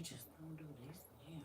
we just don't do this. Yeah.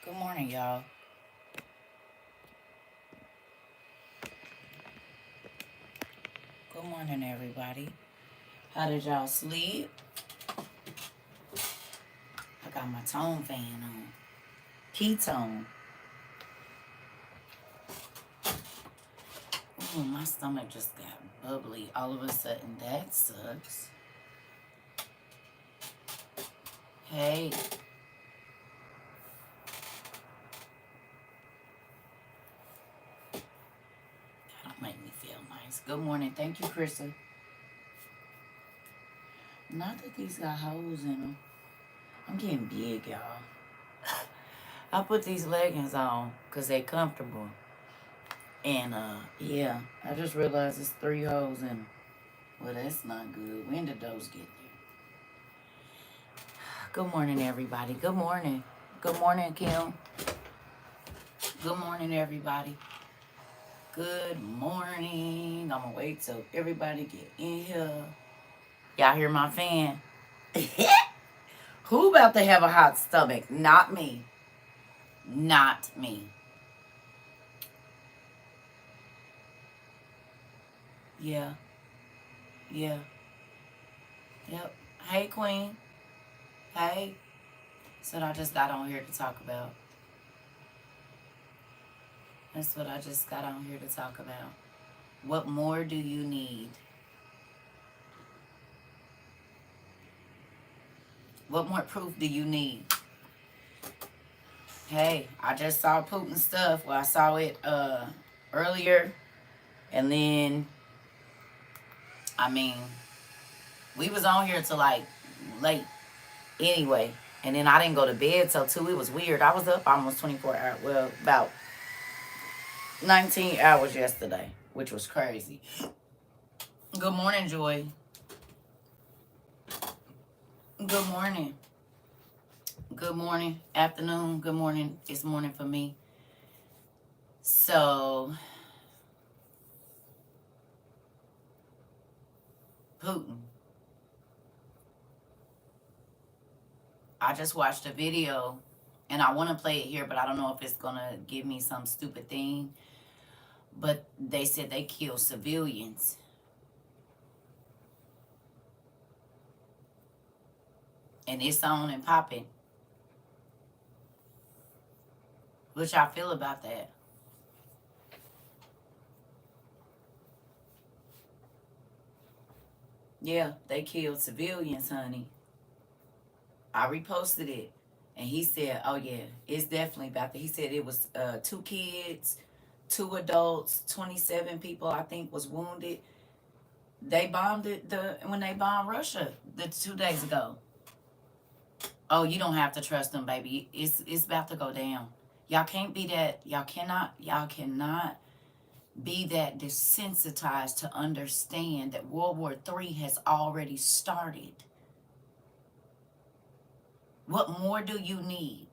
Good morning, y'all. Good morning, everybody. How did y'all sleep? I got my tone fan on. Ketone. Ooh, my stomach just got bubbly all of a sudden. That sucks. Hey. That don't make me feel nice. Good morning. Thank you, Krista. Not that these got holes in them. I'm getting big, y'all. I put these leggings on because they comfortable. And, yeah, I just realized there's 3 holes in them. Well, that's not good. When did those get there? Good morning, everybody. Good morning. Good morning, Kim. Good morning, everybody. Good morning. I'm going to wait till everybody get in here. Y'all hear my fan? Who about to have a hot stomach? Not me. Not me. Yeah. Yeah. Yep. Hey, Queen. Hey. That's what I just got on here to talk about. That's what I just got on here to talk about. What more do you need? What more proof do you need? Hey, I just saw Putin stuff. Well, I saw it earlier. And then, I mean, we was on here till like late anyway. And then I didn't go to bed till 2. It was weird. I was up almost 24 hours. Well, about 19 hours yesterday, which was crazy. Good morning, Joy. Good morning. Good morning. Afternoon. Good morning. It's morning for me. So, Putin. I just watched a video, and I want to play it here, but I don't know if it's going to give me some stupid thing. But they said they killed civilians. And it's on and popping. What y'all feel about that? Yeah, they killed civilians, honey. I reposted it. And he said, oh, yeah, it's definitely about that. He said it was 2 kids, 2 adults, 27 people, I think, was wounded. They bombed it when they bombed Russia 2 days ago. Oh, you don't have to trust them, baby. It's about to go down. Y'all can't be that. Y'all cannot be that desensitized to understand that World War III has already started. What more do you need?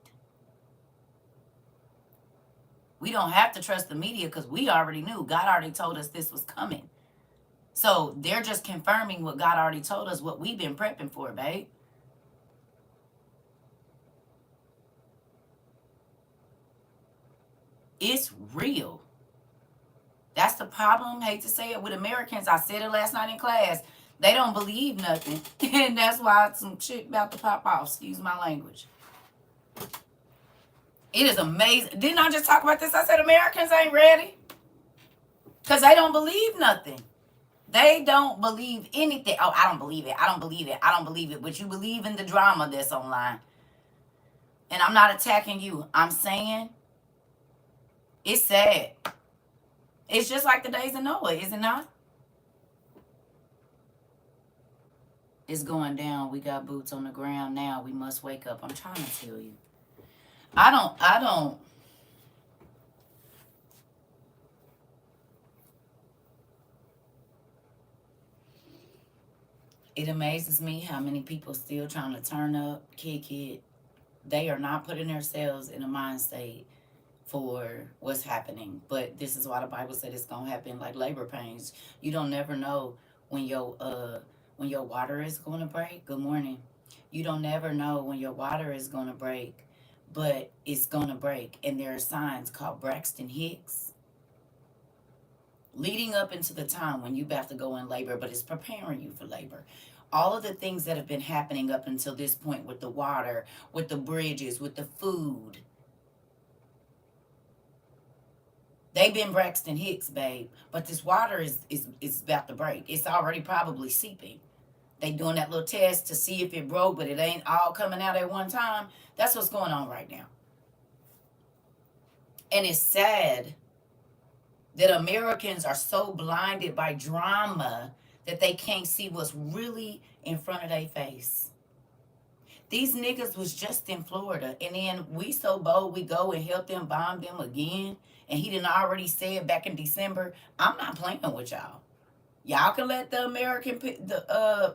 We don't have to trust the media because we already knew. God already told us this was coming. So they're just confirming what God already told us, what we've been prepping for, babe. It's real. That's the problem, hate to say it, with Americans. I said it last night in class. They don't believe nothing. And that's why some shit about to pop off. Excuse my language. It is amazing. Didn't I just talk about this? I said Americans ain't ready. Because they don't believe nothing. They don't believe anything. Oh, I don't believe it. I don't believe it. I don't believe it. But you believe in the drama that's online. And I'm not attacking you. I'm saying it's sad. It's just like the days of Noah, is it not? It's going down. We got boots on the ground now. We must wake up. I'm trying to tell you. I don't. It amazes me how many people still trying to turn up, kick it. They are not putting themselves in a mind state for what's happening. But this is why the Bible said it's gonna happen like labor pains. You don't never know when your water is gonna break. Good morning. You don't never know when your water is gonna break, but it's gonna break. And there are signs called Braxton Hicks leading up into the time when you about to go in labor, but it's preparing you for labor. All of the things that have been happening up until this point with the water, with the bridges, with the food, they've been Braxton Hicks, babe. But this water is about to break. It's already probably seeping. They doing that little test to see if it broke, but it ain't all coming out at one time. That's what's going on right now. And it's sad that Americans are so blinded by drama that they can't see what's really in front of their face. These niggas was just in Florida, and then we so bold we go and help them bomb them again. And he didn't already say it back in December. I'm not playing with y'all. Y'all can let the American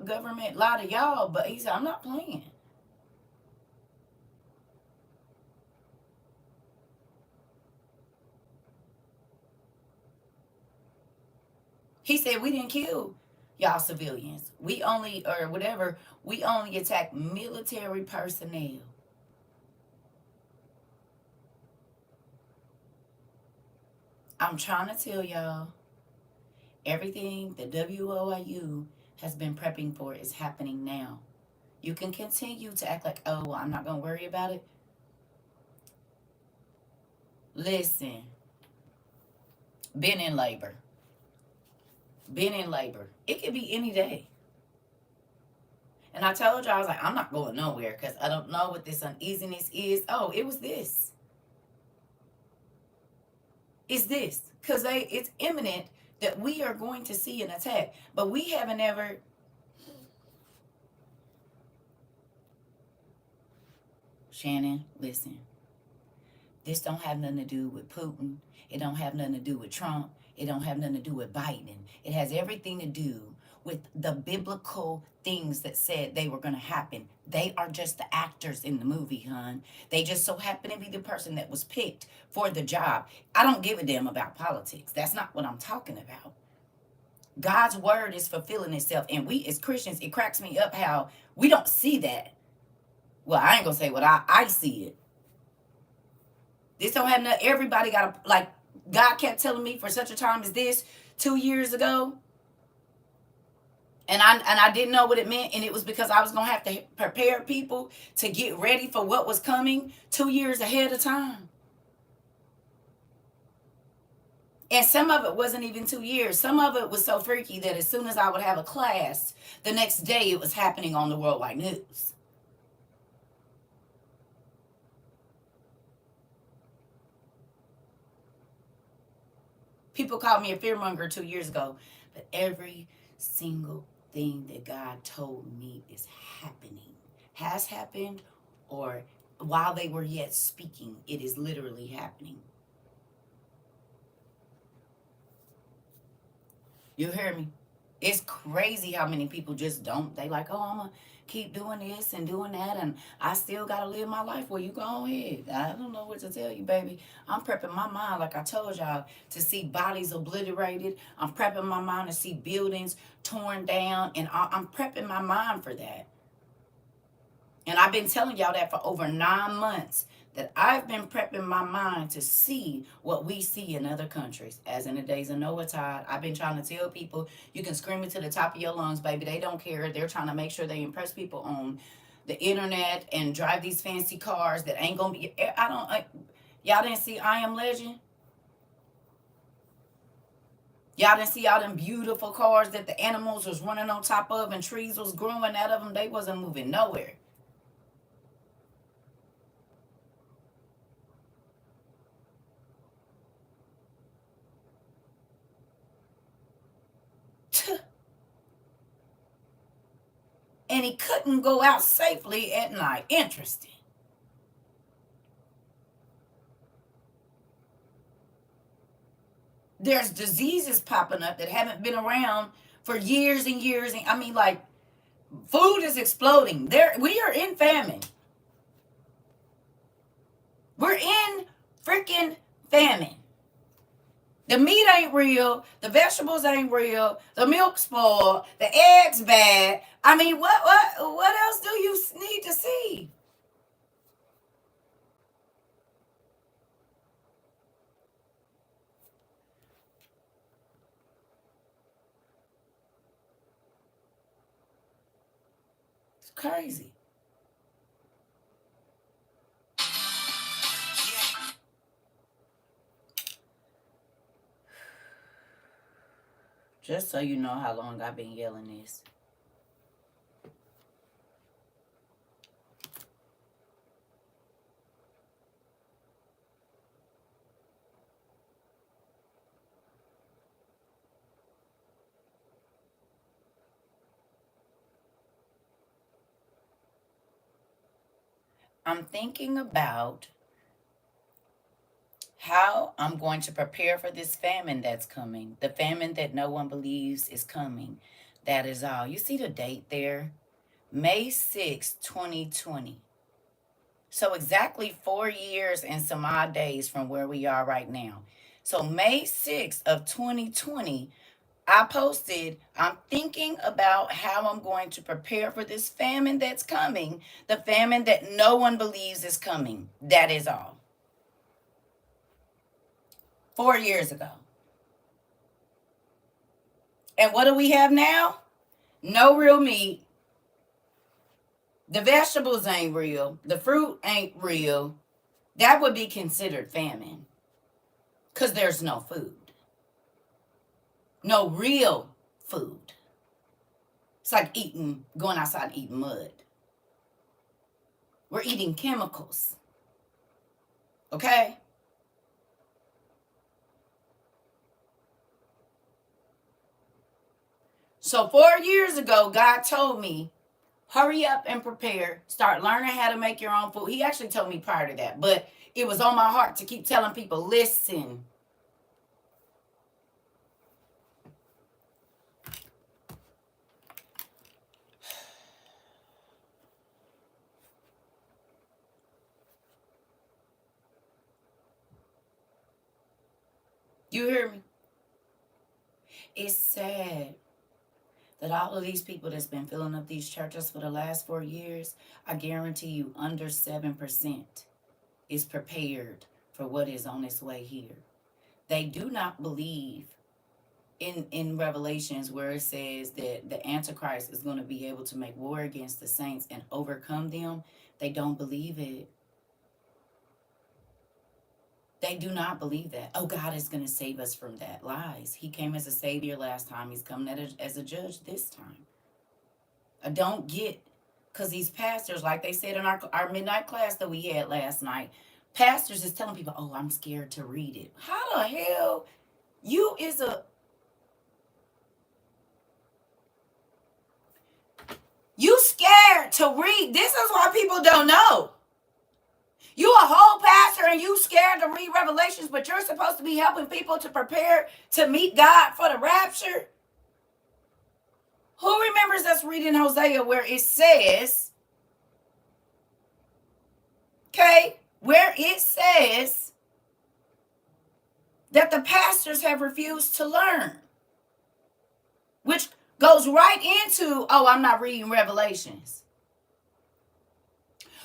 government lie to y'all, but he said I'm not playing. He said we didn't kill y'all civilians. We only, or whatever, we only attack military personnel. I'm trying to tell y'all, everything the WOIU has been prepping for is happening now. You can continue to act like, oh, well, I'm not going to worry about it. Listen, been in labor. Been in labor. It could be any day. And I told you, I was like, I'm not going nowhere because I don't know what this uneasiness is. Oh, it was this. It's this. Because it's imminent that we are going to see an attack. But we haven't ever. Shannon, listen. This don't have nothing to do with Putin. It don't have nothing to do with Trump. It don't have nothing to do with Biden. It has everything to do with the biblical things that said they were going to happen. They are just the actors in the movie, hon. They just so happen to be the person that was picked for the job. I don't give a damn about politics. That's not what I'm talking about. God's word is fulfilling itself. And we as Christians, it cracks me up how we don't see that. Well, I ain't going to say what I see it. This don't have nothing. Everybody got to, like, God kept telling me for such a time as this 2 years ago. And I didn't know what it meant. And it was because I was going to have to prepare people to get ready for what was coming 2 years ahead of time. And some of it wasn't even 2 years. Some of it was so freaky that as soon as I would have a class, the next day it was happening on the worldwide news. People called me a fearmonger 2 years ago, but every single thing that God told me is happening, has happened, or while they were yet speaking, it is literally happening. You hear me? It's crazy how many people just don't. They like, oh, I'm going to keep doing this and doing that, and I still got to live my life. Well, you go ahead. I don't know what to tell you, baby. I'm prepping my mind, like I told y'all, to see bodies obliterated. I'm prepping my mind to see buildings torn down, and I'm prepping my mind for that. And I've been telling y'all that for over 9 months, that I've been prepping my mind to see what we see in other countries. As in the days of Noah Tide, I've been trying to tell people, you can scream it to the top of your lungs, baby. They don't care. They're trying to make sure they impress people on the internet and drive these fancy cars that ain't going to be, y'all didn't see I Am Legend? Y'all didn't see all them beautiful cars that the animals was running on top of and trees was growing out of them? They wasn't moving nowhere. and he couldn't go out safely at night. Interesting. There's diseases popping up that haven't been around for years and years. I mean, like, food is exploding. We are in famine. We're in freaking famine. The meat ain't real. The vegetables ain't real. The milk's spoiled. The eggs bad. I mean, what else do you need to see? It's crazy. Just so you know how long I've been yelling this. I'm thinking about how I'm going to prepare for this famine that's coming. The famine that no one believes is coming. That is all. You see the date there? May 6, 2020. So exactly 4 years and some odd days from where we are right now. So May 6th of 2020, I posted, I'm thinking about how I'm going to prepare for this famine that's coming, the famine that no one believes is coming. That is all. 4 years ago. And what do we have now? No real meat. The vegetables ain't real. The fruit ain't real. That would be considered famine. Because there's no food. No real food. It's like going outside and eating mud. We're eating chemicals. Okay? So 4 years ago, God told me, hurry up and prepare. Start learning how to make your own food. He actually told me prior to that, but it was on my heart to keep telling people, listen. You hear me? It's sad that all of these people that's been filling up these churches for the last 4 years, I guarantee you under 7% is prepared for what is on its way here. They do not believe in Revelations where it says that the Antichrist is going to be able to make war against the saints and overcome them. They don't believe it. They do not believe that. Oh, God is going to save us from that. Lies. He came as a savior last time. He's coming as a judge this time. I don't get, because these pastors, like they said in our midnight class that we had last night, pastors is telling people, oh, I'm scared to read it. How the hell you scared to read? This is why people don't know. You a whole pastor and you scared to read Revelations, but you're supposed to be helping people to prepare to meet God for the rapture? Who remembers us reading Hosea where it says, where it says that the pastors have refused to learn, which goes right into, oh, I'm not reading Revelations.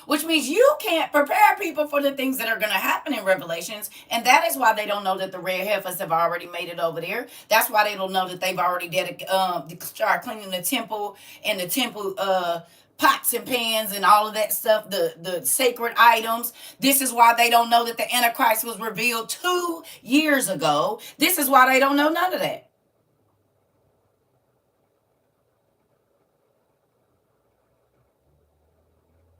Which means you can't prepare people for the things that are going to happen in Revelations. And that is why they don't know that the red heifers have already made it over there. That's why they don't know that they've already started cleaning the temple and the temple pots and pans and all of that stuff, the sacred items. This is why they don't know that the Antichrist was revealed 2 years ago. This is why they don't know none of that.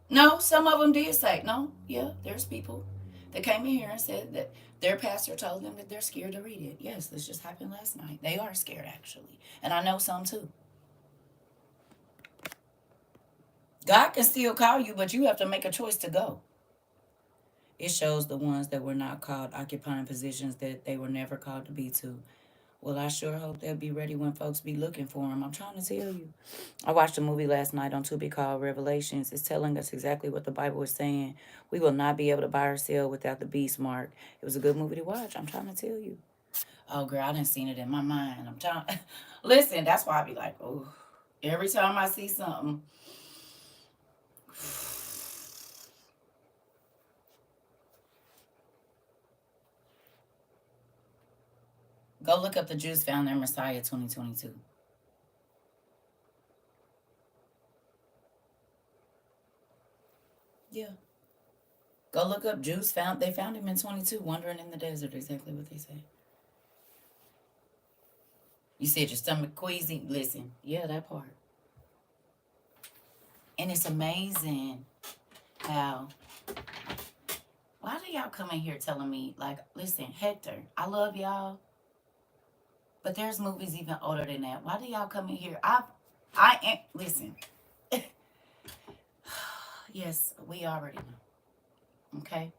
No, some of them did say, no, yeah, there's people that came in here and said that their pastor told them that they're scared to read it. Yes, this just happened last night. They are scared, actually. And I know some too. God can still call you, but you have to make a choice to go. It shows the ones that were not called occupying positions that they were never called to be to. Well, I sure hope they'll be ready when folks be looking for them. I'm trying to tell you. I watched a movie last night on Tubi called Revelations. It's telling us exactly what the Bible is saying. We will not be able to buy or sell without the beast mark. It was a good movie to watch. I'm trying to tell you. Oh, girl, I done seen it in my mind. I'm trying. Listen, that's why I be like, oh, every time I see something. Go look up the Jews found their Messiah 2022. Yeah. Go look up Jews found they found him in 22, wandering in the desert. Exactly what they say. You said your stomach queasy. Listen, yeah, that part. And it's amazing how. Why do y'all come in here telling me like, listen, Hector, I love y'all, but there's movies even older than that. Why do y'all come in here? I am. Listen. Yes, we already know. Okay.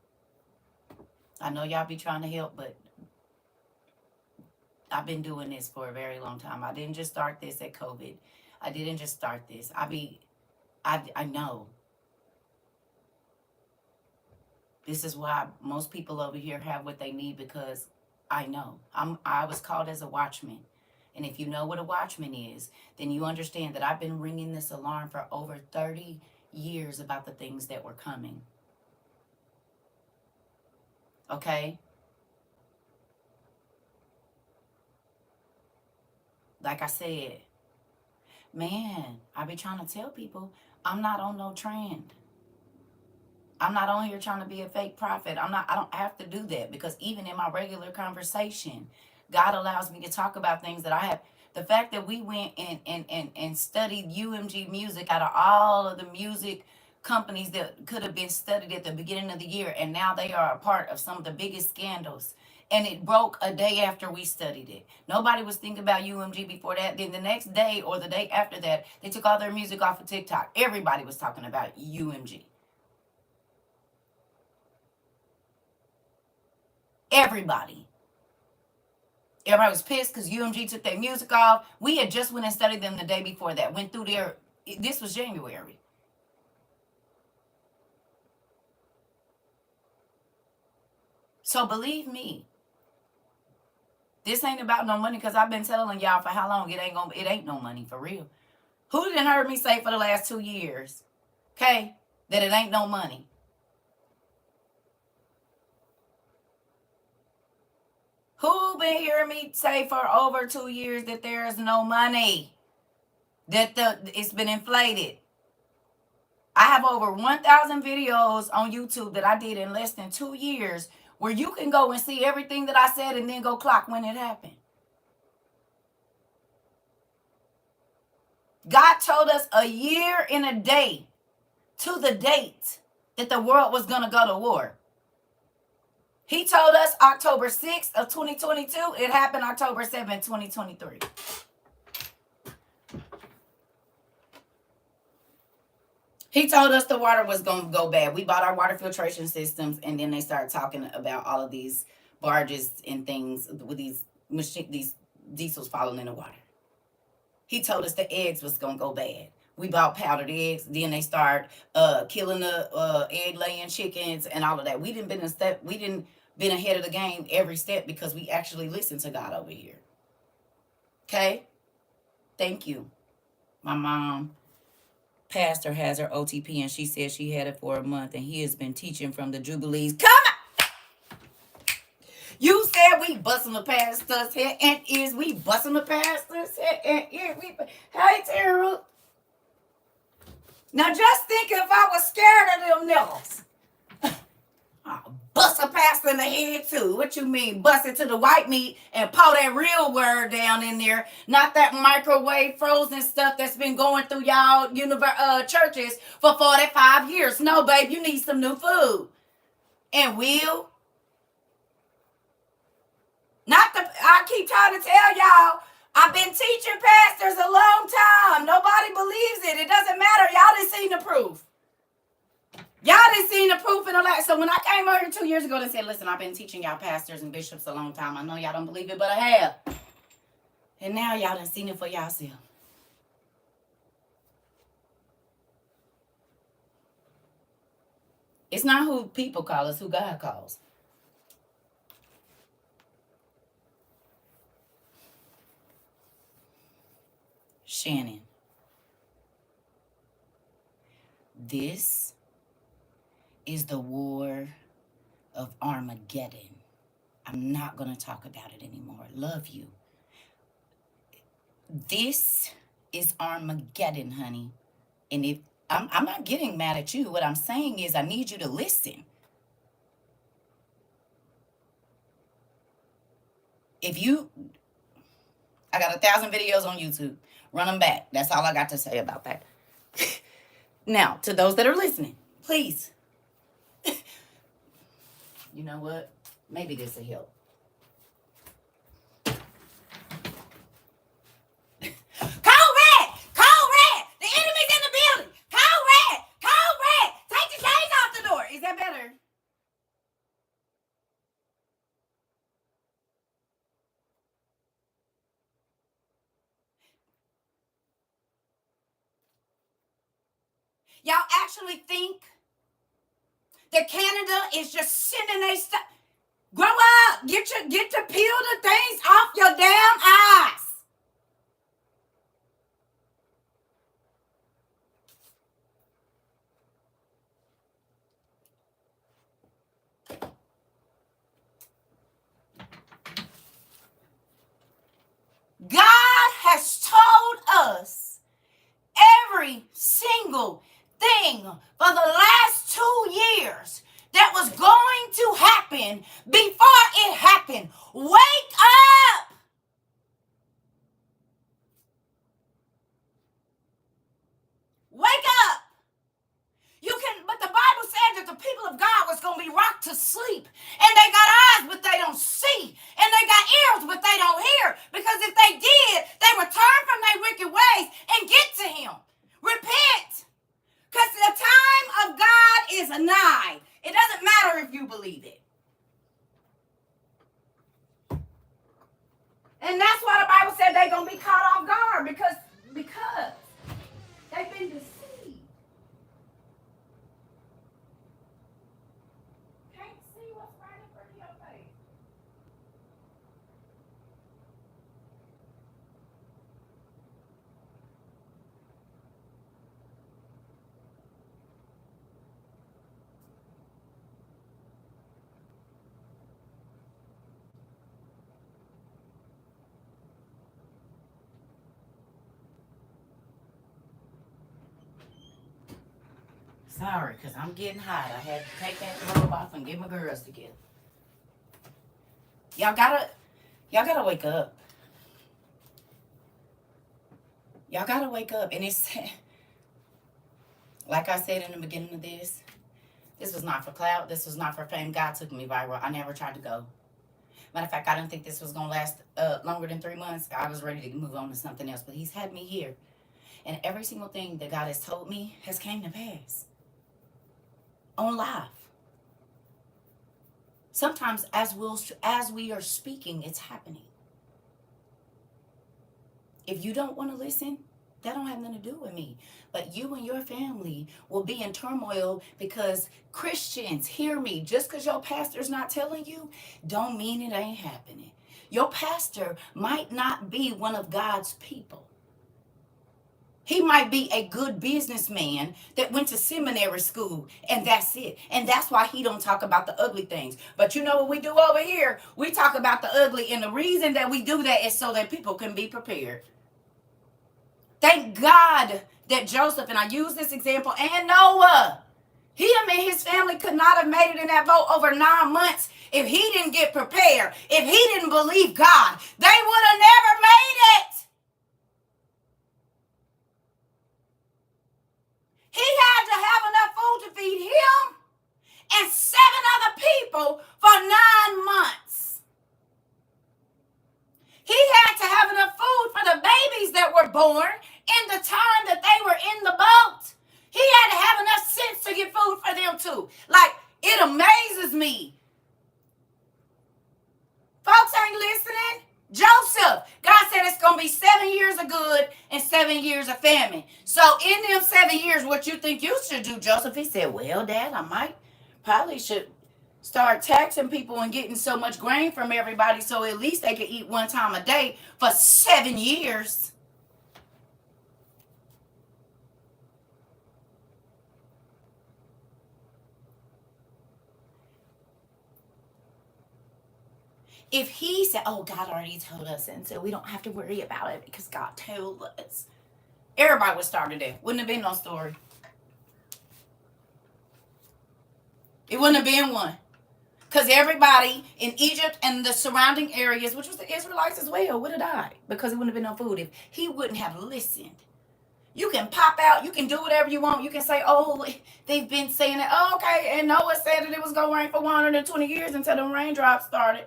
I know y'all be trying to help, but I've been doing this for a very long time. I didn't just start this at COVID. I didn't just start this. I know. This is why most people over here have what they need, because I know. I was called as a watchman. And if you know what a watchman is, then you understand that I've been ringing this alarm for over 30 years about the things that were coming. Okay? Like I said, man, I be trying to tell people I'm not on no trend. I'm not on here trying to be a fake prophet. I don't have to do that, because even in my regular conversation, God allows me to talk about things that I have. The fact that we went and studied UMG music out of all of the music companies that could have been studied at the beginning of the year, and now they are a part of some of the biggest scandals. And it broke a day after we studied it. Nobody was thinking about UMG before that. Then the next day or the day after that, they took all their music off of TikTok. Everybody was talking about UMG. Everybody. Everybody was pissed because UMG took their music off. We had just went and studied them the day before that. Went through their, this was January. So believe me, this ain't about no money, because I've been telling y'all for how long it ain't no money for real. Who didn't heard me say for the last 2 years, okay, that it ain't no money? Who been hearing me say for over 2 years that there is no money? That it's been inflated. I have over 1,000 videos on YouTube that I did in less than 2 years, where you can go and see everything that I said and then go clock when it happened. God told us a year and a day to the date that the world was going to go to war. He told us October 6th of 2022. It happened October 7th, 2023. He told us the water was going to go bad. We bought our water filtration systems, and then they started talking about all of these barges and things with these diesels falling in the water. He told us the eggs was going to go bad. We bought powdered eggs. Then they start killing the egg laying chickens and all of that. We didn't been ahead of the game every step, because we actually listened to God over here. Okay? Thank you. My mom, pastor, has her OTP, and she said she had it for a month, and he has been teaching from the Jubilees. Come on! You said we busting the pastor's head and ears. We busting the pastor's head and ears. Hey, Tara. Now just think if I was scared of them nipples. I'll bust a pastor in the head too. What you mean? Bust it to the white meat and pour that real word down in there. Not that microwave frozen stuff that's been going through y'all churches for 45 years. No, babe, you need some new food. And I keep trying to tell y'all, I've been teaching pastors a long time. Nobody believes it. It doesn't matter. Y'all done seen the proof. Y'all done seen the proof in the life. So when I came over 2 years ago and said, listen, I've been teaching y'all pastors and bishops a long time. I know y'all don't believe it, but I have. And now y'all done seen it for yourself. It's not who people call, it's who God calls. Shannon, this is the war of Armageddon. I'm not going to talk about it anymore. Love you. This is Armageddon, honey. And if I'm not getting mad at you, what I'm saying is I need you to listen. I got 1,000 videos on YouTube. Run them back. That's all I got to say about that. Now, to those that are listening, please. You know what? Maybe this will help. Call red! Call red! The enemy's in the building! Call red! Call red! Take the chains off the door! Is that better? Y'all actually think that Canada is just sending their stuff? Grow up! Get to peel the things off your damn eyes! God has told us every single thing for the last 2 years that was going to happen before it happened. Wake up! Wake up! But the Bible said that the people of God was going to be rocked to sleep. And they got eyes, but they don't see. And they got ears, but they don't hear. Because if they did, they would turn from their wicked ways and get to him. Repent. Because the time of God is nigh. It doesn't matter if you believe it. And that's why the Bible said they're going to be caught off guard. Because they've been deceived. Can't see what's right in front of your face. Sorry, because I'm getting hot. I had to take that robe off and get my girls together. Y'all gotta wake up. Y'all gotta wake up. And it's, like I said in the beginning of this was not for clout. This was not for fame. God took me viral. I never tried to go. Matter of fact, I didn't think this was going to last longer than 3 months. I was ready to move on to something else. But he's had me here. And every single thing that God has told me has came to pass. On live. Sometimes as we are speaking, it's happening. If you don't want to listen, that don't have nothing to do with me. But you and your family will be in turmoil because Christians, hear me, just because your pastor's not telling you, don't mean it ain't happening. Your pastor might not be one of God's people. He might be a good businessman that went to seminary school, and that's it. And that's why he don't talk about the ugly things. But you know what we do over here? We talk about the ugly, and the reason that we do that is so that people can be prepared. Thank God that Joseph, and I use this example, and Noah, him and his family could not have made it in that boat over 9 months if he didn't get prepared, if he didn't believe God. They would have never made it. He had to have enough food to feed him and 7 other people for 9 months. He had to have enough food to. Like, it amazes me. Folks ain't listening. Joseph, God said it's going to be 7 years of good and 7 years of famine. So in them 7 years, what you think you should do, Joseph? He said, well, Dad, I probably should start taxing people and getting so much grain from everybody so at least they could eat one time a day for 7 years. If he said, oh, God already told us, and so we don't have to worry about it because God told us, everybody would start to do. Wouldn't have been no story. It wouldn't have been one. Because everybody in Egypt and the surrounding areas, which was the Israelites as well, would have died because it wouldn't have been no food if he wouldn't have listened. You can pop out. You can do whatever you want. You can say, oh, they've been saying it. Oh, okay. And Noah said that it was going to rain for 120 years until the raindrops started.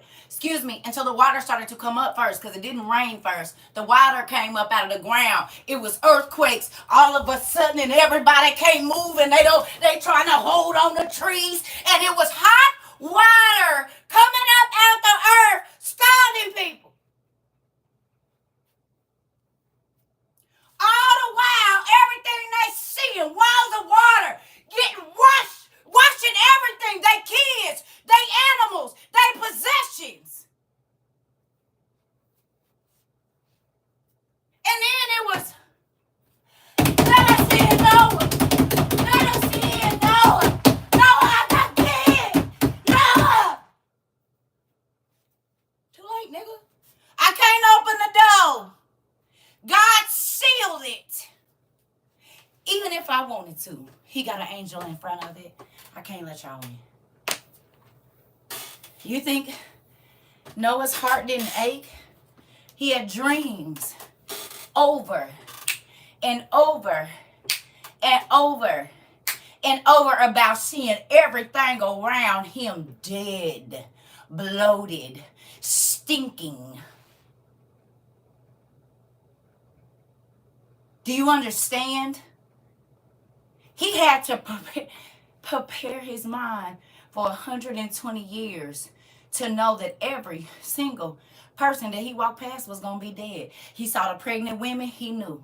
Until the water started to come up first, because it didn't rain first. The water came up out of the ground. It was earthquakes all of a sudden, and everybody came moving. They trying to hold on the trees, and it was hot water coming up out the earth, scalding people. All the while, everything they see in walls of water, getting washing everything, they kids, they animals, they possessions. And then it was, let us in, Noah. Let us in, Noah. Noah, I got kids. Noah. Too late, nigga. I can't open the door. God sealed it. Even if I wanted to, he got an angel in front of it. I can't let y'all in. You think Noah's heart didn't ache? He had dreams over and over and over and over about seeing everything around him dead, bloated, stinking. Do you understand? He had to prepare his mind for 120 years to know that every single person that he walked past was going to be dead. He saw the pregnant women, he knew.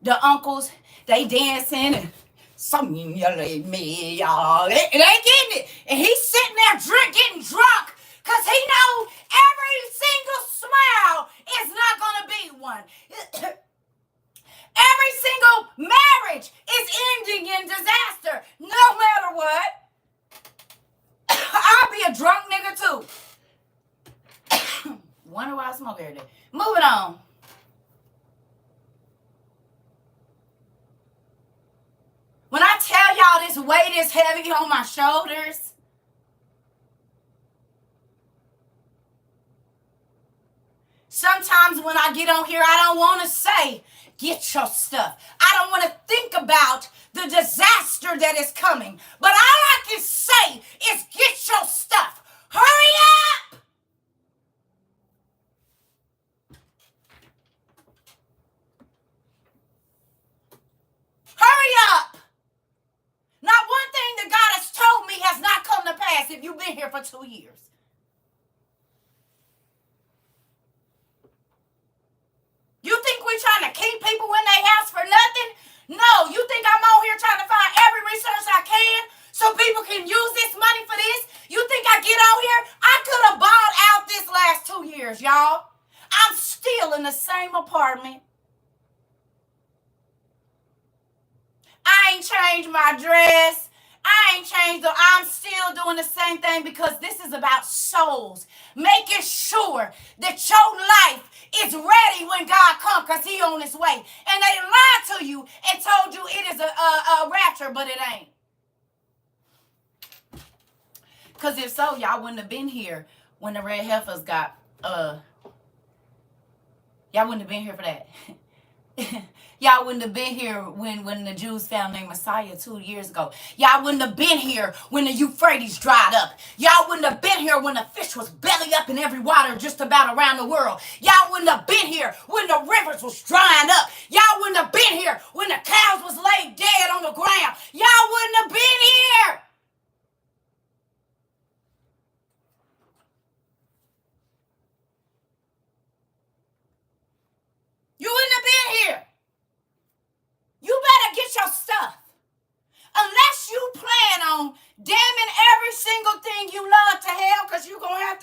The uncles, they dancing and something me, y'all. They getting it. And he's sitting there getting drunk because he knows every single smile is not going to be one. Every single marriage is ending in disaster, no matter what. I'll be a drunk nigga too. Wonder why I smoke every day. Moving on. When I tell y'all this weight is heavy on my shoulders, sometimes when I get on here, I don't want to say, get your stuff. I don't want to think about the disaster that is coming. But all I can say is get your stuff. Hurry up! Hurry up! Not one thing that God has told me has not come to pass if you've been here for 2 years. You think we're trying to keep people in their house for nothing? No, you think I'm out here trying to find every resource I can so people can use this money for this? You think I get out here? I could have bought out this last 2 years, y'all. I'm still in the same apartment. I ain't changed my dress. I'm still doing the same thing because this is about souls. Making sure that your life is ready when God comes because he on his way. And they lied to you and told you it is a rapture, but it ain't. Because if so, y'all wouldn't have been here when the red heifers got, y'all wouldn't have been here for that. Y'all wouldn't have been here when the Jews found their Messiah 2 years ago. Y'all wouldn't have been here when the Euphrates dried up. Y'all wouldn't have been here when the fish was belly up in every water just about around the world. Y'all wouldn't have been here when the rivers was drying up. Y'all wouldn't have been here when the cows was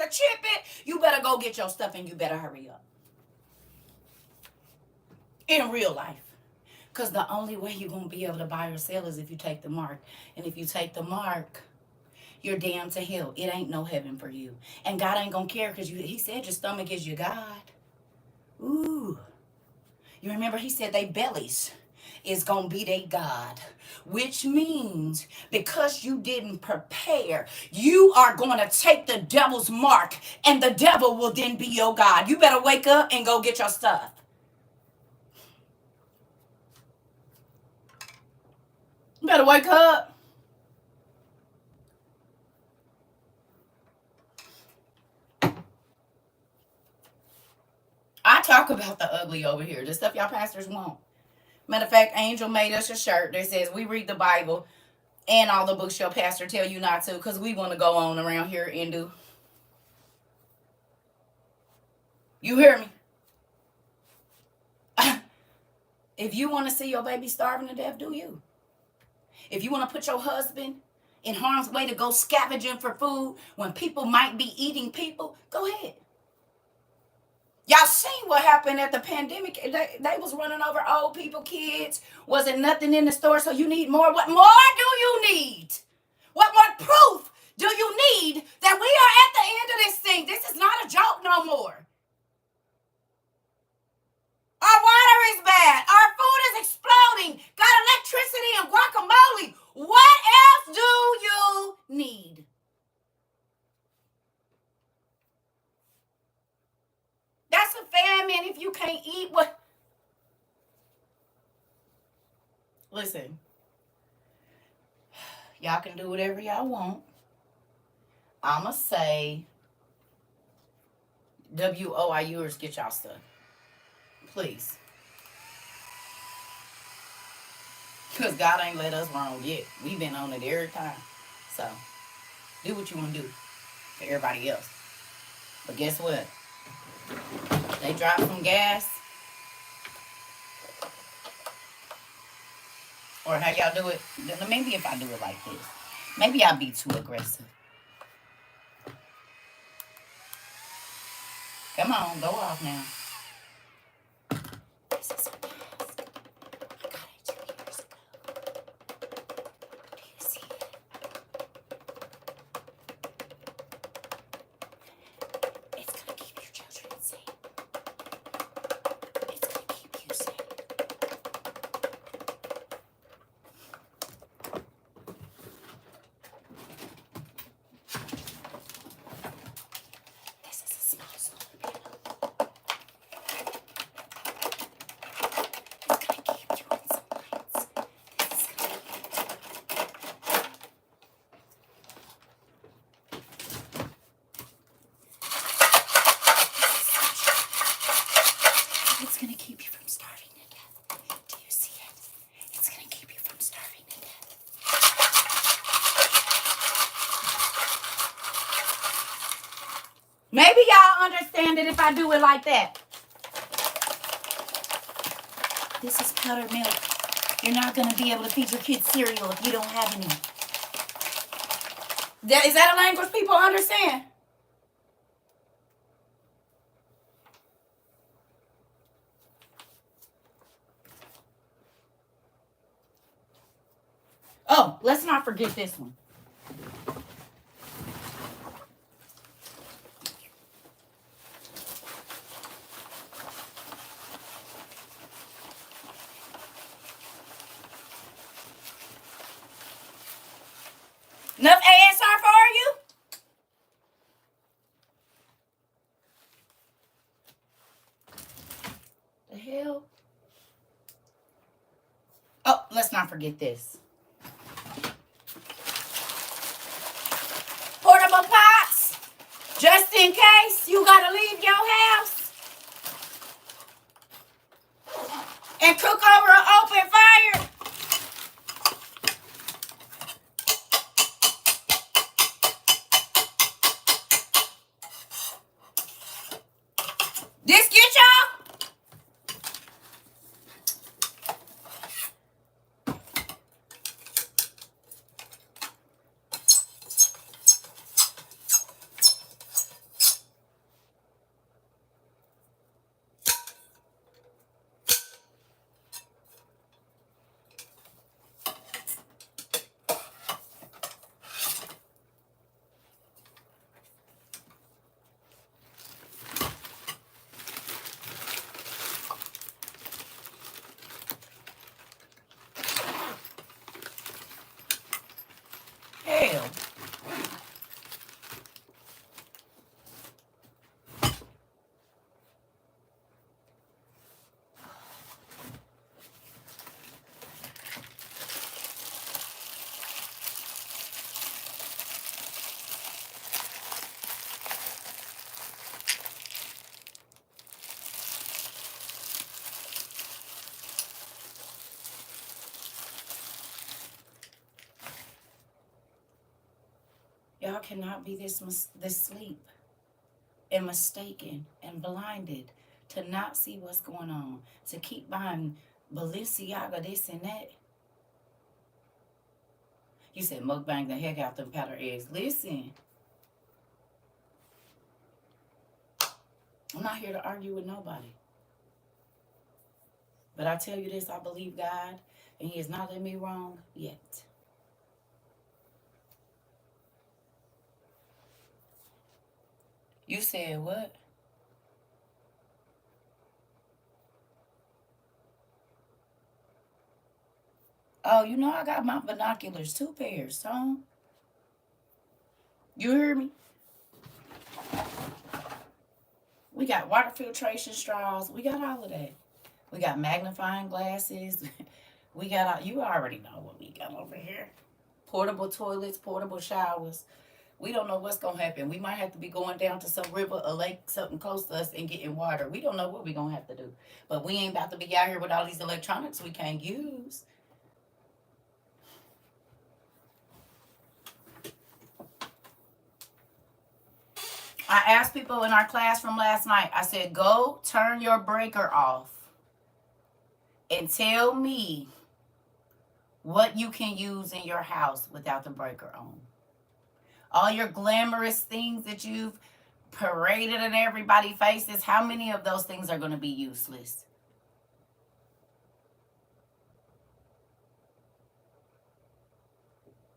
to chip it, you better go get your stuff and you better hurry up. In real life. Because the only way you're going to be able to buy or sell is if you take the mark. And if you take the mark, you're damned to hell. It ain't no heaven for you. And God ain't going to care because he said your stomach is your God. Ooh. You remember he said they bellies is going to be their God. Which means because you didn't prepare, you are going to take the devil's mark. And the devil will then be your God. You better wake up and go get your stuff. You better wake up. I talk about the ugly over here. The stuff y'all pastors want. Matter of fact, Angel made us a shirt that says we read the Bible and all the books your pastor tell you not to, because we want to go on around here and do. You hear me? If you want to see your baby starving to death, do you? If you want to put your husband in harm's way to go scavenging for food when people might be eating people, go ahead. Y'all seen what happened at the pandemic. They was running over old people, kids. Wasn't nothing in the store, so you need more. What more do you need? What more proof do you need that we are at the end of this thing? This is not a joke no more. Our water is bad. Our food is exploding. Got electricity and guacamole. What else do you need? That's a famine if you can't eat what. Listen, y'all can do whatever y'all want. I'ma say WOIUers, get y'all stuff. Please. Because God ain't let us wrong yet. We've been on it every time. So, do what you want to do for everybody else. But guess what? They dropped some gas. Or how y'all do it? Maybe if I do it like this. Maybe I'll be too aggressive. Come on, go off now. This is a mask. I got it 2 years ago. Do you see it? It's going to keep your children safe. It's going to keep you safe. This is a small solar panel. It's going to keep you in some lights. This is going It's going to keep you from starving to death. Do you see it? It's going to keep you from starving to death. Maybe y'all understand it if I do it like that. This is powdered milk. You're not going to be able to feed your kids cereal if you don't have any. Is that a language people understand? Oh, let's not forget this one. Enough ASR for you? The hell? Oh, let's not forget this. Portable pots, just in case you gotta leave your house and cook over an open fire. This get y'all? hell. Y'all cannot be this sleep and mistaken and blinded to not see what's going on, to keep buying Balenciaga this and that. You said mukbang the heck out them powdered eggs. Listen, I'm not here to argue with nobody. But I tell you this, I believe God, and He has not let me wrong yet. You said what? Oh, you know I got my binoculars, 2 pairs, son. You hear me? We got water filtration straws. We got all of that. We got magnifying glasses. We got all, you already know what we got over here. Portable toilets, portable showers. We don't know what's going to happen. We might have to be going down to some river or lake, something close to us, and getting water. We don't know what we're going to have to do. But we ain't about to be out here with all these electronics we can't use. I asked people in our class from last night, I said, go turn your breaker off and tell me what you can use in your house without the breaker on. All your glamorous things that you've paraded in everybody's faces, how many of those things are going to be useless?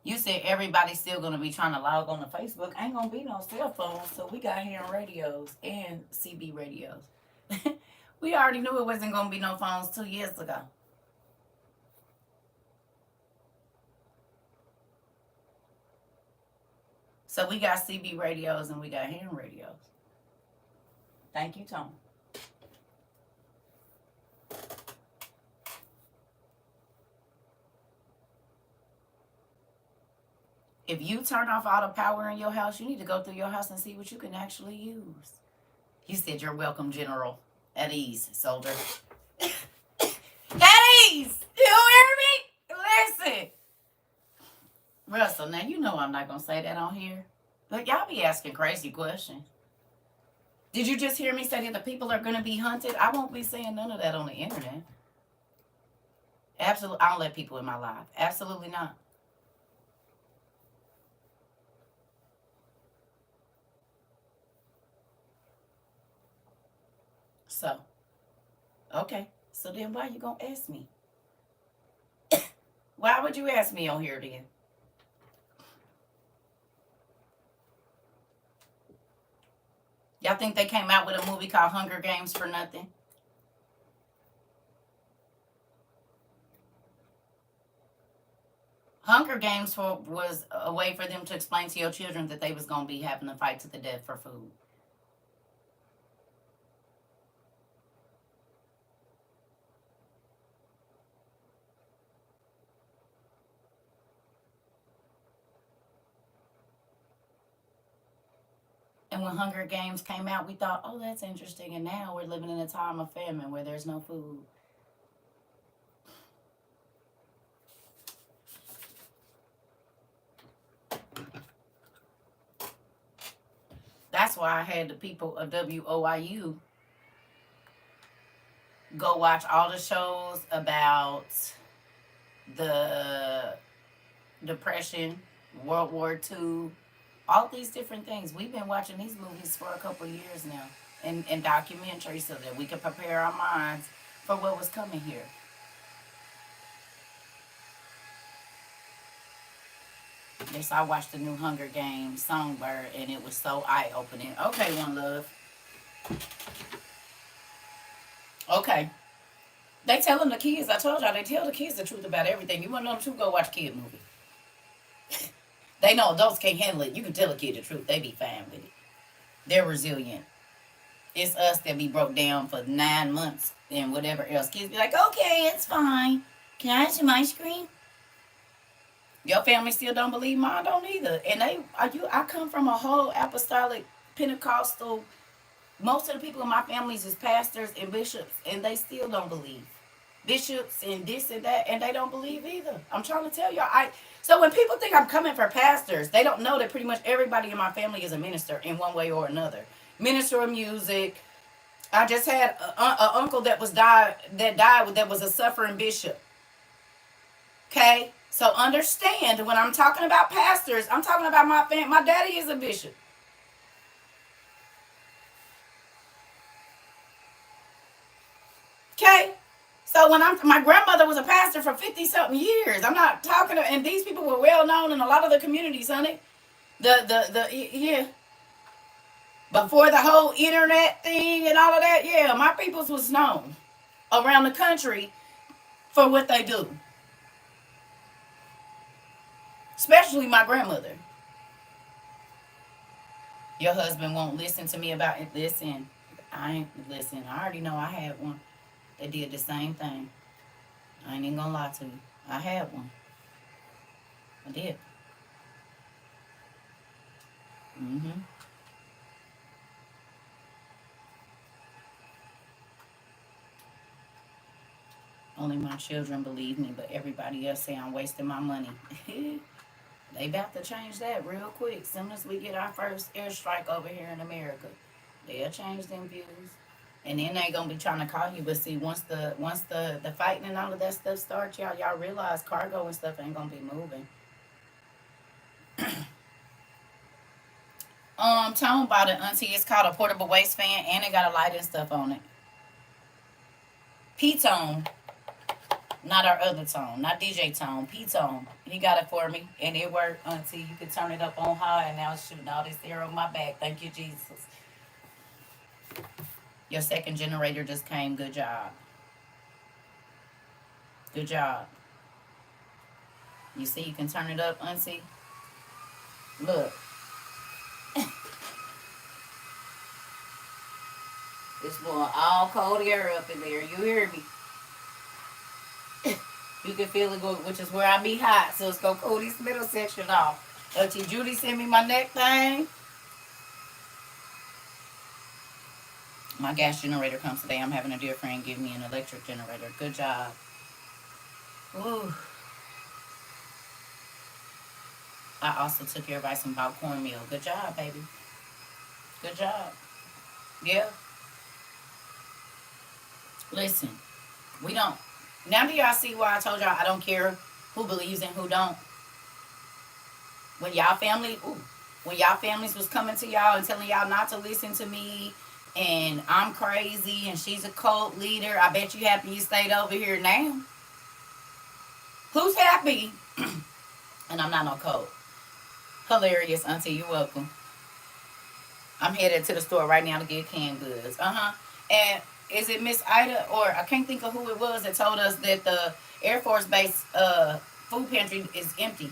You said everybody's still going to be trying to log on to Facebook. Ain't going to be no cell phones, so we got ham radios and CB radios. We already knew it wasn't going to be no phones 2 years ago. So we got CB radios and we got ham radios. Thank you, Tom. If you turn off all the power in your house, you need to go through your house and see what you can actually use. You said you're welcome, General. At ease, soldier. At ease! You hear me? Listen. Russell, now you know I'm not going to say that on here. But y'all be asking crazy questions. Did you just hear me say that the people are going to be hunted? I won't be saying none of that on the internet. Absolutely. I don't let people in my life. Absolutely not. So, okay. So then why you going to ask me? Why would you ask me on here then? Y'all think they came out with a movie called Hunger Games for nothing? Hunger Games was a way for them to explain to your children that they was going to be having to fight to the death for food. And when Hunger Games came out, we thought, oh, that's interesting. And now we're living in a time of famine where there's no food. That's why I had the people of WOIU go watch all the shows about the Depression, World War II, all these different things. We've been watching these movies for a couple of years now, and documentaries, so that we could prepare our minds for what was coming here. Yes, I watched the new Hunger Games, Songbird, and it was so eye-opening. Okay, One Love. Okay. They telling the kids, I told y'all, they tell the kids the truth about everything. You want to know the truth, go watch a kid movie. They know adults can't handle it. You can tell a kid the truth. They be fine with it. They're resilient. It's us that be broke down for 9 months and whatever else. Kids be like, okay, it's fine. Can I have some ice cream? Your family still don't believe, mine don't either. And I come from a whole apostolic Pentecostal. Most of the people in my families is pastors and bishops, and they still don't believe. Bishops and this and that, and they don't believe either. I'm trying to tell y'all. So when people think I'm coming for pastors, they don't know that pretty much everybody in my family is a minister in one way or another. Minister of music. I just had a uncle that was a suffering bishop. Okay, so understand when I'm talking about pastors, I'm talking about my family. My daddy is a bishop. Okay, so when my grandmother was a pastor for 50 something years. I'm not talking to, and these people were well known in a lot of the communities, honey. Yeah. Before the whole internet thing and all of that, yeah, my peoples was known around the country for what they do. Especially my grandmother. Your husband won't listen to me about it. Listen, I ain't listen. I already know I had one that did the same thing. I ain't even gonna lie to you. I had one. I did. Mm-hmm. Only my children believe me, but everybody else say I'm wasting my money. They about to change that real quick. Soon as we get our first airstrike over here in America, they'll change them views. And then they gonna be trying to call you. But see, once the fighting and all of that stuff starts, y'all realize cargo and stuff ain't gonna be moving. Tone bought it, auntie. It's called a portable waist fan, and it got a light and stuff on it. P-Tone, not our other Tone, not DJ Tone. P-Tone. He got it for me, and it worked, auntie. You can turn it up on high, and now it's shooting all this air on my back. Thank you, Jesus. Your second generator just came. Good job. Good job. You see, you can turn it up, auntie. Look. It's blowing all cold air up in there. You hear me? You can feel it go, which is where I be hot. So it's gonna cool this middle section off. Auntie Judy sent me my neck thing. My gas generator comes today. I'm having a dear friend give me an electric generator. Good job. Ooh. I also took your advice about cornmeal. Good job, baby. Good job. Yeah. Listen, we don't. Now do y'all see why I told y'all I don't care who believes and who don't? When y'all family, when y'all families was coming to y'all and telling y'all not to listen to me, and I'm crazy and she's a cult leader, I bet you happy you stayed over here now. Who's happy? And I'm not no cult. Hilarious, auntie. You're welcome. I'm headed to the store right now to get canned goods. And is it Miss Ida or I can't think of who it was that told us that the Air Force Base food pantry is empty?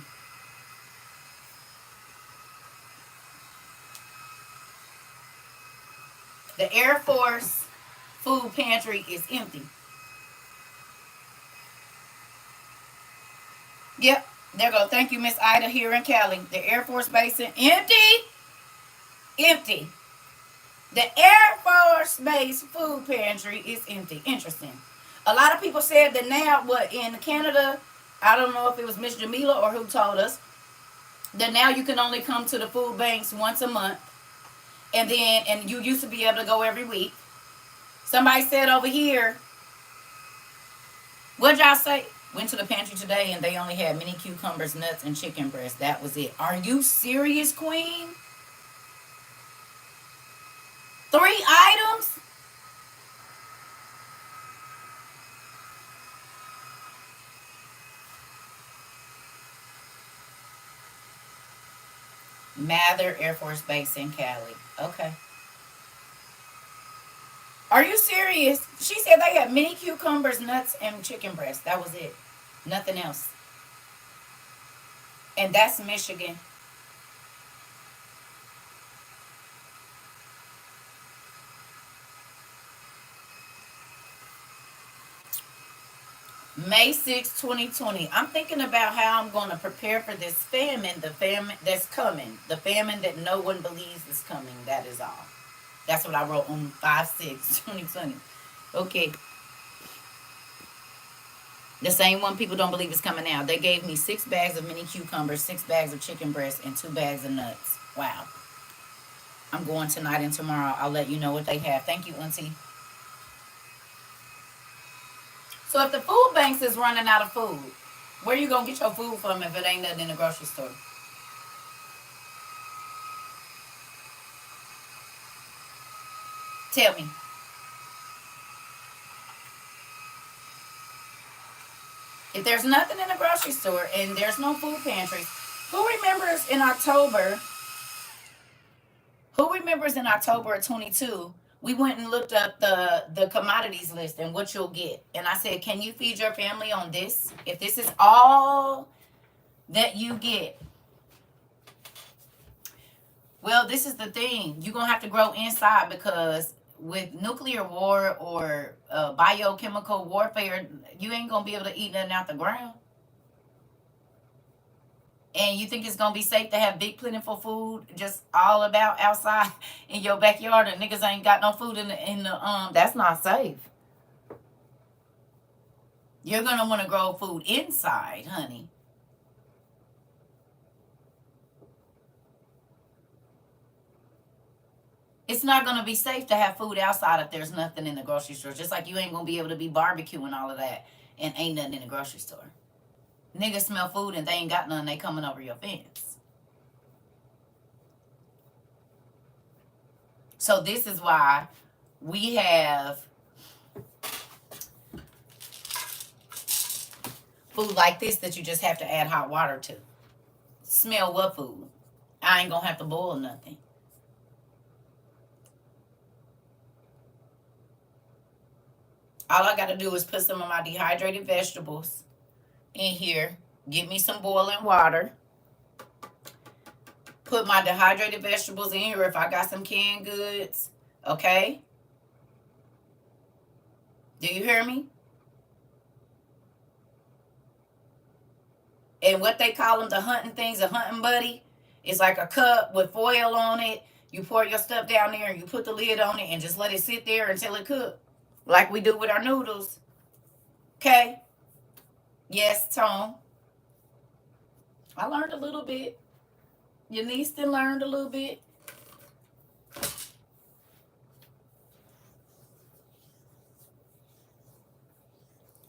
The Air Force food pantry is empty. Yep, there go. Thank you, Miss Ida here in Cali. The Air Force Base is empty. Empty. The Air Force Base food pantry is empty. Interesting. A lot of people said that now, what, in Canada, I don't know if it was Miss Jamila or who told us, that now you can only come to the food banks once a month. And you used to be able to go every week. Somebody said over here, what'd y'all say? Went to the pantry today and they only had mini cucumbers, nuts, and chicken breast. That was it. Are you serious, Queen? 3 items? Mather Air Force Base in Cali. Okay. Are you serious? She said they had mini cucumbers, nuts, and chicken breast. That was it. Nothing else. And that's Michigan. May 6, 2020. I'm thinking about how I'm going to prepare for this famine, the famine that's coming, the famine that no one believes is coming. That is all. That's what I wrote on 5/6, 2020. Okay. The same one people don't believe is coming now. They gave me 6 bags of mini cucumbers, 6 bags of chicken breast, and 2 bags of nuts. Wow. I'm going tonight and tomorrow. I'll let you know what they have. Thank you, Auntie. So if the food banks is running out of food, where you gonna get your food from if it ain't nothing in the grocery store? Tell me. If there's nothing in the grocery store and there's no food pantries, who remembers in October? Who remembers in October of 22? We went and looked up the commodities list and what you'll get. And I said, can you feed your family on this? If this is all that you get. Well, this is the thing. You're going to have to grow inside because with nuclear war or biochemical warfare, you ain't going to be able to eat nothing out the ground. And you think it's going to be safe to have big, plentiful food just all about outside in your backyard and niggas ain't got no food in the that's not safe. You're going to want to grow food inside, honey. It's not going to be safe to have food outside if there's nothing in the grocery store. Just like you ain't going to be able to be barbecuing all of that and ain't nothing in the grocery store. Niggas smell food and they ain't got none. They coming over your fence. So this is why we have food like this that you just have to add hot water to. Smell what food? I ain't going to have to boil nothing. All I got to do is put some of my dehydrated vegetables in here. Get me some boiling water. Put my dehydrated vegetables in here if I got some canned goods. Okay? Do you hear me? And what they call them, the hunting things, a hunting buddy. It's like a cup with foil on it. You pour your stuff down there and you put the lid on it and just let it sit there until it cooks. Like we do with our noodles. Okay? Yes, Tom. I learned a little bit. Your niece then learned a little bit.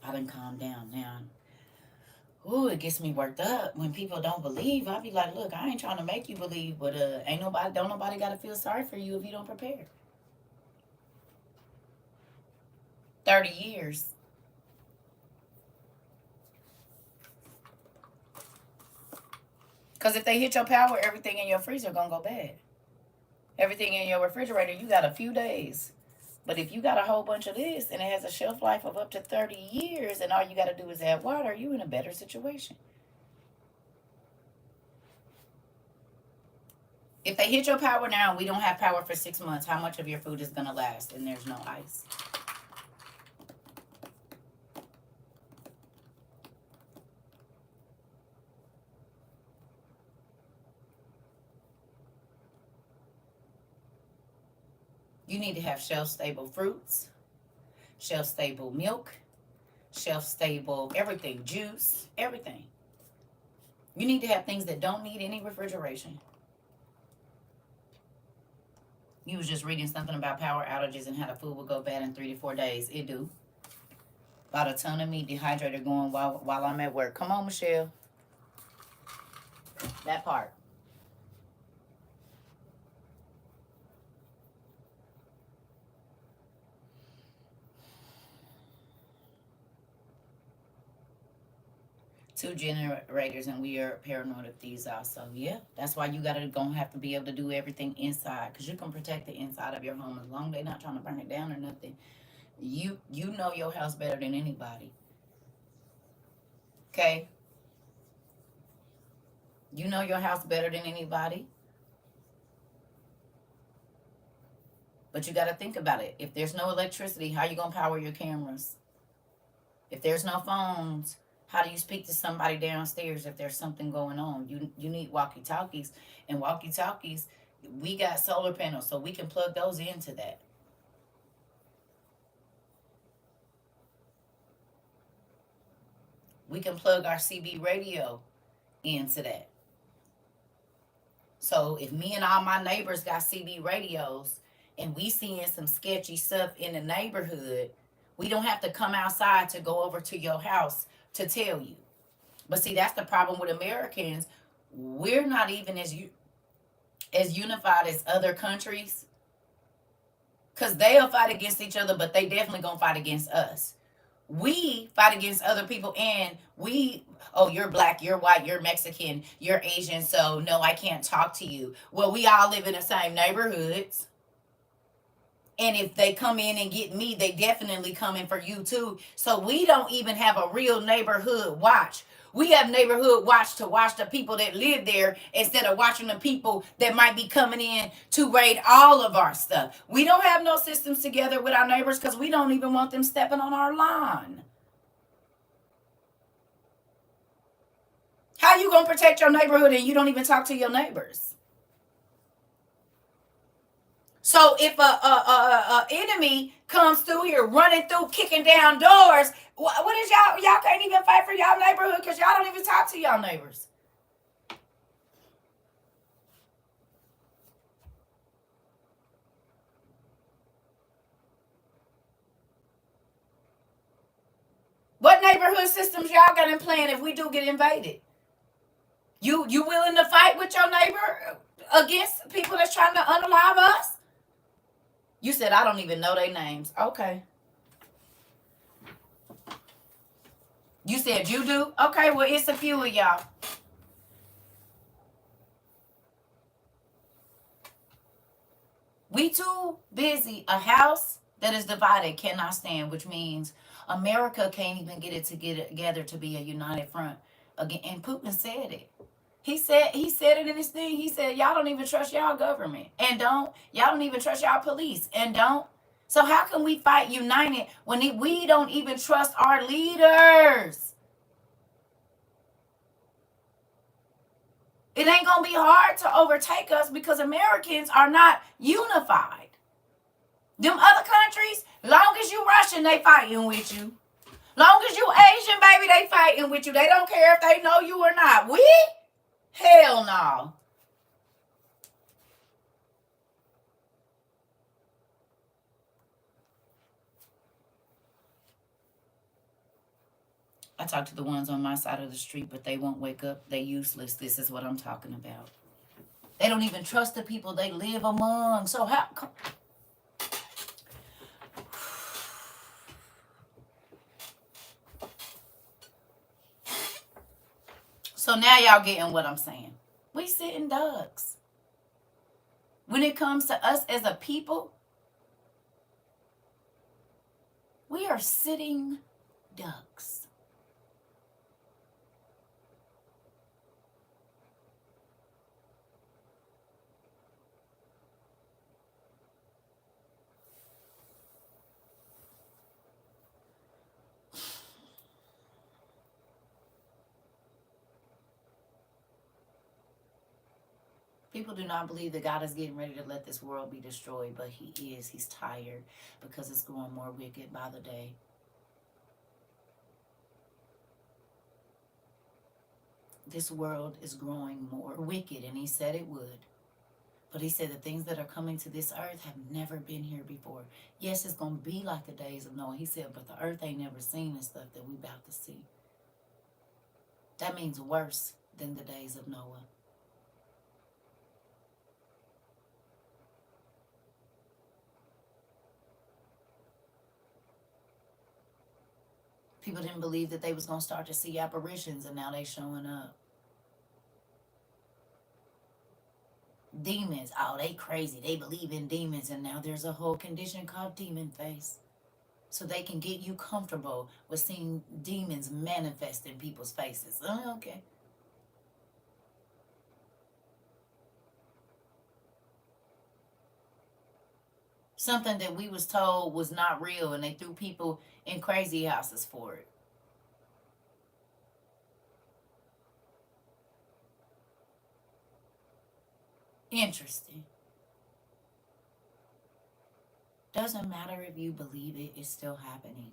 I done calm down now. Ooh, it gets me worked up when people don't believe. I be like, look, I ain't trying to make you believe, but don't nobody gotta feel sorry for you if you don't prepare. 30 years. Because if they hit your power, everything in your freezer gonna go bad. Everything in your refrigerator, you got a few days. But if you got a whole bunch of this and it has a shelf life of up to 30 years and all you got to do is add water, you in a better situation. If they hit your power now and we don't have power for 6 months, how much of your food is going to last and there's no ice? You need to have shelf-stable fruits, shelf-stable milk, shelf-stable everything, juice, everything. You need to have things that don't need any refrigeration. You was just reading something about power outages and how the food will go bad in 3 to 4 days. It do. About a ton of meat dehydrated going while I'm at work. Come on, Michelle. That part. Two generators and we are paranoid of these also. Yeah, that's why you gonna have to be able to do everything inside because you can protect the inside of your home as long as they're not trying to burn it down or nothing. You know your house better than anybody. Okay? You know your house better than anybody. But you got to think about it. If there's no electricity, how you going to power your cameras? If there's no phones, how do you speak to somebody downstairs if there's something going on? You need walkie talkies, and walkie talkies, we got solar panels, so we can plug those into that. We can plug our CB radio into that. So if me and all my neighbors got CB radios and we seeing some sketchy stuff in the neighborhood, we don't have to come outside to go over to your house to tell you. But see, that's the problem with Americans. We're not even as unified as other countries, because they'll fight against each other, but they definitely gonna fight against us. We fight against other people, and oh, you're black, you're white, you're Mexican, you're Asian, so no, I can't talk to you. Well, we all live in the same neighborhoods. And if they come in and get me, they definitely coming for you too. So we don't even have a real neighborhood watch. We have neighborhood watch to watch the people that live there instead of watching the people that might be coming in to raid all of our stuff. We don't have no systems together with our neighbors because we don't even want them stepping on our lawn. How you gonna protect your neighborhood and you don't even talk to your neighbors? So if a enemy comes through here running through, kicking down doors, what is y'all can't even fight for y'all neighborhood because y'all don't even talk to y'all neighbors. What neighborhood systems y'all got in plan if we do get invaded? You willing to fight with your neighbor against people that's trying to unalive us? You said I don't even know their names. Okay. You said you do? Okay, well, it's a few of y'all. We too busy. A house that is divided cannot stand, which means America can't even get it together to be a united front again. And Putin said it. He said it in his thing. He said, y'all don't even trust y'all government. And y'all don't even trust y'all police. And don't. So how can we fight united when we don't even trust our leaders? It ain't going to be hard to overtake us because Americans are not unified. Them other countries, long as you Russian, they fighting with you. Long as you Asian, baby, they fighting with you. They don't care if they know you or not. We? Hell no. I talk to the ones on my side of the street, but they won't wake up. They useless. This is what I'm talking about. They don't even trust the people they live among. So how? So now y'all getting what I'm saying. We sitting ducks. When it comes to us as a people, we are sitting ducks. People do not believe that God is getting ready to let this world be destroyed, but he is. He's tired because it's growing more wicked by the day. This world is growing more wicked, and he said it would. But he said the things that are coming to this earth have never been here before. Yes, it's going to be like the days of Noah. He said, but the earth ain't never seen the stuff that we about to see. That means worse than the days of Noah. People didn't believe that they was going to start to see apparitions, and now they showing up. Demons, oh, they crazy. They believe in demons, and now there's a whole condition called demon face. So they can get you comfortable with seeing demons manifest in people's faces. Oh, okay. Something that we was told was not real, and they threw people in crazy houses for it. Interesting. Doesn't matter if you believe it, it's still happening.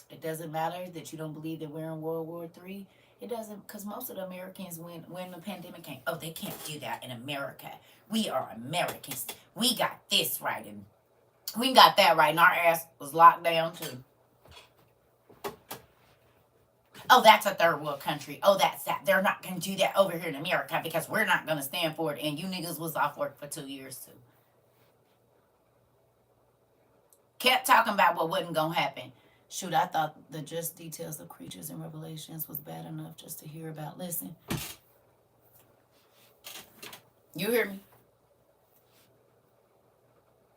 It doesn't matter that you don't believe that we're in World War III. It doesn't, because most of the Americans, when the pandemic came, oh, they can't do that in America. We are Americans. We got this right, and we got that right, and our ass was locked down too. Oh, that's a third world country. Oh, that's that. They're not going to do that over here in America because we're not going to stand for it. And you niggas was off work for 2 years too. Kept talking about what wasn't going to happen. Shoot, I thought the just details of creatures and revelations was bad enough just to hear about. Listen. You hear me?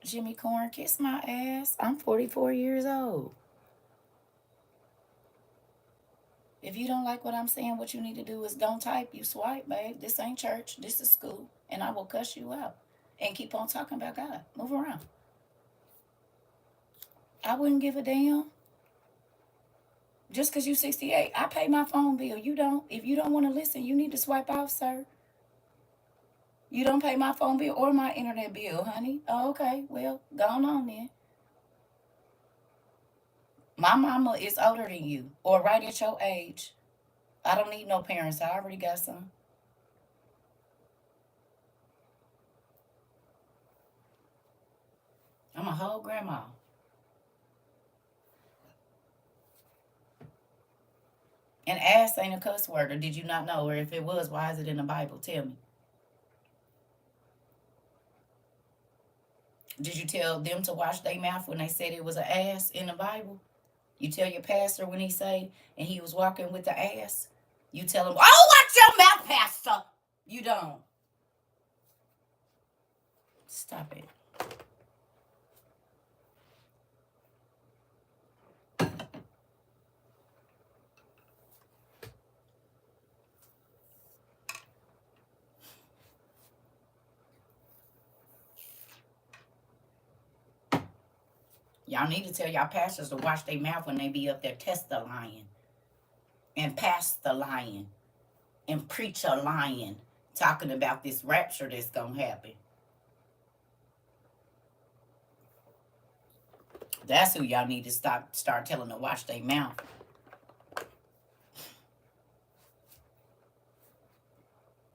Jimmy Corn, kiss my ass. I'm 44 years old. If you don't like what I'm saying, what you need to do is don't type. You swipe, babe. This ain't church. This is school. And I will cuss you out. And keep on talking about God. Move around. I wouldn't give a damn. Just because you 68. I pay my phone bill. You don't. If you don't want to listen, you need to swipe off, sir. You don't pay my phone bill or my internet bill, honey. Oh, okay. Well, go on then. My mama is older than you or right at your age. I don't need no parents. I already got some. I'm a whole grandma. And ass ain't a cuss word, or did you not know? Or if it was, why is it in the Bible? Tell me. Did you tell them to wash their mouth when they said it was an ass in the Bible? You tell your pastor when he say, and he was walking with the ass, you tell him, oh, watch your mouth, pastor. You don't. Stop it. Y'all need to tell y'all pastors to wash their mouth when they be up there testifying and past the lying and preach a lying, talking about this rapture that's going to happen. That's who y'all need to start telling to wash their mouth.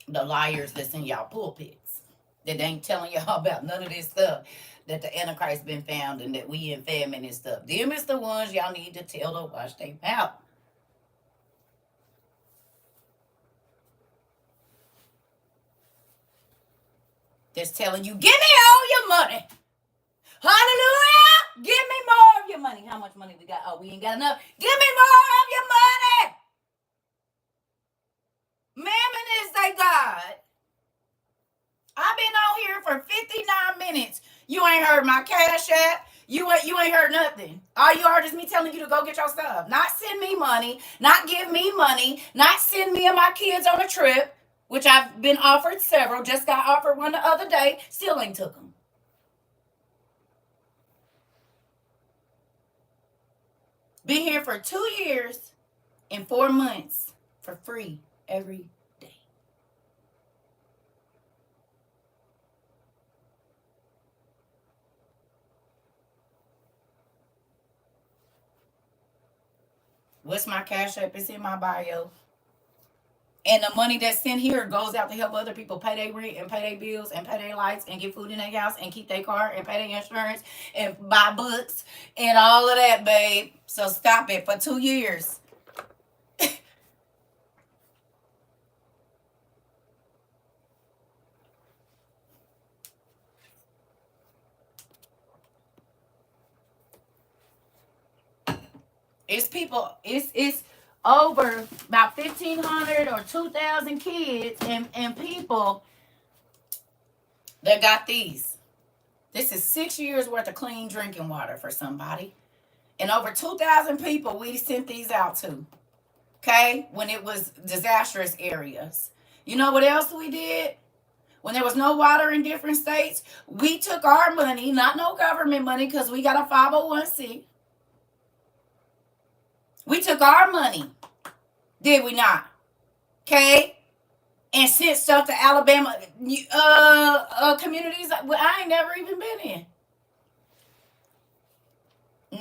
The liars that's in y'all pulpits that ain't telling y'all about none of this stuff, that the Antichrist been found and that we in famine and stuff. Them is the ones y'all need to tell to wash their mouth. That's telling you, give me all your money. Hallelujah! Give me more of your money. How much money we got? Oh, we ain't got enough. Give me more of your money. Mammon is they God. I've been on here for 59 minutes. You ain't heard my cash app. You ain't heard nothing. All you heard is me telling you to go get your stuff. Not send me money. Not give me money. Not send me and my kids on a trip, which I've been offered several. Just got offered one the other day. Still ain't took them. Been here for 2 years and 4 months for free every day. What's my cash app? It's in my bio. And the money that's sent here goes out to help other people pay their rent and pay their bills and pay their lights and get food in their house and keep their car and pay their insurance and buy books and all of that, babe. So stop it for 2 years. It's people, it's over about 1,500 or 2,000 kids and people that got these. This is 6 years worth of clean drinking water for somebody. And over 2,000 people we sent these out to. Okay? When it was disastrous areas. You know what else we did? When there was no water in different states, we took our money, not no government money, because we got a 501c. We took our money. Did we not? Okay? and sent stuff to Alabama communities I ain't never even been in.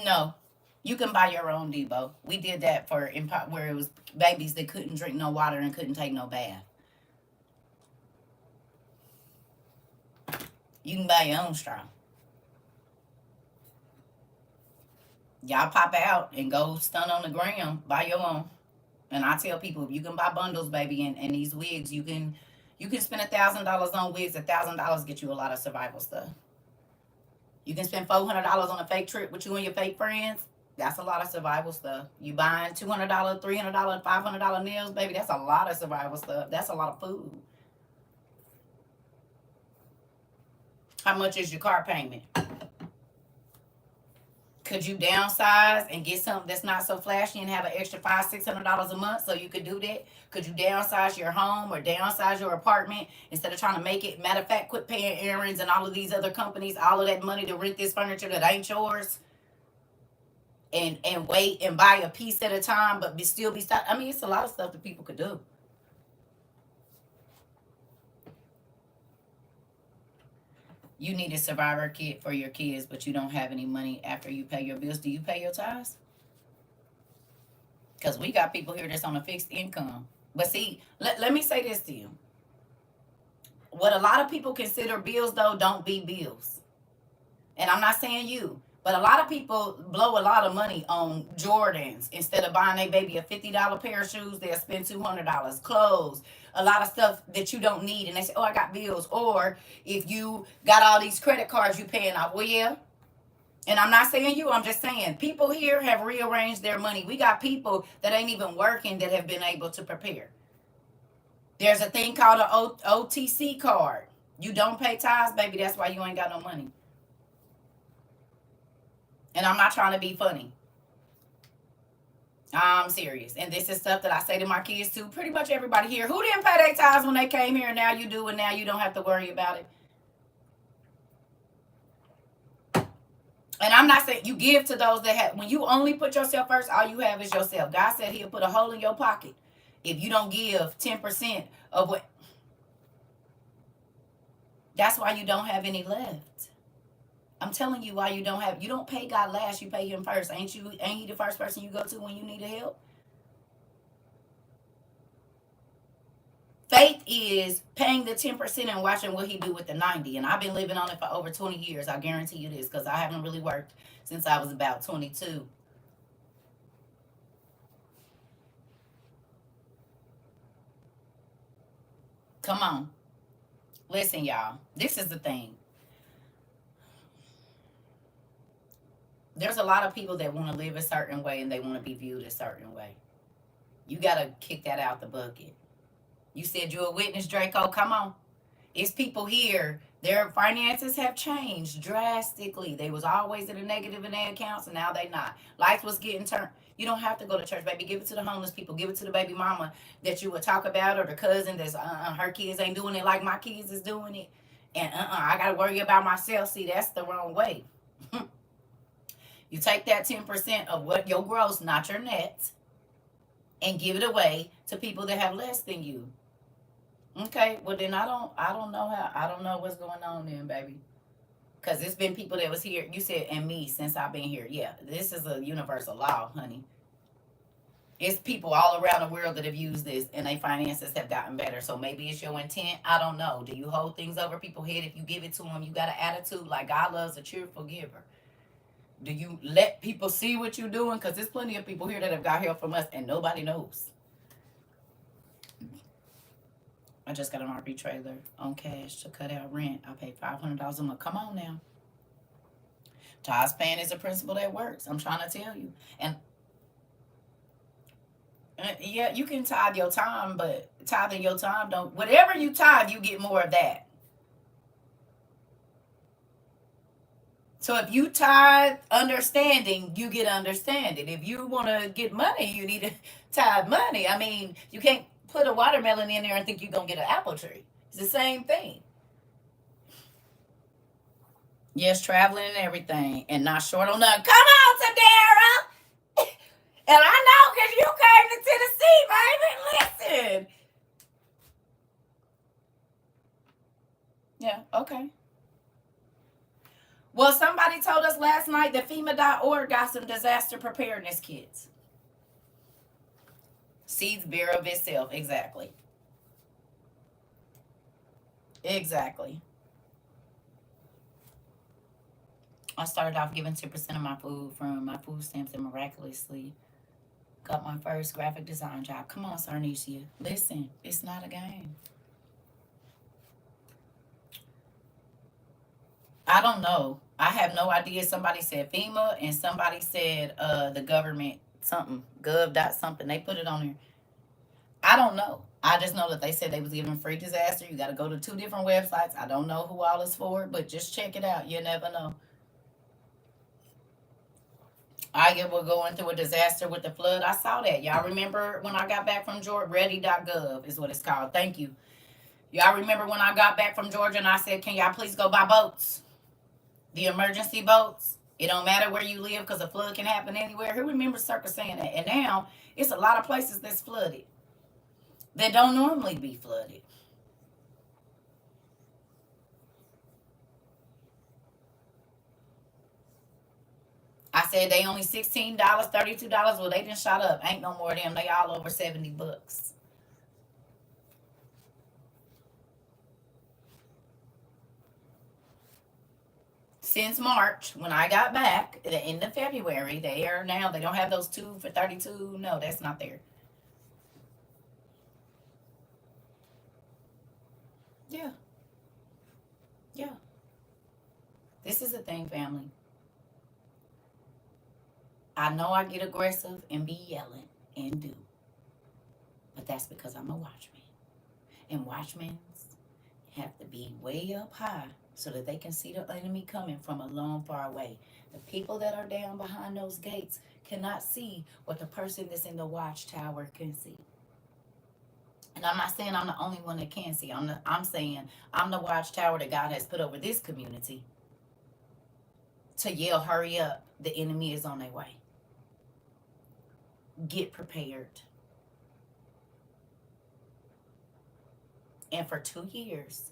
No, you can buy your own Debo. We did that for where it was babies that couldn't drink no water and couldn't take no bath. You can buy your own straw. Y'all pop out and go stun on the ground, buy your own. And I tell people, if you can buy bundles, baby, and these wigs, you can spend $1,000 on wigs. $1,000 get you a lot of survival stuff. You can spend $400 on a fake trip with you and your fake friends. That's a lot of survival stuff. You buying $200, $300, $500 nails, baby. That's a lot of survival stuff. That's a lot of food. How much is your car payment? Could you downsize and get something that's not so flashy and have an extra $500-$600 a month so you could do that? Could you downsize your home or downsize your apartment instead of trying to make it? Matter of fact, quit paying errands and all of these other companies all of that money to rent this furniture that ain't yours, and wait and buy a piece at a time, but still be stopped. I mean, it's a lot of stuff that people could do. You need a survivor kit for your kids, but you don't have any money after you pay your bills. Do you pay your tithes? Because we got people here that's on a fixed income. But see, let me say this to you. What a lot of people consider bills, though, don't be bills. And I'm not saying you, but a lot of people blow a lot of money on Jordans. Instead of buying a baby a $50 pair of shoes, they'll spend $200. Clothes, a lot of stuff that you don't need. And they say, oh, I got bills. Or if you got all these credit cards you paying off. Well, yeah. And I'm not saying you, I'm just saying people here have rearranged their money. We got people that ain't even working that have been able to prepare. There's a thing called an OTC card. You don't pay tithes, baby. That's why you ain't got no money. And I'm not trying to be funny. I'm serious. And this is stuff that I say to my kids too. Pretty much everybody here. Who didn't pay their tithes when they came here and now you do and now you don't have to worry about it? And I'm not saying you give to those that have. When you only put yourself first, all you have is yourself. God said he'll put a hole in your pocket if you don't give 10% of what. That's why you don't have any left. I'm telling you why you don't pay God last, you pay him first. Ain't he the first person you go to when you need help? Faith is paying the 10% and watching what he do with the 90. And I've been living on it for over 20 years. I guarantee you this, because I haven't really worked since I was about 22. Come on. Listen, y'all. This is the thing. There's a lot of people that want to live a certain way and they want to be viewed a certain way. You got to kick that out the bucket. You said you're a witness, Draco. Come on. It's people here. Their finances have changed drastically. They was always in a negative in their accounts, and now they not. Life was getting turned. You don't have to go to church, baby. Give it to the homeless people. Give it to the baby mama that you would talk about, or the cousin that's her kids ain't doing it like my kids is doing it. And I got to worry about myself. See, that's the wrong way. You take that 10% of what your gross, not your net, and give it away to people that have less than you. Okay, well then I don't know what's going on then, baby. Because it's been people that was here, you said, and me since I've been here. Yeah, this is a universal law, honey. It's people all around the world that have used this and their finances have gotten better. So maybe it's your intent. I don't know. Do you hold things over people's head? If you give it to them, you got an attitude like God loves a cheerful giver. Do you let people see what you're doing? Because there's plenty of people here that have got help from us and nobody knows. I just got an RV trailer on cash to cut out rent. I paid $500 a month. Come on now. Tithes paying is a principle that works. I'm trying to tell you. And yeah, you can tithe your time, but tithing your time don't. Whatever you tithe, you get more of that. So if you tithe understanding, you get understanding. If you want to get money, you need to tithe money. I mean, you can't put a watermelon in there and think you're going to get an apple tree. It's the same thing. Yes, traveling and everything, and not short on nothing. Come on, Tadara! And I know because you came to Tennessee, baby. Listen. Okay. Well, somebody told us last night that FEMA.org got some disaster preparedness kits. Seeds bear of itself. Exactly. Exactly. I started off giving 10% of my food from my food stamps and miraculously got my first graphic design job. Come on, Sarnicia. Listen, it's not a game. I don't know. I have no idea. Somebody said FEMA and somebody said the government something. Gov dot something. They put it on there. I don't know. I just know that they said they was giving free disaster. You got to go to 2 different websites. I don't know who all is for, but just check it out. You never know. I were going through a disaster with the flood. I saw that. Y'all remember when I got back from Georgia? Ready.gov is what it's called. Thank you. Y'all remember when I got back from Georgia and I said, can y'all please go buy boats? The emergency boats. It don't matter where you live because a flood can happen anywhere. Who remembers CERCA saying that? And now it's a lot of places that's flooded that don't normally be flooded. I said they only $16, $32. Well, they didn't shot up. Ain't no more of them. They all over $70. Since March, when I got back at the end of February, they are now. They don't have those 2 for 32. No, that's not there. Yeah, yeah. This is the thing, family. I know I get aggressive and be yelling and do, but that's because I'm a watchman. And watchmen have to be way up high so that they can see the enemy coming from a long far away. The people that are down behind those gates cannot see what the person that's in the watchtower can see. And I'm not saying I'm the only one that can see. I'm saying I'm the watchtower that God has put over this community to yell, hurry up, the enemy is on their way. Get prepared. And for 2 years,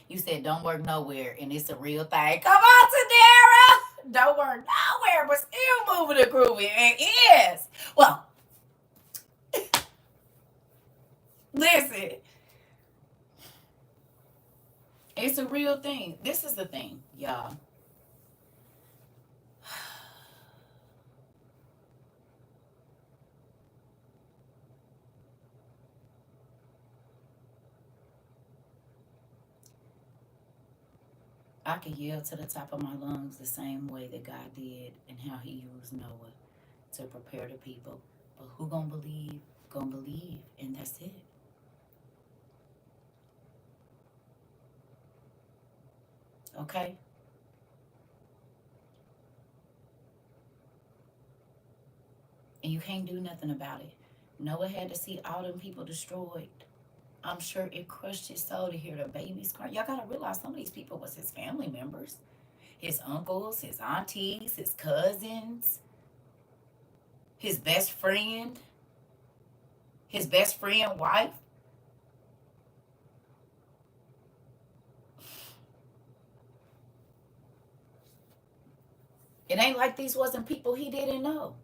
you said don't work nowhere, and it's a real thing. Come on, Tadara! Don't work nowhere, but still moving and grooving. It is. Well, listen. It's a real thing. This is the thing, y'all. I can yell to the top of my lungs the same way that God did and how he used Noah to prepare the people. But who gonna believe? Gonna believe, and that's it. Okay? And you can't do nothing about it. Noah had to see all them people destroyed. I'm sure it crushed his soul to hear the babies cry. Y'all gotta realize some of these people was his family members. His uncles, his aunties, his cousins, his best friend wife. It ain't like these wasn't people he didn't know.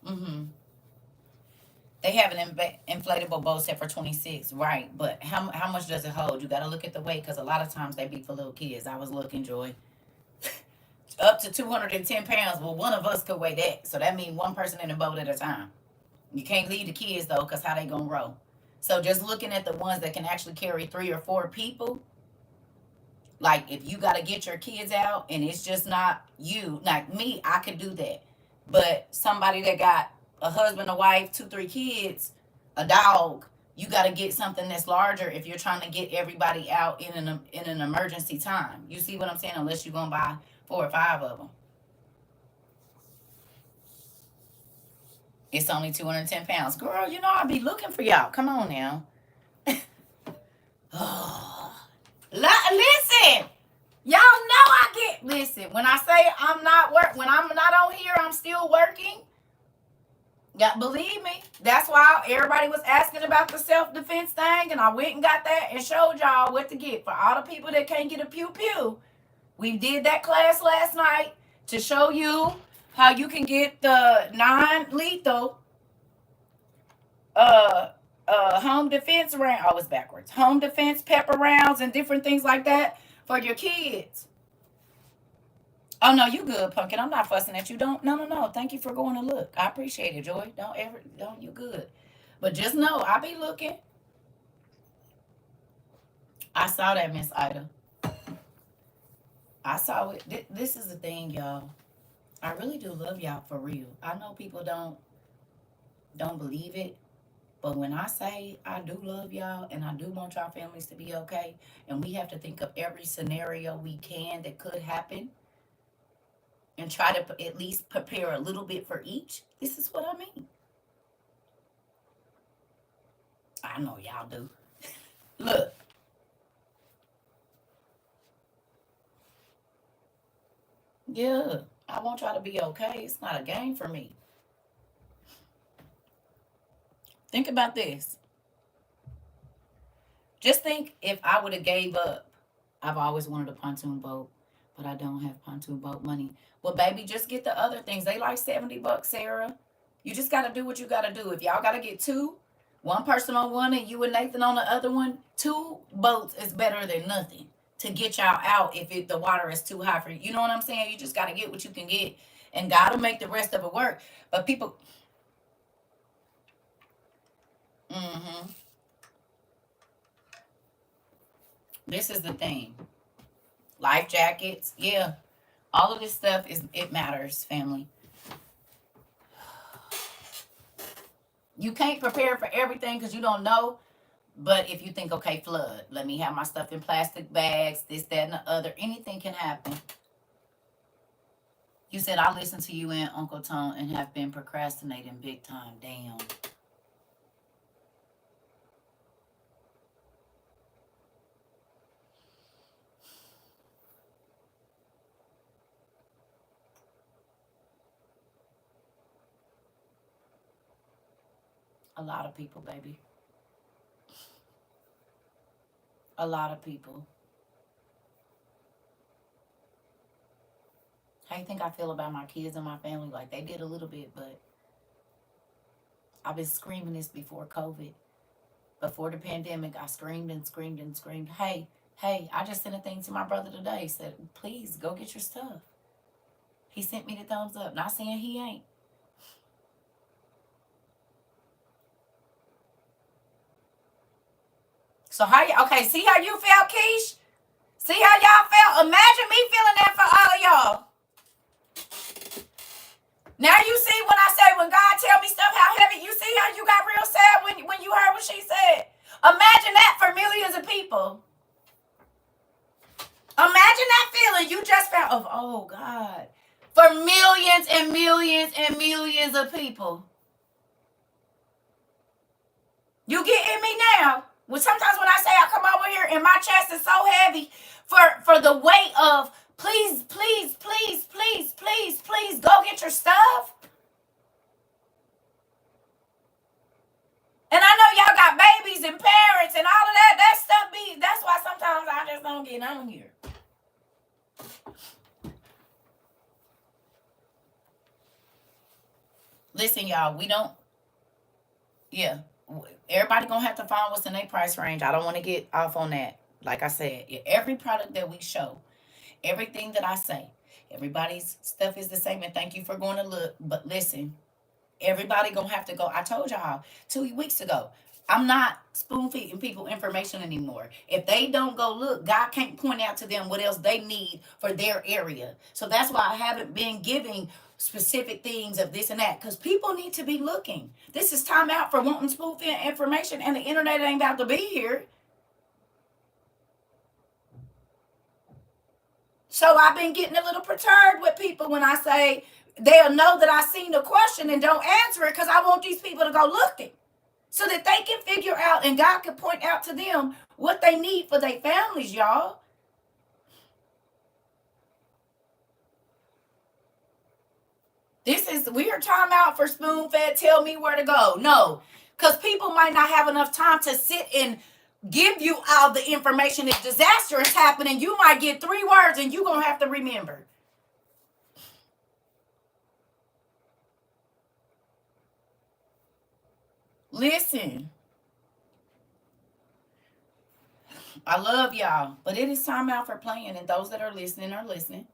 Mm-hmm. They have an inflatable boat set for 26, right? But how much does it hold? You got to look at the weight because a lot of times they be for little kids. I was looking, Joy, up to 210 pounds. Well, one of us could weigh that, so that means one person in the boat at a time. You can't leave the kids though, because how they gonna row? So just looking at the ones that can actually carry 3 or 4 people. Like if you got to get your kids out and it's just not you, like me, I could do that. But somebody that got a husband, a wife, 2, 3 kids, a dog, you got to get something that's larger if you're trying to get everybody out in an emergency time. You see what I'm saying? Unless you're gonna buy 4 or 5 of them, it's only 210 pounds. Girl, you know I'll be looking for y'all. Come on now. Listen. Y'all know I get, listen, when I say I'm not when I'm not on here, I'm still working. Yeah, believe me. That's why everybody was asking about the self-defense thing, and I went and got that and showed y'all what to get. For all the people that can't get a pew-pew, we did that class last night to show you how you can get the non-lethal home defense round. Oh, it's backwards. Home defense pepper rounds and different things like that for your kids. Oh no, you good, Pumpkin. I'm not fussing at you. No. Thank you for going to look. I appreciate it, Joy. Don't you good. But just know I be looking. I saw that, Miss Ida. I saw it. This is the thing, y'all. I really do love y'all for real. I know people don't believe it, but when I say I do love y'all and I do want y'all families to be okay, and we have to think of every scenario we can that could happen and try to at least prepare a little bit for each. This is what I mean. I know y'all do. Look. Yeah, I want y'all to be okay. It's not a game for me. Think about this. Just think if I would have gave up. I've always wanted a pontoon boat, but I don't have pontoon boat money. Well, baby, just get the other things. They like $70, Sarah. You just got to do what you got to do. If y'all got to get two, one person on one and you and Nathan on the other one, two boats is better than nothing to get y'all out if the water is too high for you. You know what I'm saying? You just got to get what you can get, and God will make the rest of it work. But people, mm-hmm. This is the thing. Life jackets, yeah. All of this stuff it matters, family. You can't prepare for everything because you don't know. But if you think, okay, flood, let me have my stuff in plastic bags, this, that, and the other, anything can happen. You said, I listened to you and Uncle Tom and have been procrastinating big time. Damn. A lot of people, baby. A lot of people. How you think I feel about my kids and my family? Like, they did a little bit, but I've been screaming this before COVID. Before the pandemic, I screamed and screamed and screamed. Hey, I just sent a thing to my brother today. Said, please go get your stuff. He sent me the thumbs up. Not saying he ain't. So how you, okay, see how you felt, Keish? See how y'all felt? Imagine me feeling that for all of y'all. Now you see when I say when God tell me stuff how heavy, you see how you got real sad when you heard what she said. Imagine that for millions of people. Imagine that feeling you just felt of, oh God, for millions and millions and millions of people. You getting me now? Well, sometimes when I say I come over here and my chest is so heavy for the weight of please, please, please, please, please, please go get your stuff. And I know y'all got babies and parents and all of that. That stuff be, that's why sometimes I just don't get on here. Listen, y'all, we don't, yeah. Everybody gonna have to find what's in their price range. I don't want to get off on that. Like I said, every product that we show, everything that I say, everybody's stuff is the same. And thank you for going to look. But listen, everybody gonna have to go. I told y'all 2 weeks ago, I'm not spoon feeding people information anymore. If they don't go look, God can't point out to them what else they need for their area. So that's why I haven't been giving specific things of this and that, because people need to be looking. This is time out for wanting spoon feed information, and the internet ain't about to be here. So I've been getting a little perturbed with people when I say they'll know that I seen the question and don't answer it, because I want these people to go looking so that they can figure out and God can point out to them what they need for their families, y'all. We are time out for spoon fed, tell me where to go. No, because people might not have enough time to sit and give you all the information. If disaster is happening, you might get 3 words and you're going to have to remember. Listen, I love y'all, but it is time out for playing, and those that are listening are listening.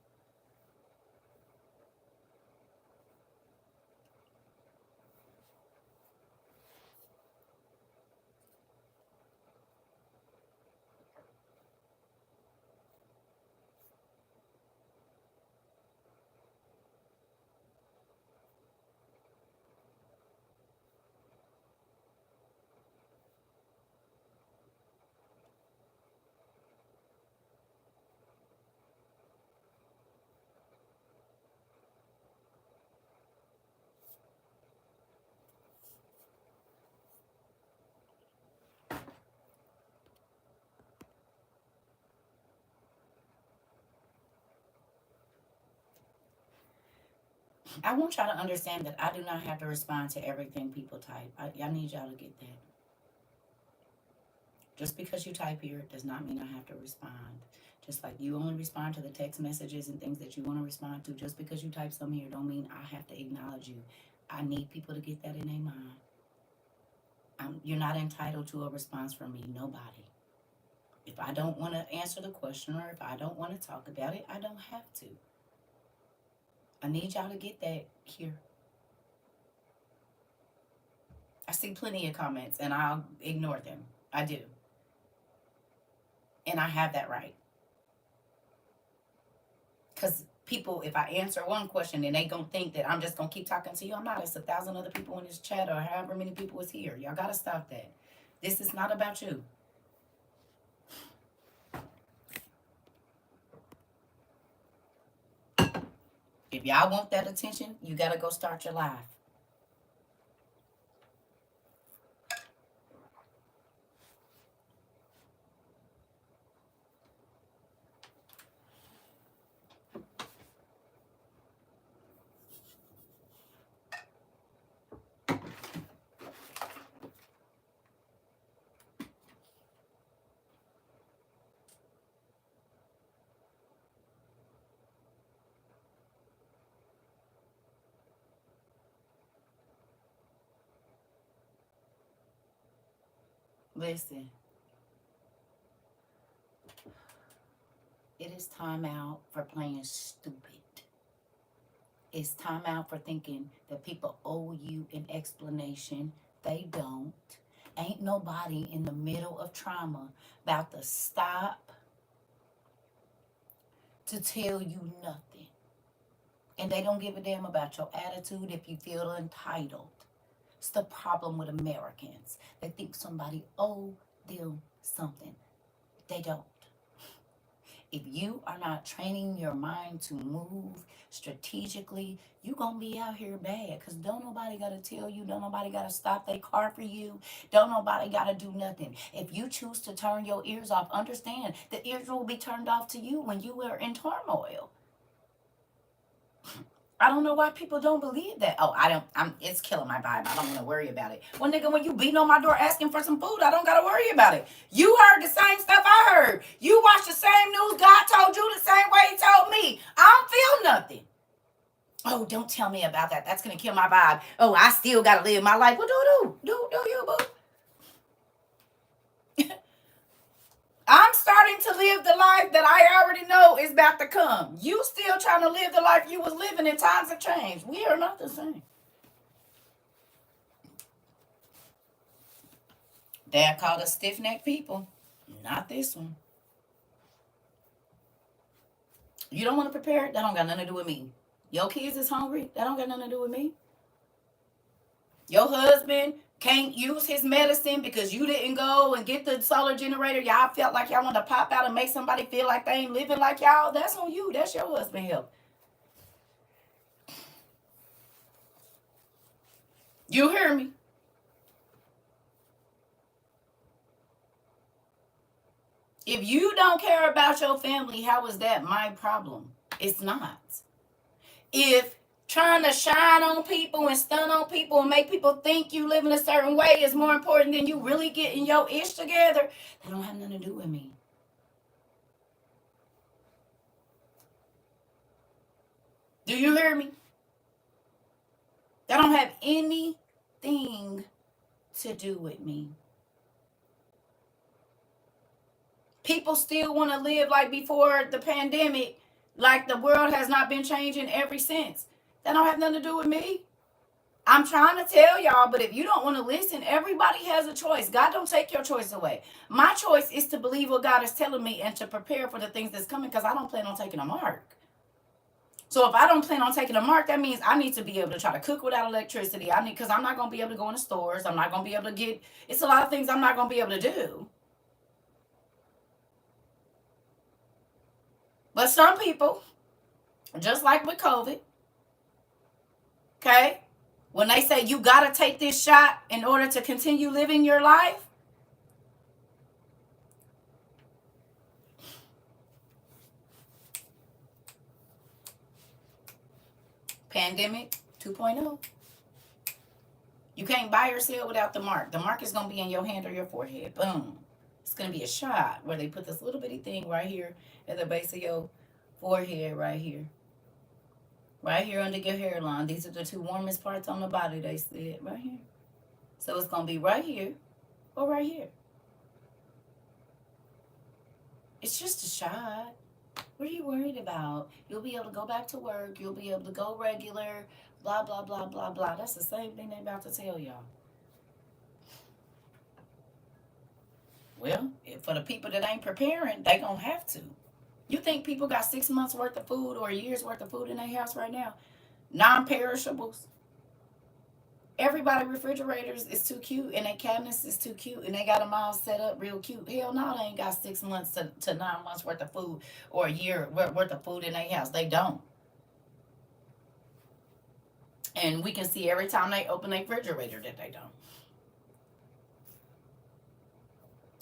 I want y'all to understand that I do not have to respond to everything people type. I need y'all to get that. Just because you type here does not mean I have to respond. Just like you only respond to the text messages and things that you want to respond to. Just because you type something here don't mean I have to acknowledge you. I need people to get that in their mind. You're not entitled to a response from me. Nobody. If I don't want to answer the question or if I don't want to talk about it, I don't have to. I need y'all to get that here. I see plenty of comments and I'll ignore them. I do. And I have that right. Because people, if I answer one question, then they gonna think that I'm just gonna keep talking to you. I'm not. It's 1,000 other people in this chat or however many people is here. Y'all gotta stop that. This is not about you. If y'all want that attention, you gotta go start your live. Listen, it is time out for playing stupid. It's time out for thinking that people owe you an explanation. They don't. Ain't nobody in the middle of trauma about to stop to tell you nothing. And they don't give a damn about your attitude if you feel entitled. It's the problem with Americans. They think somebody owe them something. They don't. If you are not training your mind to move strategically, you're going to be out here bad. Because don't nobody got to tell you. Don't nobody got to stop their car for you. Don't nobody got to do nothing. If you choose to turn your ears off, understand the ears will be turned off to you when you are in turmoil. I don't know why people don't believe that. Oh, it's killing my vibe. I don't want to worry about it. Well, nigga, when you beating on my door asking for some food, I don't got to worry about it. You heard the same stuff I heard. You watched the same news God told you the same way he told me. I don't feel nothing. Oh, don't tell me about that. That's going to kill my vibe. Oh, I still got to live my life. Well, do you, boo. I'm starting to live the life that I already know is about to come. You still trying to live the life you was living in times of change. We are not the same. Dad called us stiff-necked people. Not this one. You don't want to prepare it? That don't got nothing to do with me. Your kids is hungry? That don't got nothing to do with me. Your husband can't use his medicine because you didn't go and get the solar generator. Y'all felt like y'all want to pop out and make somebody feel like they ain't living like y'all. That's on you. That's your husband help. You hear me? If you don't care about your family, how is that my problem? It's not. If Trying to shine on people and stun on people and make people think you live in a certain way is more important than you really getting your ish together. That don't have nothing to do with me. Do you hear me? That don't have anything to do with me. People still want to live like before the pandemic, like the world has not been changing ever since. That don't have nothing to do with me. I'm trying to tell y'all, but if you don't want to listen, everybody has a choice. God don't take your choice away. My choice is to believe what God is telling me and to prepare for the things that's coming, because I don't plan on taking a mark. So if I don't plan on taking a mark, that means I need to be able to try to cook without electricity. Because I'm not going to be able to go in the stores. I'm not going to be able to get, it's a lot of things I'm not going to be able to do. But some people, just like with COVID, okay, when they say you got to take this shot in order to continue living your life, pandemic 2.0. You can't buy or sell without the mark. The mark is going to be in your hand or your forehead. Boom. It's going to be a shot where they put this little bitty thing right here at the base of your forehead right here. Right here under your hairline. These are the two warmest parts on the body, they said. Right here. So it's going to be right here or right here. It's just a shot. What are you worried about? You'll be able to go back to work. You'll be able to go regular. Blah, blah, blah, blah, blah. That's the same thing they're about to tell y'all. Well, for the people that ain't preparing, they going to have to. You think people got 6 months worth of food or a year's worth of food in their house right now? Non-perishables. Everybody refrigerators is too cute and their cabinets is too cute and they got them all set up real cute. Hell no, they ain't got 6 months to 9 months worth of food or a year worth of food in their house. They don't. And we can see every time they open their refrigerator that they don't.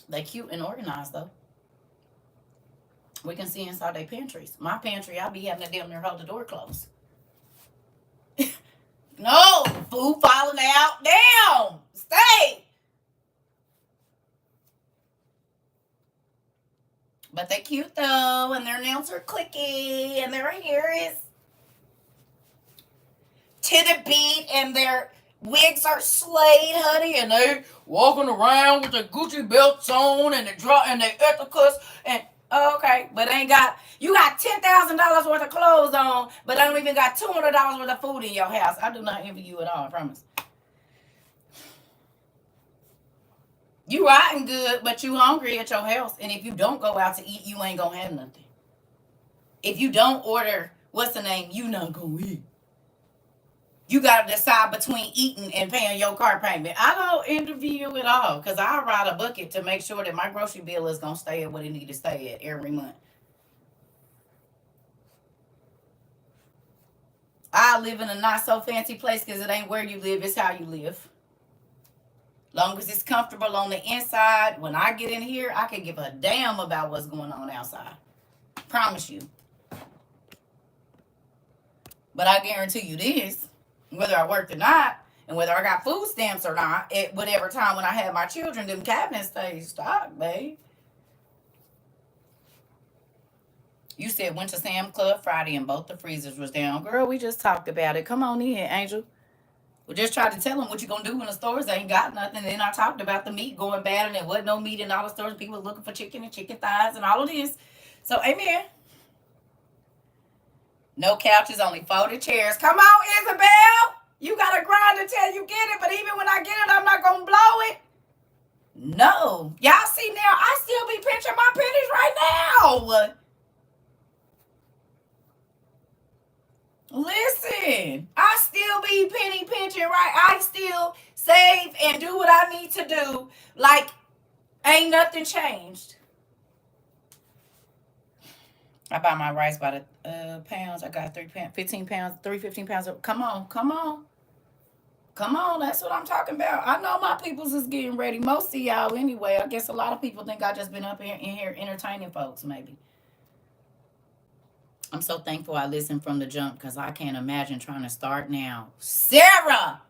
They cute and organized though. We can see inside their pantries. My pantry, I be having to damn near hold the door closed. No, food falling out. Damn, stay. But they cute though, and their nails are clicky, and their hair is to the beat, and their wigs are slayed, honey, and they walking around with their Gucci belts on and their ethicals and okay, but ain't got you got $10,000 worth of clothes on, but I don't even got $200 worth of food in your house. I do not envy you at all, I promise. You riding good, but you hungry at your house, and if you don't go out to eat, you ain't gonna have nothing. If you don't order, what's the name? You not gonna eat. You gotta decide between eating and paying your car payment. I don't interview you at all, because I ride a bucket to make sure that my grocery bill is gonna stay at what it need to stay at every month. I live in a not so fancy place because it ain't where you live, it's how you live. Long as it's comfortable on the inside, when I get in here, I can give a damn about what's going on outside. Promise you. But I guarantee you this, whether I worked or not, and whether I got food stamps or not, at whatever time when I had my children, them cabinets stay stocked, babe. You said went to Sam's Club Friday and both the freezers was down. Girl, we just talked about it. Come on in, Angel. We just tried to tell them what you gonna do when the stores ain't got nothing. And then I talked about the meat going bad and there wasn't no meat in all the stores. People was looking for chicken and chicken thighs and all of this. So, amen. No couches, only folded chairs. Come on, Isabel. You got to grind until you get it. But even when I get it, I'm not going to blow it. No. Y'all see now, I still be pinching my pennies right now. Listen, I still be penny pinching, right? I still save and do what I need to do. Like, ain't nothing changed. I buy my rice by the pounds. I got 15 pounds, 15 pounds. Come on, come on. Come on, that's what I'm talking about. I know my peoples is getting ready. Most of y'all anyway. I guess a lot of people think I just been up here in here entertaining folks, maybe. I'm so thankful I listened from the jump because I can't imagine trying to start now. Sarah!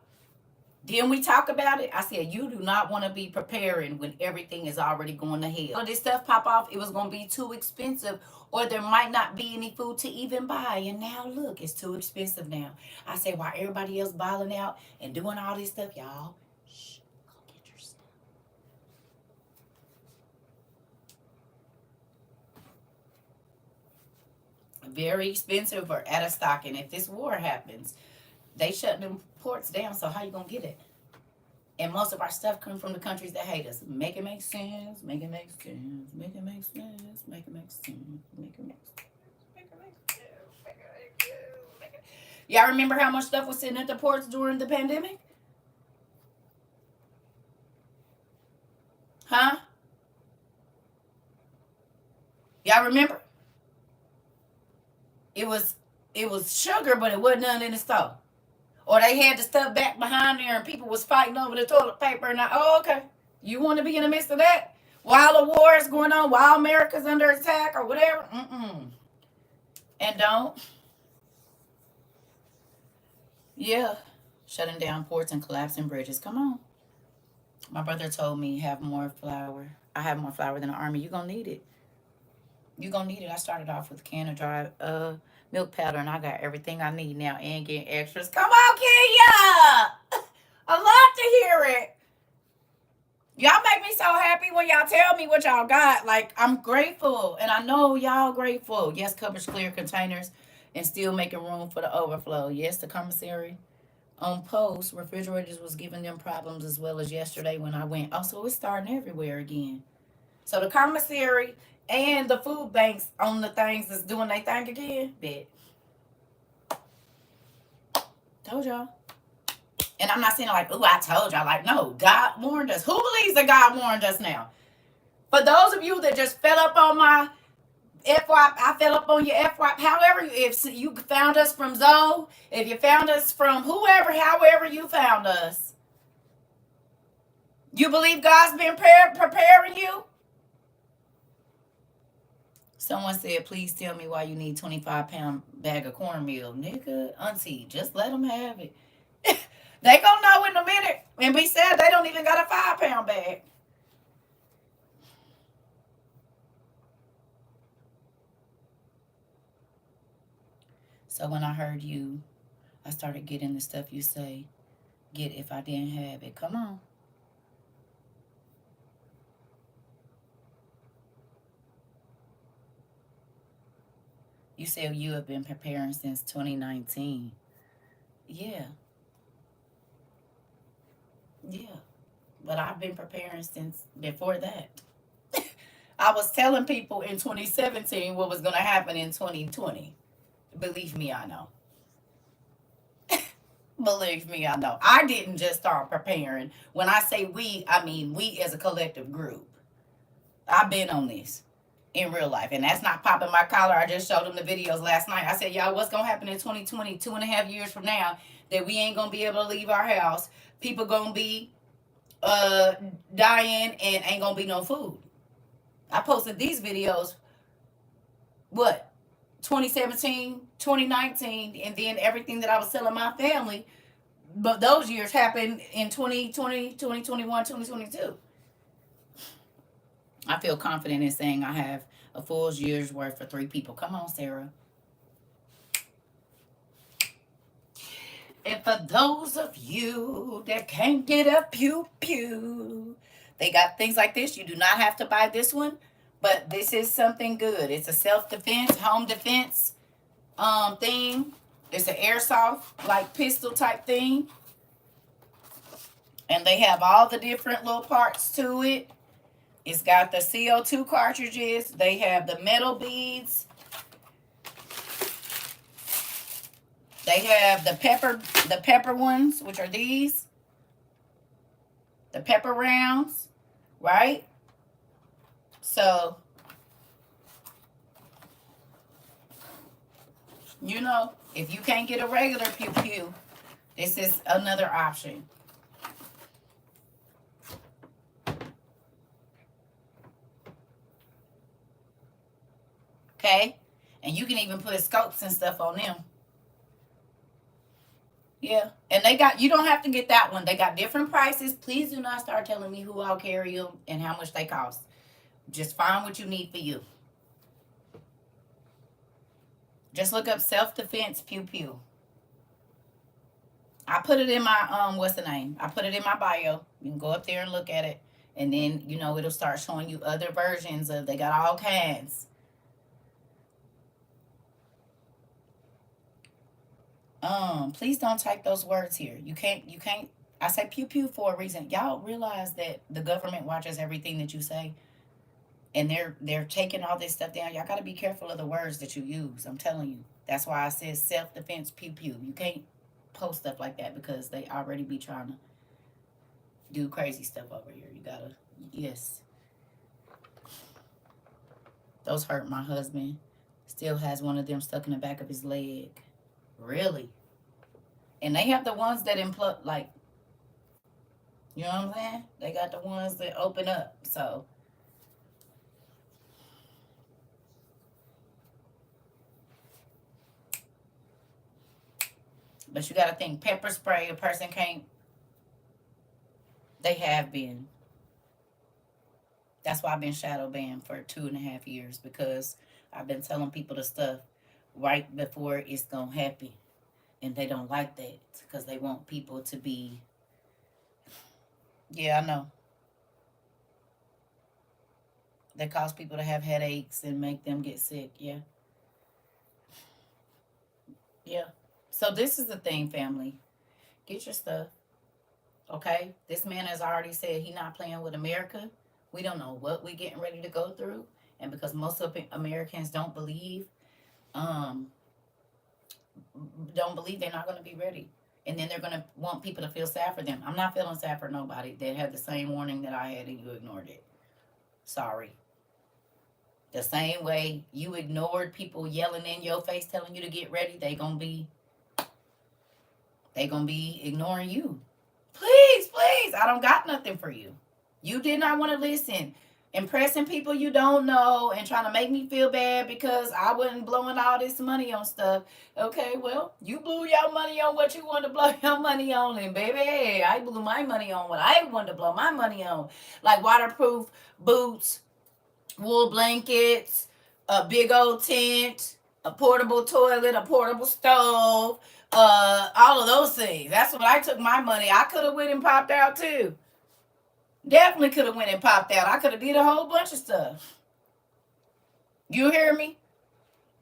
Didn't we talk about it? I said, you do not want to be preparing when everything is already going to hell. All this stuff pop off, it was going to be too expensive, or there might not be any food to even buy. And now, look, it's too expensive now. I said, while everybody else balling out and doing all this stuff, y'all, shh, go get your stuff. Very expensive or out of stock. And if this war happens, they shut them ports down. So how you going to get it? And most of our stuff comes from the countries that hate us. Make it make sense. Make it make sense. Make it make sense. Make it make sense. Make it make sense. Make it make sense. Make it make sense. Y'all remember how much stuff was sitting at the ports during the pandemic? Huh? Y'all remember? It was sugar, but it wasn't none in the store. Or they had the stuff back behind there and people was fighting over the toilet paper. And okay. You want to be in the midst of that? While the war is going on, while America's under attack or whatever? And don't. Yeah. Shutting down ports and collapsing bridges. Come on. My brother told me have more flour. I have more flour than the army. You're going to need it. You're going to need it. I started off with a can of dry milk powder, and I got everything I need now and getting extras. Come on, Kenya! I love to hear it. Y'all make me so happy when y'all tell me what y'all got. Like, I'm grateful, and I know y'all grateful. Yes, cupboards clear containers and still making room for the overflow. Yes, the commissary on post, refrigerators was giving them problems as well as yesterday when I went. Oh, so it's starting everywhere again. So the commissary and the food banks on the things that's doing their thing again. Bet. Told y'all. And I'm not saying like, oh, I told y'all. Like, no, God warned us. Who believes that God warned us now? For those of you that just fell up on my FYP, I fell up on your FYP. However, if you found us from Zoe, if you found us from whoever, however you found us, you believe God's been preparing you? Someone said, please tell me why you need 25-pound bag of cornmeal. Nigga, auntie, just let them have it. They gonna know in a minute. And be sad they don't even got a 5-pound bag. So when I heard you, I started getting the stuff you say, get if I didn't have it. Come on. You said you have been preparing since 2019. Yeah. Yeah. But I've been preparing since before that. I was telling people in 2017 what was going to happen in 2020. Believe me, I know. Believe me, I know. I didn't just start preparing. When I say we, I mean we as a collective group. I've been on this in real life. And that's not popping my collar. I just showed them the videos last night. I said, y'all, what's going to happen in 2020, 2.5 years from now, that we ain't going to be able to leave our house. People going to be dying and ain't going to be no food. I posted these videos, 2017, 2019, and then everything that I was telling my family. But those years happened in 2020, 2021, 2022. I feel confident in saying I have a full year's worth for 3 people. Come on, Sarah. And for those of you that can't get a pew, they got things like this. You do not have to buy this one, but this is something good. It's a self-defense, home defense thing. It's an airsoft, like pistol type thing. And they have all the different little parts to it. It's got the CO2 cartridges. They have the metal beads. They have the pepper ones, which are these. The pepper rounds, right? So, you know, if you can't get a regular pew, this is another option. Okay? And you can even put scopes and stuff on them. Yeah. And they got, you don't have to get that one. They got different prices. Please do not start telling me who I'll carry them and how much they cost. Just find what you need for you. Just look up self-defense pew pew. I put it in my what's the name? I put it in my bio. You can go up there and look at it. And then, it'll start showing you other versions of, they got all kinds. Please don't type those words here. You can't I say pew pew for a reason. Y'all realize that the government watches everything that you say, and they're taking all this stuff down. Y'all gotta be careful of the words that you use. I'm telling you. That's why I said self-defense pew pew. You can't post stuff like that because they already be trying to do crazy stuff over here. You gotta, yes. Those hurt my husband. Still has one of them stuck in the back of his leg. Really? And they have the ones that implode, like, you know what I'm saying? They got the ones that open up. So, but you got to think, pepper spray, a person can't, they have been. That's why I've been shadow banned for 2.5 years, because I've been telling people the stuff right before it's going to happen. And they don't like that because they want people to be, yeah, I know. They cause people to have headaches and make them get sick. Yeah. Yeah. So this is the thing, family. Get your stuff. Okay? This man has already said he not playing with America. We don't know what we getting ready to go through. And because most of Americans don't believe they're not going to be ready. And then they're going to want people to feel sad for them. I'm not feeling sad for nobody that had the same warning that I had and you ignored it. Sorry. The same way you ignored people yelling in your face telling you to get ready, they gonna be ignoring you. Please, I don't got nothing for you. You did not want to listen. Impressing people you don't know and trying to make me feel bad because I wasn't blowing all this money on stuff. Okay, well, you blew your money on what you wanted to blow your money on. And baby, I blew my money on what I wanted to blow my money on. Like waterproof boots, wool blankets, a big old tent, a portable toilet, a portable stove, all of those things. That's what I took my money. I could have went and popped out too. Definitely could have went and popped out. I could have did a whole bunch of stuff. You hear me?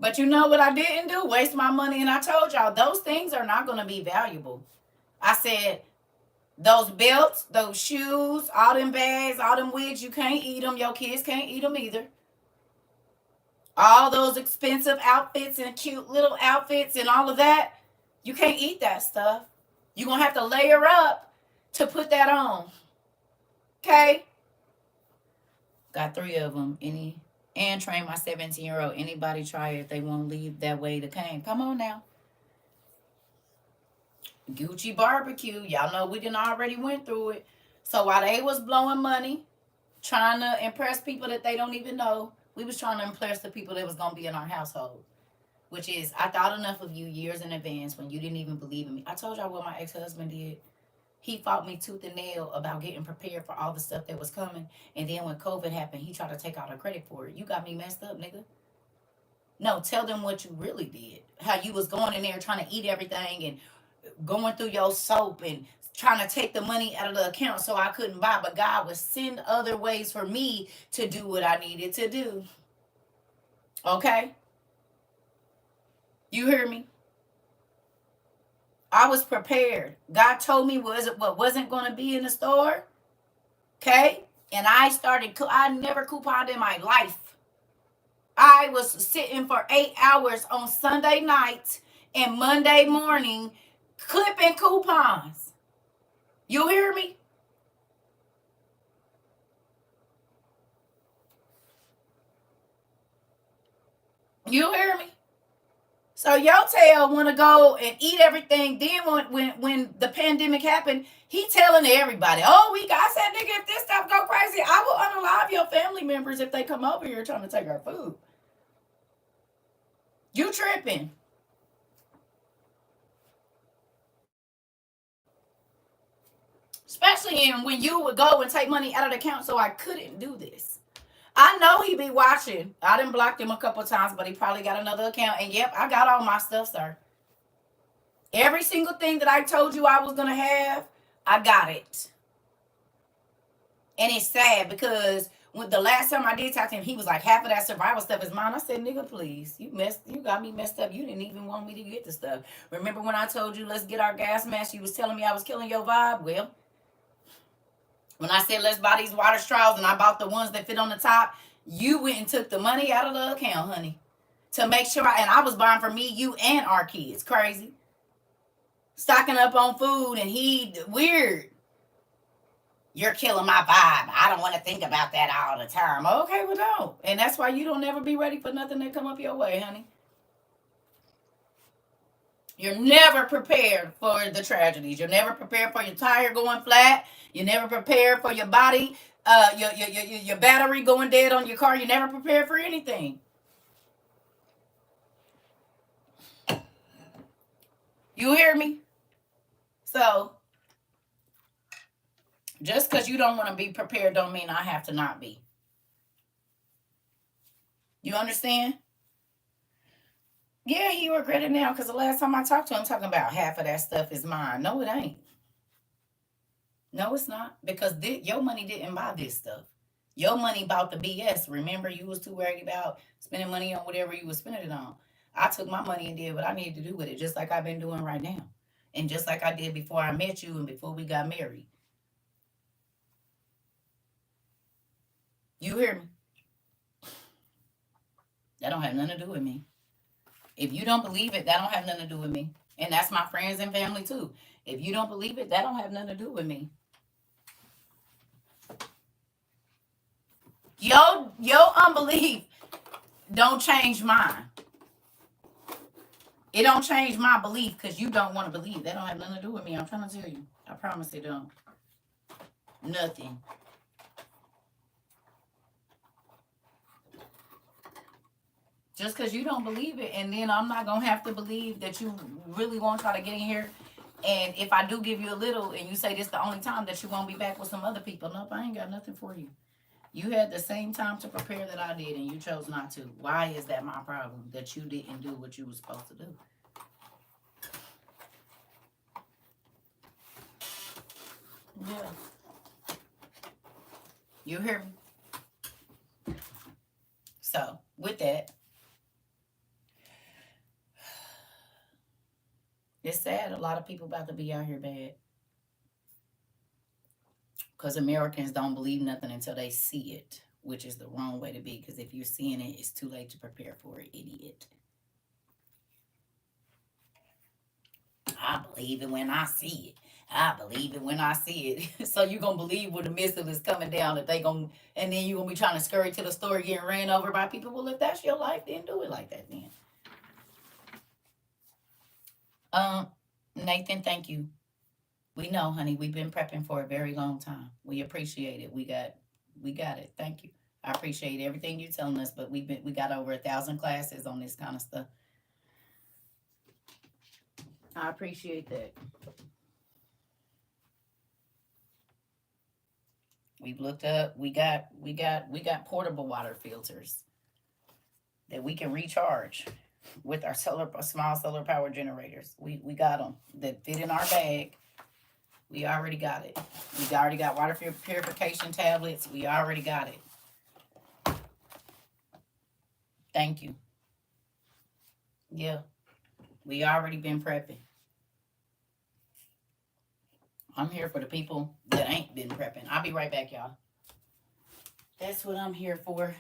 But you know what I didn't do? Waste my money. And I told y'all, those things are not going to be valuable. I said, those belts, those shoes, all them bags, all them wigs, you can't eat them. Your kids can't eat them either. All those expensive outfits and cute little outfits and all of that, you can't eat that stuff. You're going to have to layer up to put that on. Okay? Got 3 of them. And train my 17-year-old. Anybody try it, they won't leave that way they came. Come on now. Gucci barbecue. Y'all know we done already went through it. So while they was blowing money, trying to impress people that they don't even know, we was trying to impress the people that was going to be in our household. Which is, I thought enough of you years in advance when you didn't even believe in me. I told y'all what my ex-husband did. He fought me tooth and nail about getting prepared for all the stuff that was coming. And then when COVID happened, he tried to take all the credit for it. You got me messed up, nigga. No, tell them what you really did. How you was going in there trying to eat everything and going through your soap and trying to take the money out of the account so I couldn't buy. But God would send other ways for me to do what I needed to do. Okay? You hear me? I was prepared. God told me what wasn't going to be in the store. Okay? And I never couponed in my life. I was sitting for 8 hours on Sunday night and Monday morning clipping coupons. You hear me? You hear me? So your tail want to go and eat everything. Then when the pandemic happened, he telling everybody, "Oh, I said, nigga, if this stuff go crazy, I will unalive your family members if they come over here trying to take our food." You tripping. Especially when you would go and take money out of the account, so I couldn't do this. I know he be watching. I done blocked him a couple times, but he probably got another account. And yep, I got all my stuff, sir. Every single thing that I told you I was gonna have, I got it. And it's sad because when the last time I did talk to him, he was like, half of that survival stuff is mine. I said, nigga, please. You got me messed up. You didn't even want me to get the stuff. Remember when I told you let's get our gas mask? You was telling me I was killing your vibe? Well, when I said let's buy these water straws and I bought the ones that fit on the top, you went and took the money out of the account, honey. To make sure and I was buying for me, you, and our kids. Crazy. Stocking up on food and he weird. You're killing my vibe. I don't want to think about that all the time. Okay, well, don't. And that's why you don't ever be ready for nothing that come up your way, honey. You're never prepared for the tragedies. You're never prepared for your tire going flat. You're never prepared for your body, your battery going dead on your car. You're never prepared for anything. You hear me? So, just because you don't want to be prepared don't mean I have to not be. You understand? Yeah, he regret it now because the last time I talked to him, talking about half of that stuff is mine. No, it ain't. No, it's not. Because your money didn't buy this stuff. Your money bought the BS. Remember, you was too worried about spending money on whatever you was spending it on. I took my money and did what I needed to do with it, just like I've been doing right now. And just like I did before I met you and before we got married. You hear me? That don't have nothing to do with me. If you don't believe it, that don't have nothing to do with me. And that's my friends and family too. If you don't believe it, that don't have nothing to do with me. Your unbelief don't change mine. It don't change my belief because you don't want to believe. That don't have nothing to do with me. I'm trying to tell you. I promise it don't. Nothing. Just because you don't believe it, and then I'm not going to have to believe that you really want to try to get in here. And if I do give you a little and you say this the only time that you won't be back with some other people, nope, I ain't got nothing for you. You had the same time to prepare that I did, and you chose not to. Why is that my problem? That you didn't do what you were supposed to do. Yeah. You hear me? So, with that, it's sad a lot of people about to be out here bad. Because Americans don't believe nothing until they see it, which is the wrong way to be. Because if you're seeing it, it's too late to prepare for it, idiot. I believe it when I see it. I believe it when I see it. So you're gonna believe when the missile is coming down that they gonna, and then you're gonna be trying to scurry to the store getting ran over by people. Well, if that's your life, then do it like that then. Nathan, thank you. We know, honey, we've been prepping for a very long time. We appreciate it. We got it. Thank you. I appreciate everything you're telling us, but we got over 1,000 classes on this kind of stuff. I appreciate that. We've looked up. We got portable water filters that we can recharge with our small solar power generators. We got them that fit in our bag. We already got it. We already got water purification tablets. We already got it. Thank you. Yeah, we already been prepping. I'm here for the people that ain't been prepping. I'll be right back, y'all. That's what I'm here for.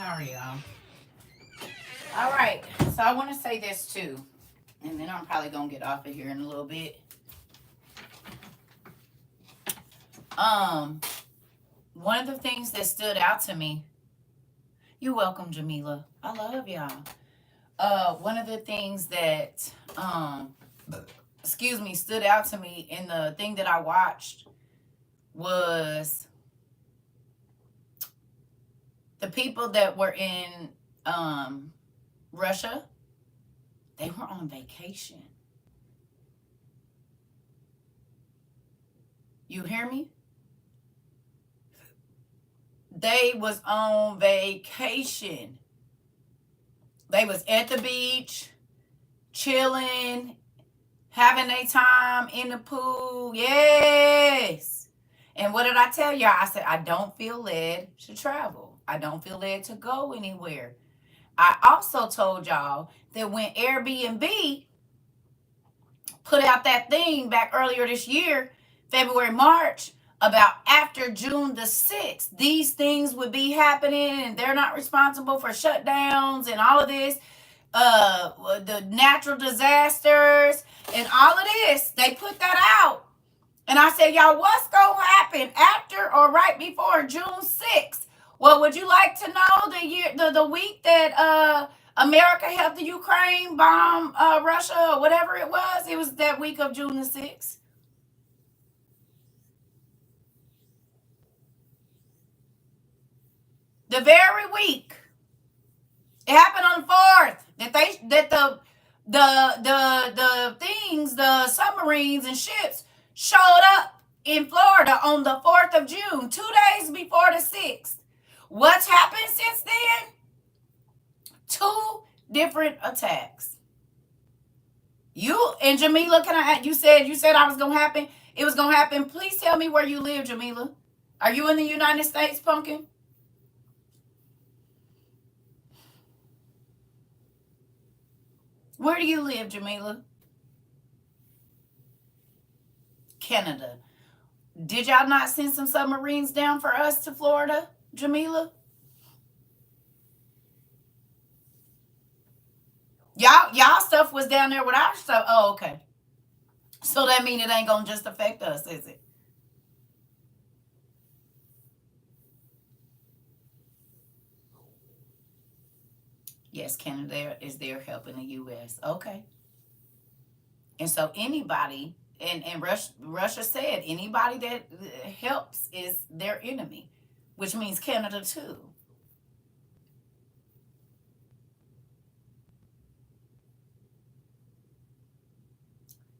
Sorry, y'all. All right. So I want to say this too, and then I'm probably gonna get off of here in a little bit. Um, One of the things that stood out to me. You're welcome, Jamila. I love y'all. One of the things that excuse me, stood out to me in the thing that I watched was the people that were in Russia. They were on vacation. You hear me? They was on vacation. They was at the beach, chilling, having a time in the pool. Yes. And what did I tell y'all? I said, I don't feel led to travel. I don't feel led to go anywhere. I also told y'all that when Airbnb put out that thing back earlier this year, February, March, about after June the 6th, these things would be happening and they're not responsible for shutdowns and all of this, the natural disasters and all of this. They put that out. And I said, y'all, what's going to happen after or right before June 6th? Well, would you like to know the week that America helped the Ukraine bomb Russia or whatever it was? It was that week of June the 6th. The very week. It happened on the 4th the submarines and ships showed up in Florida on the 4th of June, 2 days before the 6th. What's happened since then? 2 different attacks. You and Jamila, you said I was gonna happen. It was gonna happen. Please tell me where you live, Jamila. Are you in the United States, Pumpkin? Where do you live, Jamila? Canada. Did y'all not send some submarines down for us to Florida, Jamila? Y'all stuff was down there with our stuff. Oh, okay. So that means it ain't gonna just affect us, is it? Yes, Canada is there helping the U.S. Okay. And so anybody, and Russia said anybody that helps is their enemy, which means Canada too.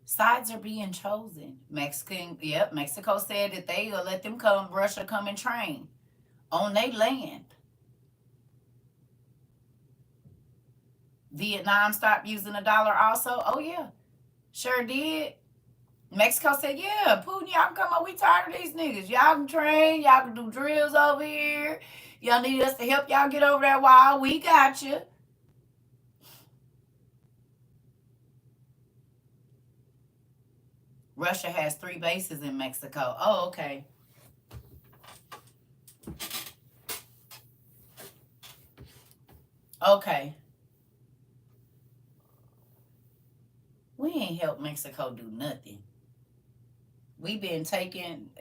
Sides are being chosen. Mexico said that they will let them come, Russia come and train on their land. Vietnam stopped using the dollar also. Oh yeah, sure did. Mexico said, yeah, Putin, y'all can come up. We tired of these niggas. Y'all can train. Y'all can do drills over here. Y'all need us to help y'all get over that wall. We got you. Russia has 3 bases in Mexico. Oh, okay. Okay. We ain't helped Mexico do nothing. We've been taking,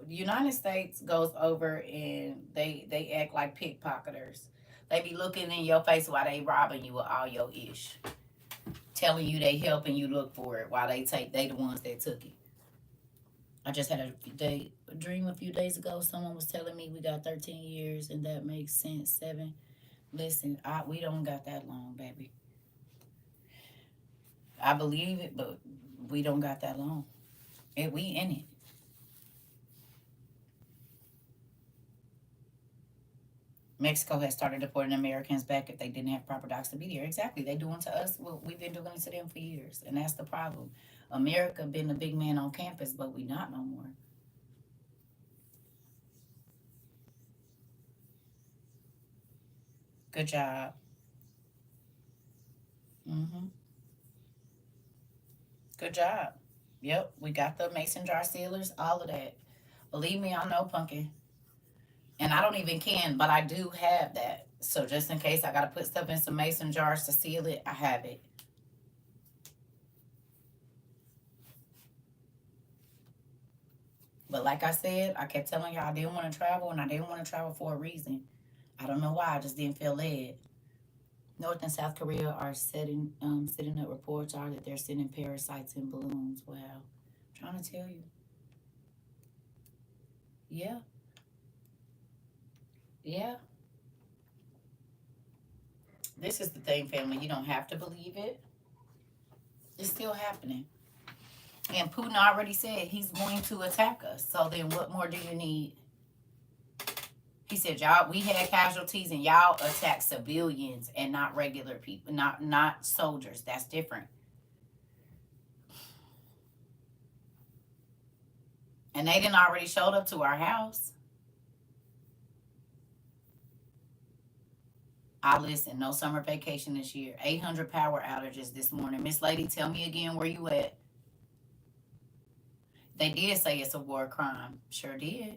the United States goes over and they act like pickpocketers. They be looking in your face while they robbing you with all your ish, telling you they helping you look for it while they the ones that took it. I just had a dream a few days ago. Someone was telling me we got 13 years and that makes sense. 7. Listen, we don't got that long, baby. I believe it, but we don't got that long. And we in it. Mexico has started deporting Americans back if they didn't have proper docs to be here. Exactly. They doing to us what we've been doing to them for years. And that's the problem. America been the big man on campus, but we not no more. Good job. Mm-hmm. Good job. Yep, we got the mason jar sealers, all of that. Believe me, I know, Pumpkin. And I don't even can, but I do have that. So just in case I got to put stuff in some mason jars to seal it, I have it. But like I said, I kept telling y'all I didn't want to travel, and I didn't want to travel for a reason. I don't know why. I just didn't feel led. North and South Korea are setting up reports are that they're sending parasites in balloons. Wow. I'm trying to tell you. Yeah. Yeah. This is the thing, family. You don't have to believe it. It's still happening. And Putin already said he's going to attack us. So then what more do you need? He said, y'all, we had casualties and y'all attacked civilians and not regular people, not soldiers. That's different. And they didn't already showed up to our house. I listen, no summer vacation this year. 800 power outages this morning. Miss Lady, tell me again where you at. They did say it's a war crime. Sure did.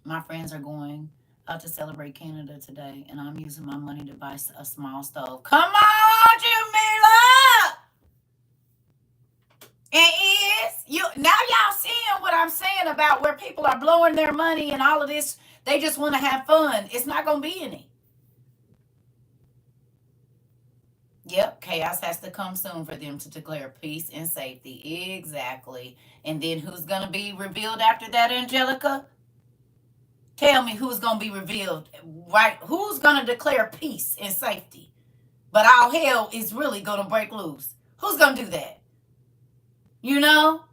My friends are going out to celebrate Canada today, and I'm using my money to buy a small stove. Come on, Jamila! It is. You now y'all seeing what I'm saying about where people are blowing their money and all of this. They just want to have fun. It's not going to be any. Yep, chaos has to come soon for them to declare peace and safety. Exactly. And then who's going to be revealed after that, Angelica? Tell me who's going to be revealed, right? Who's going to declare peace and safety? But all hell is really going to break loose. Who's going to do that? You know?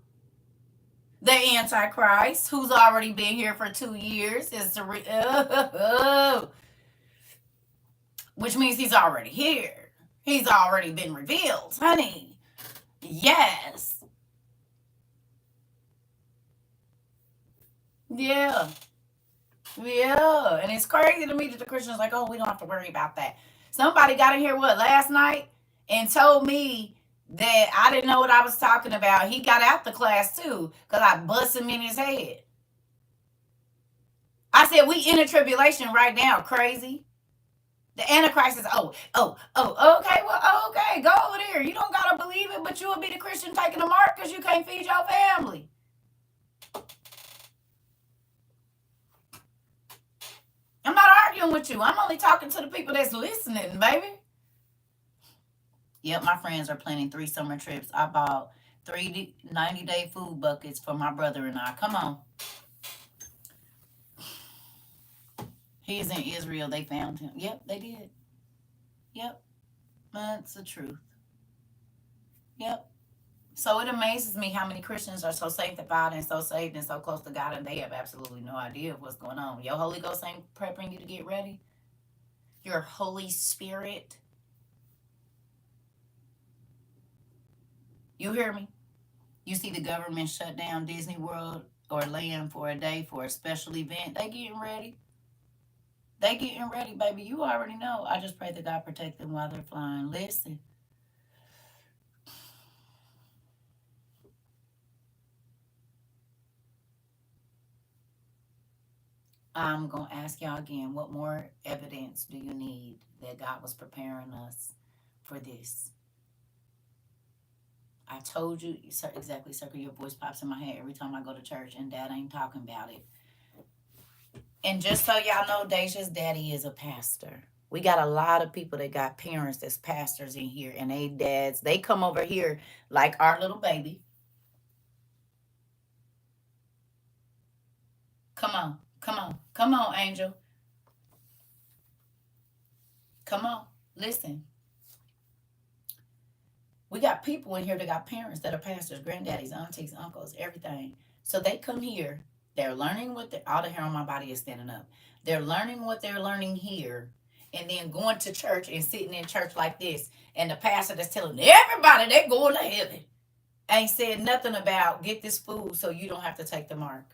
The Antichrist, who's already been here for 2 years, is which means he's already here. He's already been revealed, honey. Yes. Yeah. Yeah. And it's crazy to me that the Christians are like, oh, we don't have to worry about that. Somebody got in here, last night and told me that I didn't know what I was talking about. He got out the class too because I bust him in his head. I said, we in a tribulation right now, crazy. The Antichrist is, okay, go over there. You don't got to believe it, but you will be the Christian taking the mark because you can't feed your family. I'm not arguing with you. I'm only talking to the people that's listening, baby. Yep, my friends are planning 3 summer trips. I bought 3 90-day food buckets for my brother and I. Come on. He's in Israel. They found him. Yep, they did. Yep. That's the truth. Yep. So it amazes me how many Christians are so sanctified and so saved and so close to God, and they have absolutely no idea of what's going on. Your Holy Ghost ain't prepping you to get ready. Your Holy Spirit. You hear me? You see the government shut down Disney World or Land for a day for a special event. They getting ready. They getting ready, baby. You already know. I just pray that God protect them while they're flying. Listen. I'm going to ask y'all again, what more evidence do you need that God was preparing us for this? I told you, exactly, Circle, your voice pops in my head every time I go to church, and Dad ain't talking about it. And just so y'all know, Deja's daddy is a pastor. We got a lot of people that got parents that's pastors in here, and they dads, they come over here like our little baby. Come on, Angel. Come on, listen. We got people in here that got parents that are pastors, granddaddies, aunties, uncles, everything. So they come here. They're learning all the hair on my body is standing up. They're learning what they're learning here, and then going to church and sitting in church like this. And the pastor that's telling everybody they're going to heaven ain't said nothing about get this food so you don't have to take the mark.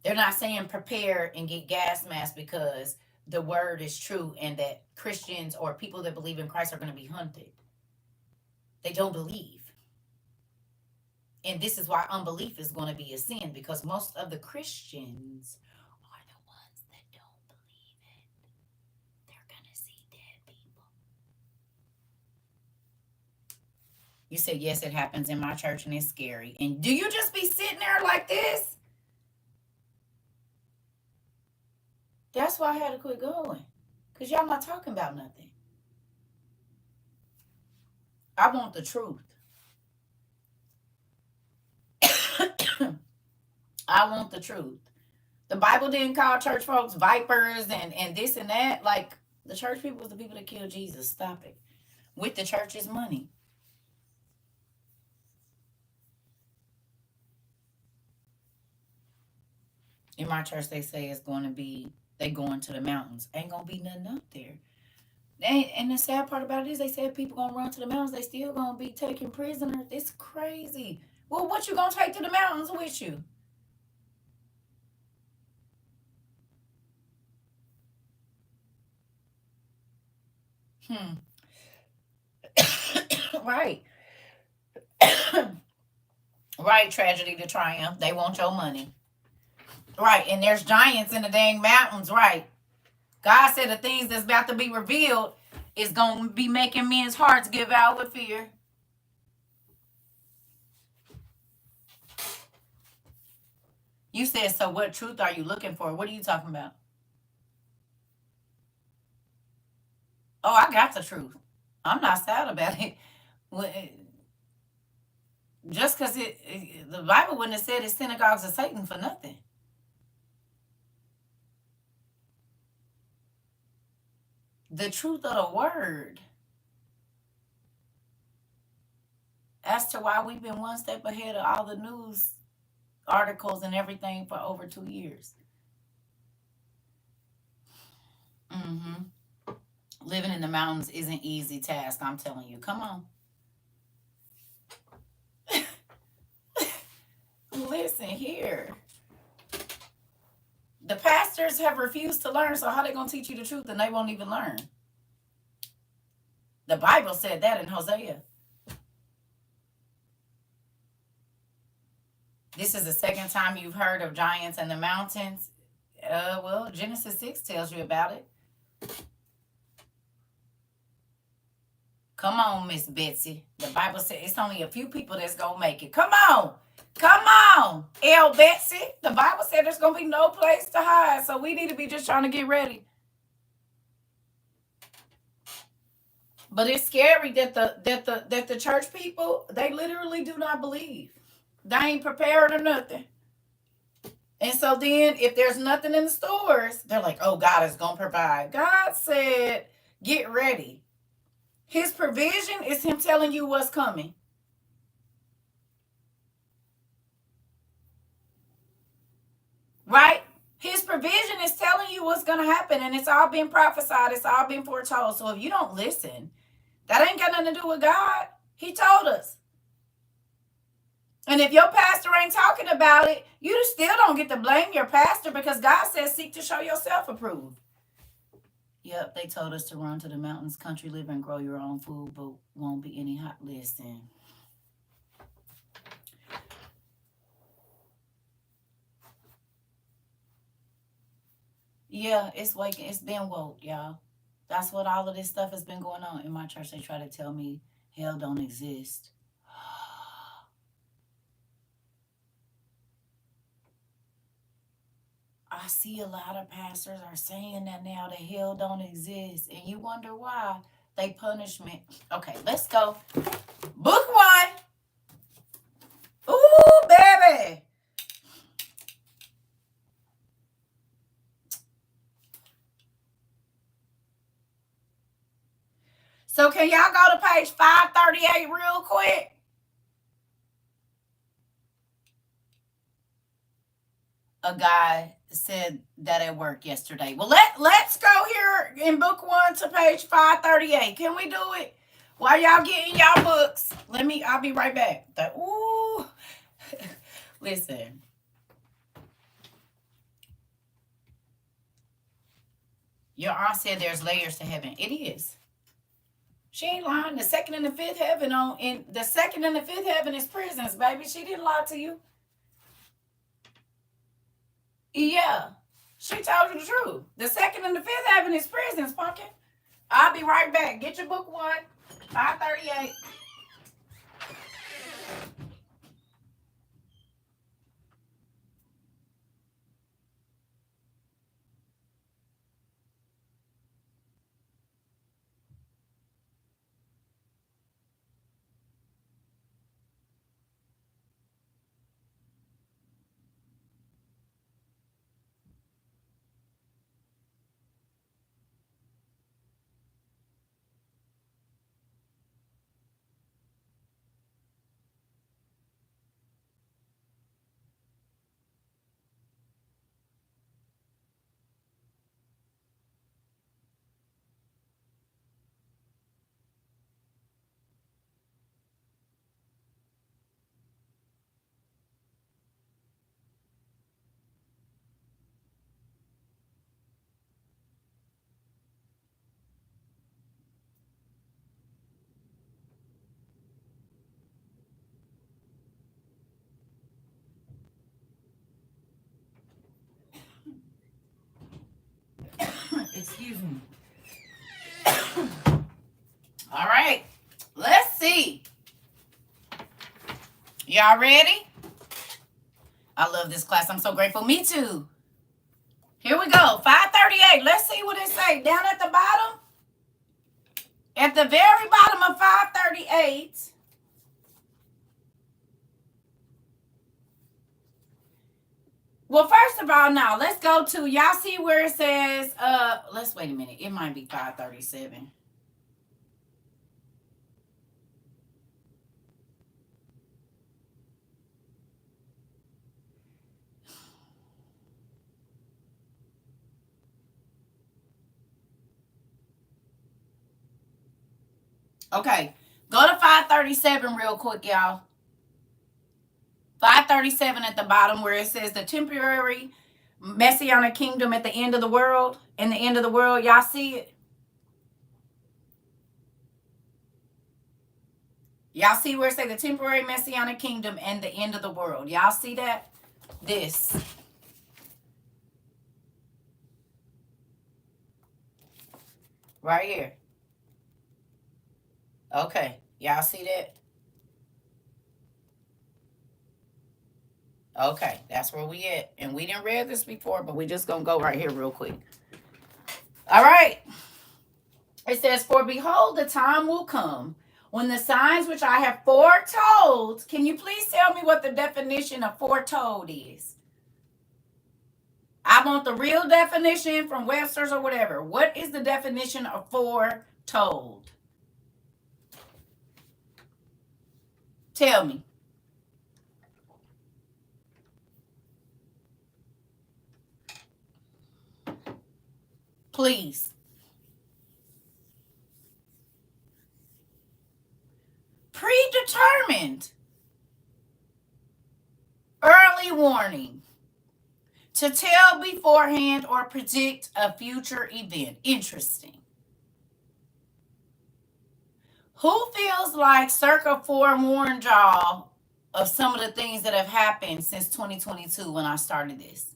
They're not saying prepare and get gas masks because the word is true and that Christians or people that believe in Christ are going to be hunted. They don't believe. And this is why unbelief is going to be a sin, because most of the Christians You said, yes, it happens in my church and it's scary. And do you just be sitting there like this? That's why I had to quit going. Because y'all not talking about nothing. I want the truth. I want the truth. The Bible didn't call church folks vipers and this and that. Like, the church people was the people that killed Jesus. Stop it. With the church's money. In my church, they say it's going to be, they going to the mountains. Ain't going to be nothing up there. And the sad part about it is they said people going to run to the mountains. They still going to be taken prisoners. It's crazy. Well, what you going to take to the mountains with you? Right. Right, tragedy to triumph. They want your money. Right, and there's giants in the dang mountains, right. God said the things that's about to be revealed is going to be making men's hearts give out with fear. You said, so what truth are you looking for? What are you talking about? Oh, I got the truth. I'm not sad about it. Just because the Bible wouldn't have said it's synagogues of Satan for nothing. The truth of the word as to why we've been one step ahead of all the news articles and everything for over 2 years. Living in the mountains is an easy task, I'm telling you. Come on. Listen here. The pastors have refused to learn, so how they going to teach you the truth and they won't even learn? The Bible said that in Hosea. This is the second time you've heard of giants in the mountains. Well, Genesis 6 tells you about it. Come on, Miss Betsy. The Bible said it's only a few people that's going to make it. Come on. Come on, L. Betsy. The Bible said there's going to be no place to hide, so we need to be just trying to get ready. But it's scary that the church people, they literally do not believe. They ain't prepared or nothing. And so then if there's nothing in the stores, they're like, oh, God is going to provide. God said, get ready. His provision is him telling you what's coming. Right? His provision is telling you what's going to happen, and it's all been prophesied. It's all been foretold. So if you don't listen, that ain't got nothing to do with God. He told us. And if your pastor ain't talking about it, you still don't get to blame your pastor because God says seek to show yourself approved. Yep, they told us to run to the mountains, country, live, and grow your own food, but won't be any hot. Listen. Yeah, it's waking. It's been woke, y'all. That's what all of this stuff has been going on in my church. They try to tell me hell don't exist. I see a lot of pastors are saying that now, that hell don't exist. And you wonder why. They punishment. Okay, let's go. Book 1. Ooh, baby. So can y'all go to page 538 real quick? A guy said that at work yesterday. Well, let's go here in book 1 to page 538. Can we do it? While y'all getting y'all books, I'll be right back. Ooh. Listen. Your aunt said there's layers to heaven. It is. She ain't lying. The second and the fifth heaven is prisons, baby. She didn't lie to you. Yeah. She told you the truth. The second and the fifth heaven is prisons, pumpkin. I'll be right back. Get your book 1, 538. Excuse me. All right. Let's see. Y'all ready? I love this class. I'm so grateful. Me too. Here we go. 538. Let's see what it say. Down at the bottom. At the very bottom of 538. Well, first of all, now let's go to, y'all see where it says, let's wait a minute. It might be 537. Okay, go to 537 real quick, y'all. 537 at the bottom where it says the temporary messianic kingdom at the end of the world. In the end of the world, y'all see it? Y'all see where it says the temporary messianic kingdom and the end of the world? Y'all see that? This. Right here. Okay, y'all see that? Okay, that's where we at. And we didn't read this before, but we just gonna go right here real quick. All right. It says, for behold, the time will come when the signs which I have foretold, can you please tell me what the definition of foretold is? I want the real definition from Webster's or whatever. What is the definition of foretold? Tell me. Please. Predetermined. Early warning. To tell beforehand or predict a future event. Interesting. Who feels like CERCA forewarned y'all of some of the things that have happened since 2022 when I started this?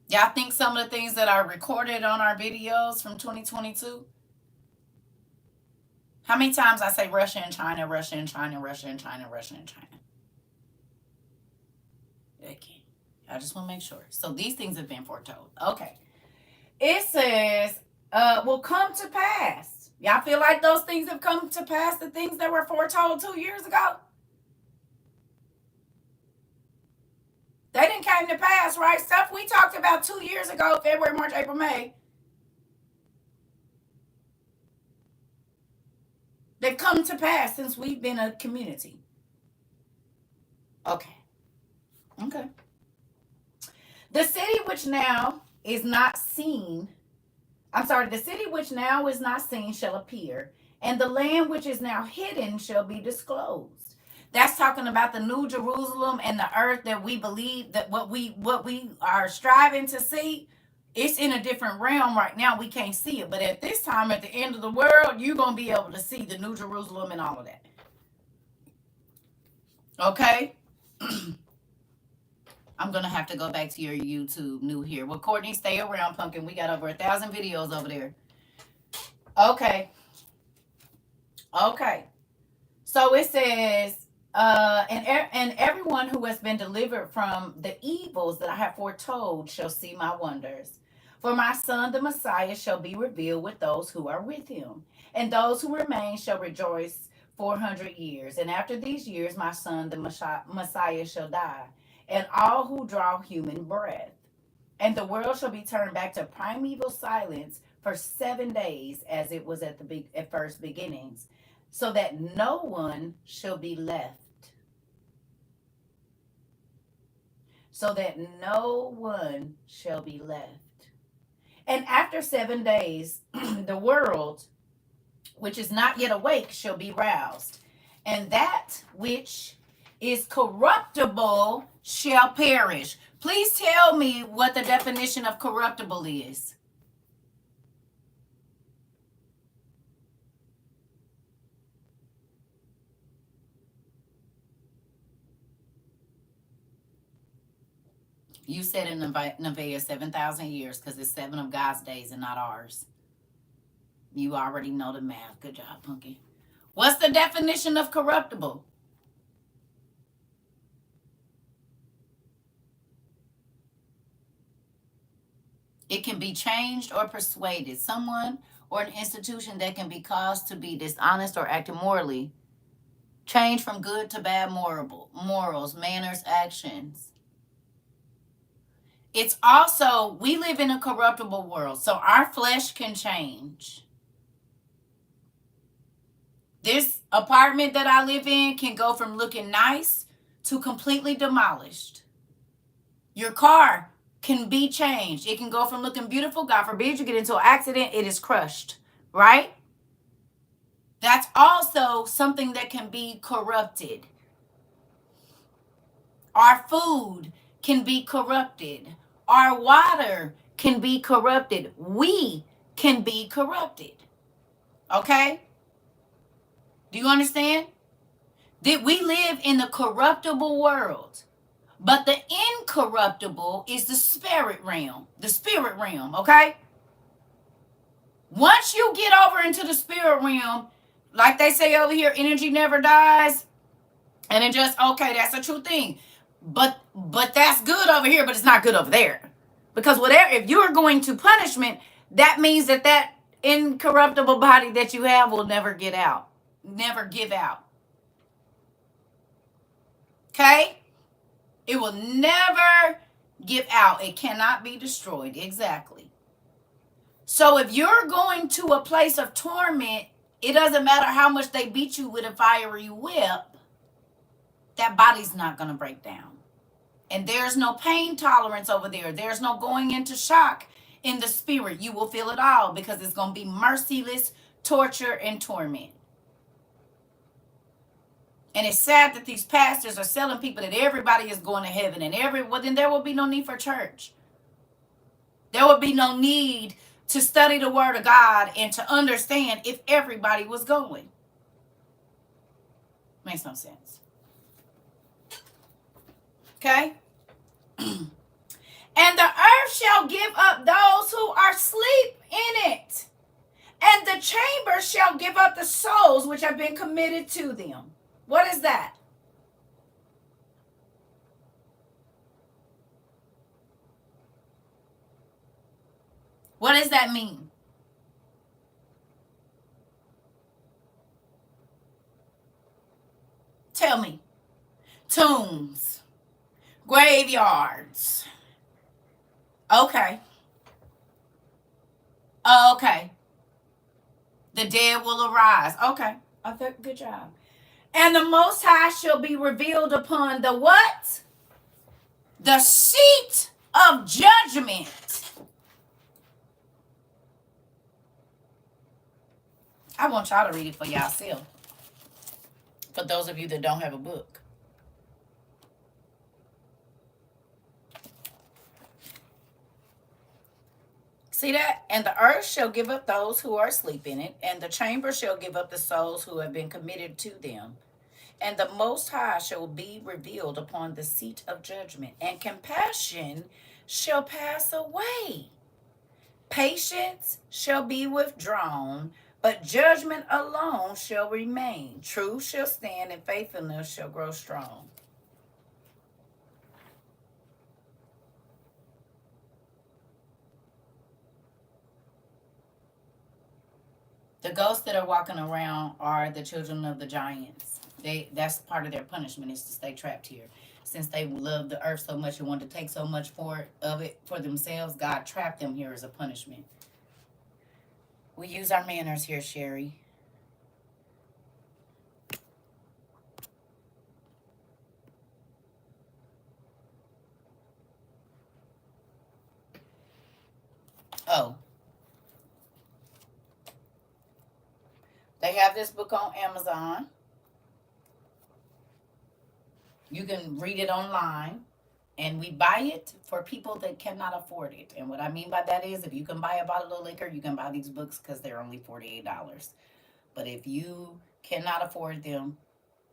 Y'all think some of the things that are recorded on our videos from 2022? How many times I say Russia and China, Russia and China, Russia and China, Russia and China? Okay. I just want to make sure. So these things have been foretold. Okay. It says, will come to pass. Y'all feel like those things have come to pass, the things that were foretold 2 years ago? They didn't come to pass, right? Stuff we talked about 2 years ago, February, March, April, May. They've come to pass since we've been a community. Okay. Okay. The city which now is not seen, the city which now is not seen shall appear, and the land which is now hidden shall be disclosed. That's talking about the New Jerusalem and the earth that we believe that what we are striving to see. It's in a different realm right now. We can't see it. But at this time, at the end of the world, you're going to be able to see the New Jerusalem and all of that. Okay? I'm going to have to go back to your YouTube new here. Well, Courtney, stay around, Pumpkin. We got over 1,000 videos over there. Okay. Okay. So it says, and everyone who has been delivered from the evils that I have foretold shall see my wonders. For my son, the Messiah, shall be revealed with those who are with him. And those who remain shall rejoice 400 years. And after these years, my son, the Messiah, shall die. And all who draw human breath. And the world shall be turned back to primeval silence for 7 days, as it was at first beginnings, so that no one shall be left. So that no one shall be left. And after 7 days, the world, which is not yet awake, shall be roused. And that which is corruptible shall perish. Please tell me what the definition of corruptible is. You said in Nevaeh 7,000 years because it's 7 of God's days and not ours. You already know the math. Good job, Punky. What's the definition of corruptible? It can be changed or persuaded. Someone or an institution that can be caused to be dishonest or act immorally. Change from good to bad morals, manners, actions. It's also, we live in a corruptible world, so our flesh can change. This apartment that I live in can go from looking nice to completely demolished. Your car can be changed. It can go from looking beautiful, God forbid you get into an accident, it is crushed, right? That's also something that can be corrupted. Our food can be corrupted. Our water can be corrupted. We can be corrupted. Okay? Do you understand? That we live in the corruptible world. But the incorruptible is the spirit realm. The spirit realm, okay? Once you get over into the spirit realm, like they say over here, energy never dies. And it just, okay, that's a true thing. But that's good over here, but it's not good over there. Because whatever, if you're going to punishment, that means that incorruptible body that you have will never get out. Never give out. Okay? It will never give out. It cannot be destroyed. Exactly. So if you're going to a place of torment, it doesn't matter how much they beat you with a fiery whip, that body's not going to break down. And there's no pain tolerance over there. There's no going into shock in the spirit. You will feel it all because it's going to be merciless torture and torment. And it's sad that these pastors are selling people that everybody is going to heaven and well, then there will be no need for church. There will be no need to study the word of God and to understand if everybody was going. Makes no sense. Okay? And the earth shall give up those who are asleep in it. And the chamber shall give up the souls which have been committed to them. What is that? What does that mean? Tell me. Tombs. Graveyards. Okay. Okay. The dead will arise. Okay. Okay. Good job. And the Most High shall be revealed upon the what? The seat of judgment. I want y'all to read it for yourself. For those of you that don't have a book. See that? And the earth shall give up those who are asleep in it, and the chamber shall give up the souls who have been committed to them. And the Most High shall be revealed upon the seat of judgment, and compassion shall pass away. Patience shall be withdrawn, but judgment alone shall remain. Truth shall stand, and faithfulness shall grow strong. The ghosts that are walking around are the children of the giants. That's part of their punishment, is to stay trapped here. Since they love the earth so much and want to take so much of it for themselves, God trapped them here as a punishment. We use our manners here, Sherry. Oh. They have this book on Amazon. You can read it online. And we buy it for people that cannot afford it. And what I mean by that is, if you can buy a bottle of liquor, you can buy these books because they're only $48. But if you cannot afford them,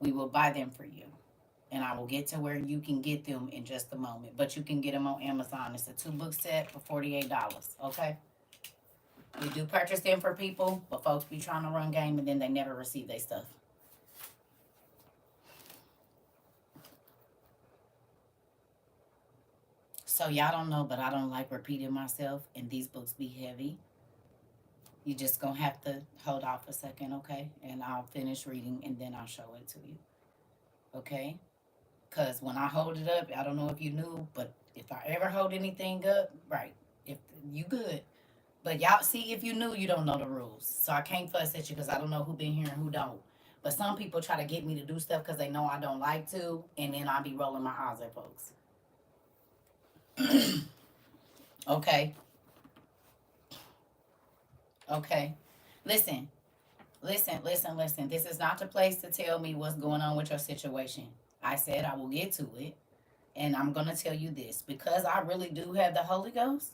we will buy them for you. And I will get to where you can get them in just a moment. But you can get them on Amazon. It's a 2-book set for $48. Okay? We do purchase them for people, but folks be trying to run game and then they never receive their stuff. So y'all don't know, but I don't like repeating myself, and these books be heavy. You just gonna have to hold off a second, okay? And I'll finish reading and then I'll show it to you, okay? Because when I hold it up, I don't know if you knew, but if I ever hold anything up, right, if you good. But y'all see, if you knew, you don't know the rules. So I can't fuss at you because I don't know who been here and who don't. But some people try to get me to do stuff because they know I don't like to, and then I'll be rolling my eyes at folks. Okay, okay. Listen, listen. This is not the place to tell me what's going on with your situation. I said I will get to it, and I'm gonna tell you this because I really do have the Holy Ghost.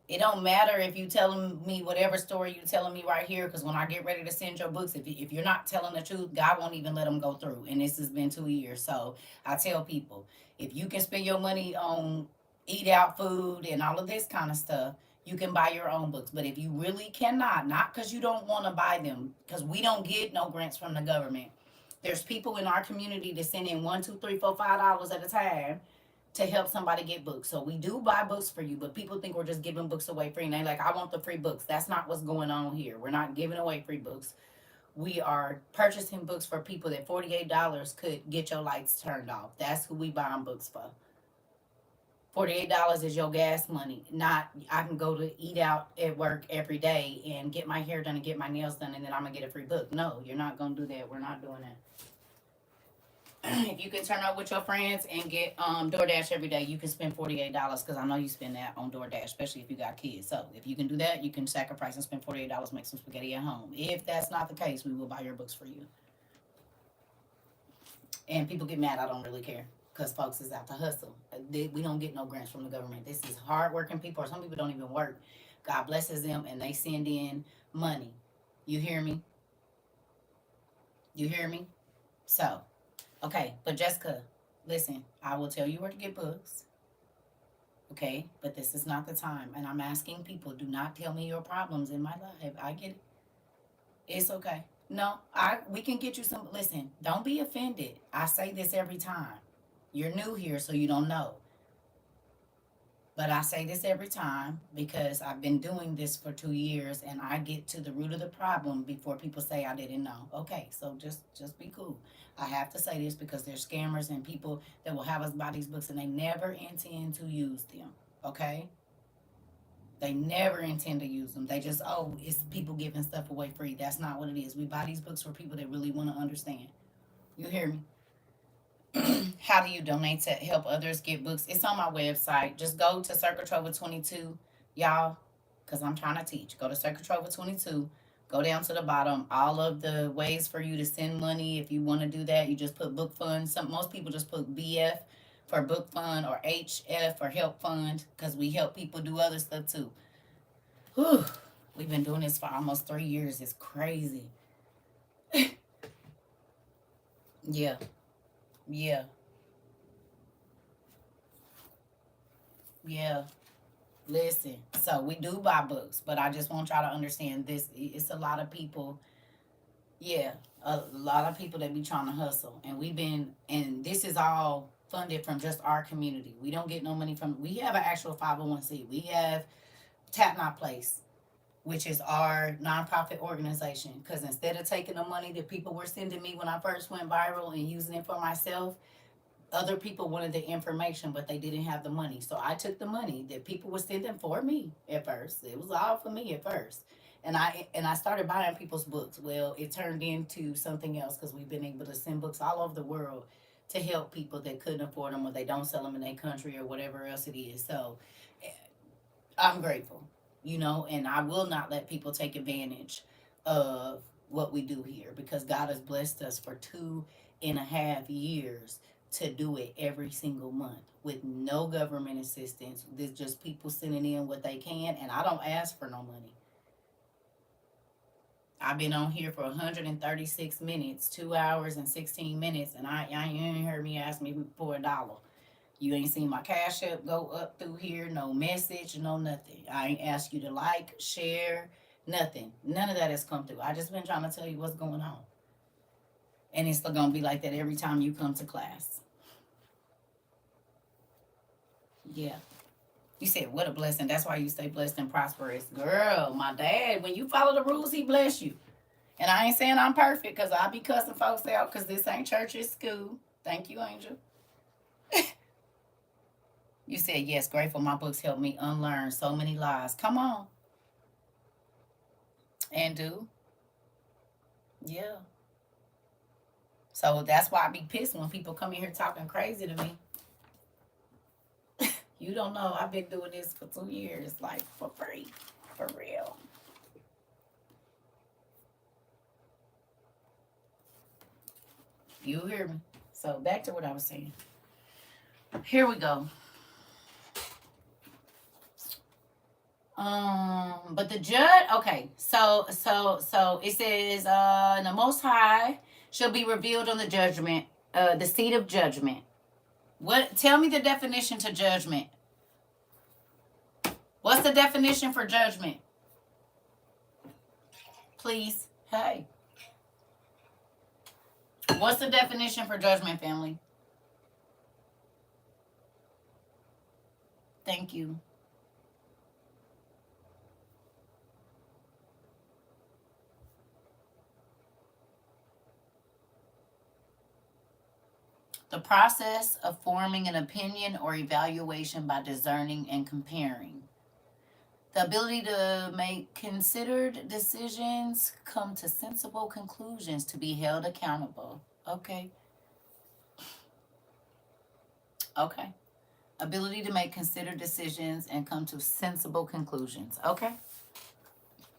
It don't matter if you telling me whatever story you telling me right here, because when I get ready to send your books, if you're not telling the truth, God won't even let them go through. And this has been 2 years. So I tell people, if you can spend your money on eat out food and all of this kind of stuff, you can buy your own books. But if you really cannot, not because you don't want to buy them, because we don't get no grants from the government. There's people in our community that send in $1, $2, $3, $4, $5 at a time to help somebody get books. So we do buy books for you, but people think we're just giving books away free. And they like, I want the free books. That's not what's going on here. We're not giving away free books. We are purchasing books for people that $48 could get your lights turned off. That's who we buying books for. $48 is your gas money. Not I can go to eat out at work every day and get my hair done and get my nails done and then I'm gonna get a free book. No, you're not gonna do that. We're not doing that. If you can turn up with your friends and get DoorDash every day, you can spend $48 because I know you spend that on DoorDash, especially if you got kids. So if you can do that, you can sacrifice and spend $48, make some spaghetti at home. If that's not the case, we will buy your books for you. And people get mad, I don't really care because folks is out to hustle. We don't get no grants from the government. This is hardworking people, or some people don't even work. God blesses them and they send in money. You hear me? You hear me? So, okay, but Jessica, listen, I will tell you where to get books. Okay, but this is not the time. And I'm asking people, do not tell me your problems in my life. I get it. It's okay. No, we can get you some. Listen, don't be offended. I say this every time. You're new here, so you don't know. But I say this every time because I've been doing this for 2 years and I get to the root of the problem before people say I didn't know. Okay, so just be cool. I have to say this because there's scammers and people that will have us buy these books and they never intend to use them. Okay? They never intend to use them. They just, oh, it's people giving stuff away free. That's not what it is. We buy these books for people that really want to understand. You hear me? How do you donate to help others get books? It's on my website. Just go to CERCA TROVA 22, y'all, because I'm trying to teach. Go to CERCA TROVA 22. Go down to the bottom. All of the ways for you to send money. If you want to do that, you just put book fund. Most people just put BF for book fund or HF for help fund because we help people do other stuff too. Whew. We've been doing this for almost 3 years. It's crazy. Yeah. Yeah. Yeah. Listen, so we do buy books, but I just want y'all to understand this. It's a lot of people, yeah, a lot of people that be trying to hustle. And this is all funded from just our community. We don't get no money from, we have an actual 501c. We have Tap Not Place, which is our nonprofit organization. Because instead of taking the money that people were sending me when I first went viral and using it for myself, other people wanted the information, but they didn't have the money. So I took the money that people were sending for me at first. It was all for me at first. And I started buying people's books. Well, it turned into something else because we've been able to send books all over the world to help people that couldn't afford them or they don't sell them in their country or whatever else it is. So I'm grateful, and I will not let people take advantage of what we do here because God has blessed us for 2.5 years to do it every single month with no government assistance. There's just people sending in what they can, and I don't ask for no money. I've been on here for 136 minutes, 2 hours and 16 minutes, and you ain't heard me ask me for $1. You ain't seen my cash app go up through here, no message, no nothing. I ain't asked you to like, share, nothing. None of that has come through. I just been trying to tell you what's going on. And it's going to be like that every time you come to class. Yeah. You said, what a blessing. That's why you stay blessed and prosperous. Girl, my dad, when you follow the rules, he bless you. And I ain't saying I'm perfect, because I be cussing folks out, because this ain't church, it's school. Thank you, Angel. You said, yes, grateful. My books helped me unlearn so many lies. Come on. And do. Yeah. So that's why I be pissed when people come in here talking crazy to me. You don't know. I've been doing this for 2 years, like for free. For real. You hear me? So back to what I was saying. Here we go. But the judge, okay, so it says, the Most High shall be revealed on the judgment, the seat of judgment. What? Tell me the definition to judgment. What's the definition for judgment? Please. Hey. What's the definition for judgment, family? Thank you. The process of forming an opinion or evaluation by discerning and comparing. The ability to make considered decisions, come to sensible conclusions, to be held accountable. Okay. Okay. Ability to make considered decisions and come to sensible conclusions. Okay.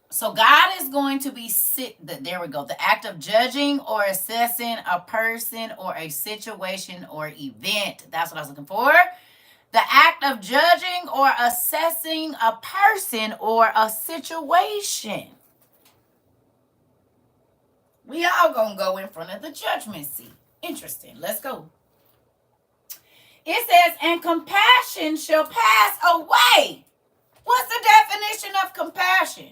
So God is going to be there we go. The act of judging or assessing a person or a situation or event. That's what I was looking for. The act of judging or assessing a person or a situation. We all gonna go in front of the judgment seat. Interesting. Let's go. It says, and compassion shall pass away. What's the definition of compassion?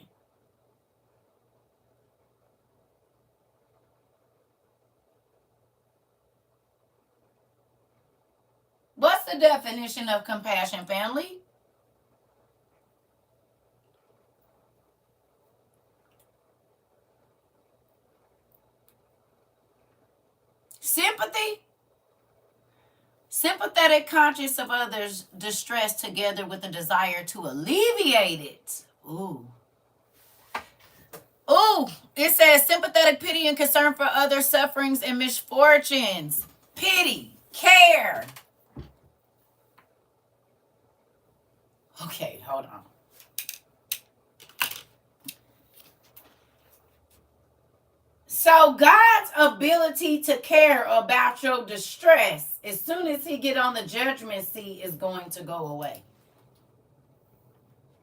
What's the definition of compassion, family? Sympathy? Sympathetic conscious of others' distress together with a desire to alleviate it. Ooh. Ooh, it says sympathetic pity and concern for other sufferings and misfortunes. Pity, care. Okay, hold on. So God's ability to care about your distress, as soon as he get on the judgment seat, is going to go away.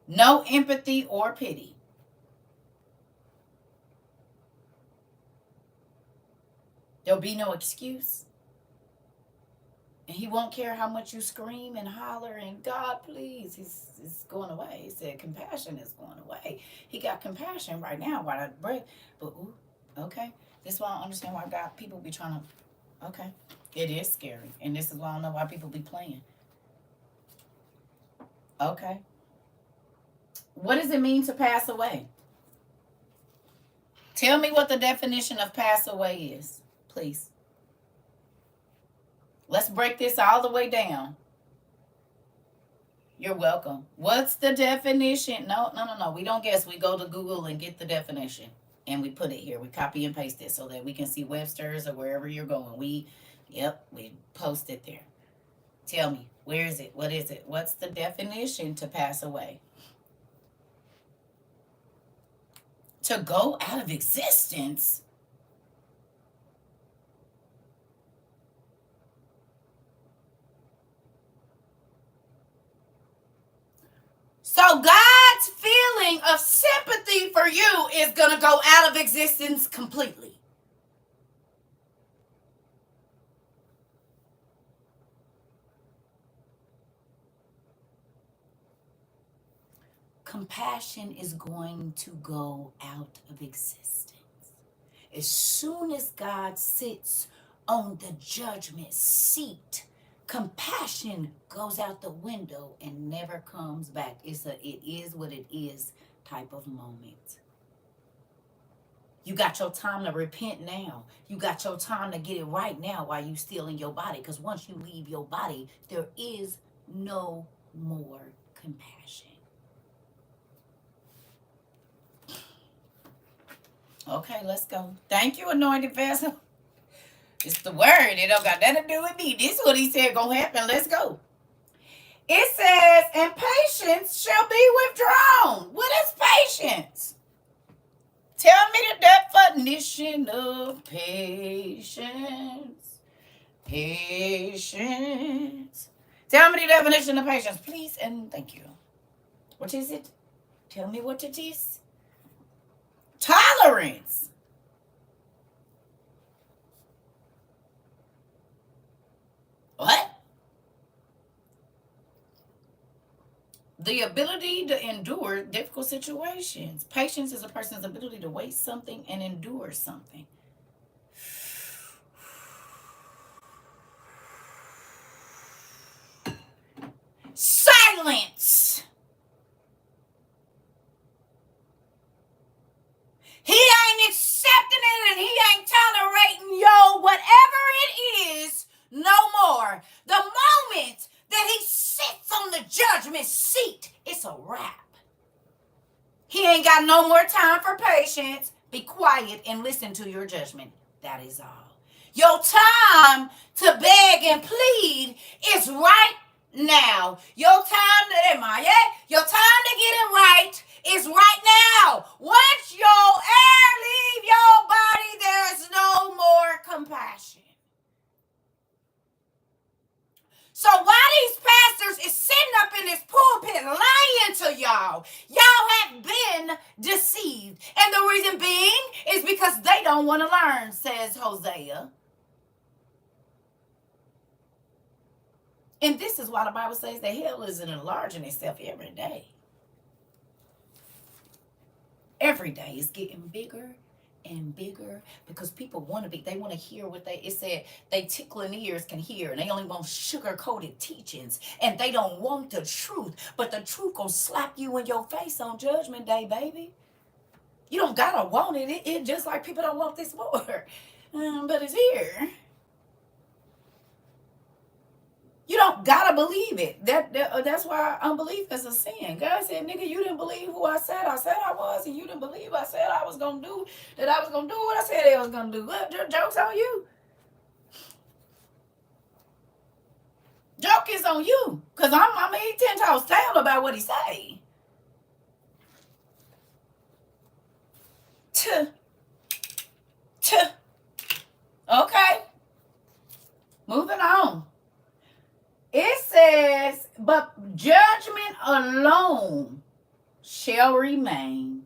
No empathy or pity. There'll be no excuse. And he won't care how much you scream and holler and God, please. It's going away. He said compassion is going away. He got compassion right now while I break. But ooh, okay. This is why I don't understand why God people be trying to. Okay. It is scary. And this is why I don't know why people be playing. Okay. What does it mean to pass away? Tell me what the definition of pass away is, please. Let's break this all the way down. You're welcome. What's the definition? No. We don't guess. We go to Google and get the definition. And we put it here. We copy and paste it so that we can see Webster's or wherever you're going. We post it there. Tell me, where is it? What is it? What's the definition to pass away? To go out of existence? So God's feeling of sympathy for you is going to go out of existence completely. Compassion is going to go out of existence. As soon as God sits on the judgment seat, compassion goes out the window and never comes back. It's a it is what it is type of moment. You got your time to repent now. You got your time to get it right now while you still in your body. Because once you leave your body, there is no more compassion. Okay, let's go. Thank you, anointed vessel. It's the word. It don't got nothing to do with me. This is what he said gonna happen. Let's go. It says, and patience shall be withdrawn. What is patience? Tell me the definition of patience. Patience. Tell me the definition of patience, please, and thank you. What is it? Tell me what it is. Tolerance. What? The ability to endure difficult situations. Patience is a person's ability to wait something and endure something. Silence. He ain't accepting it and he ain't tolerating whatever it is no more. The moment that he sits on the judgment seat, it's a wrap. He ain't got no more time for patience. Be quiet and listen to your judgment. That is all. Your time to beg and plead is right now. Your time to your time to get it right is right now. Once your air leave your body, there's no more compassion. So while these pastors is sitting up in this pulpit lying to y'all have been deceived. And the reason being is because they don't want to learn, says Hosea. And this is why the Bible says that hell is enlarging itself every day. Every day it's getting bigger and bigger because people want to they want to hear what it said, they tickling ears can hear, and they only want sugar-coated teachings, and they don't want the truth, but the truth gonna slap you in your face on Judgment Day, baby. You don't gotta want it. It just like people don't want this more, but it's here. You don't gotta believe it. That's why unbelief is a sin. God said, nigga, you didn't believe who I said I was, and you didn't believe I said I was gonna do what I said I was gonna do. What? Joke's on you. Joke is on you. Because he 10 toes down about what he say. Okay. Moving on. It says, but judgment alone shall remain.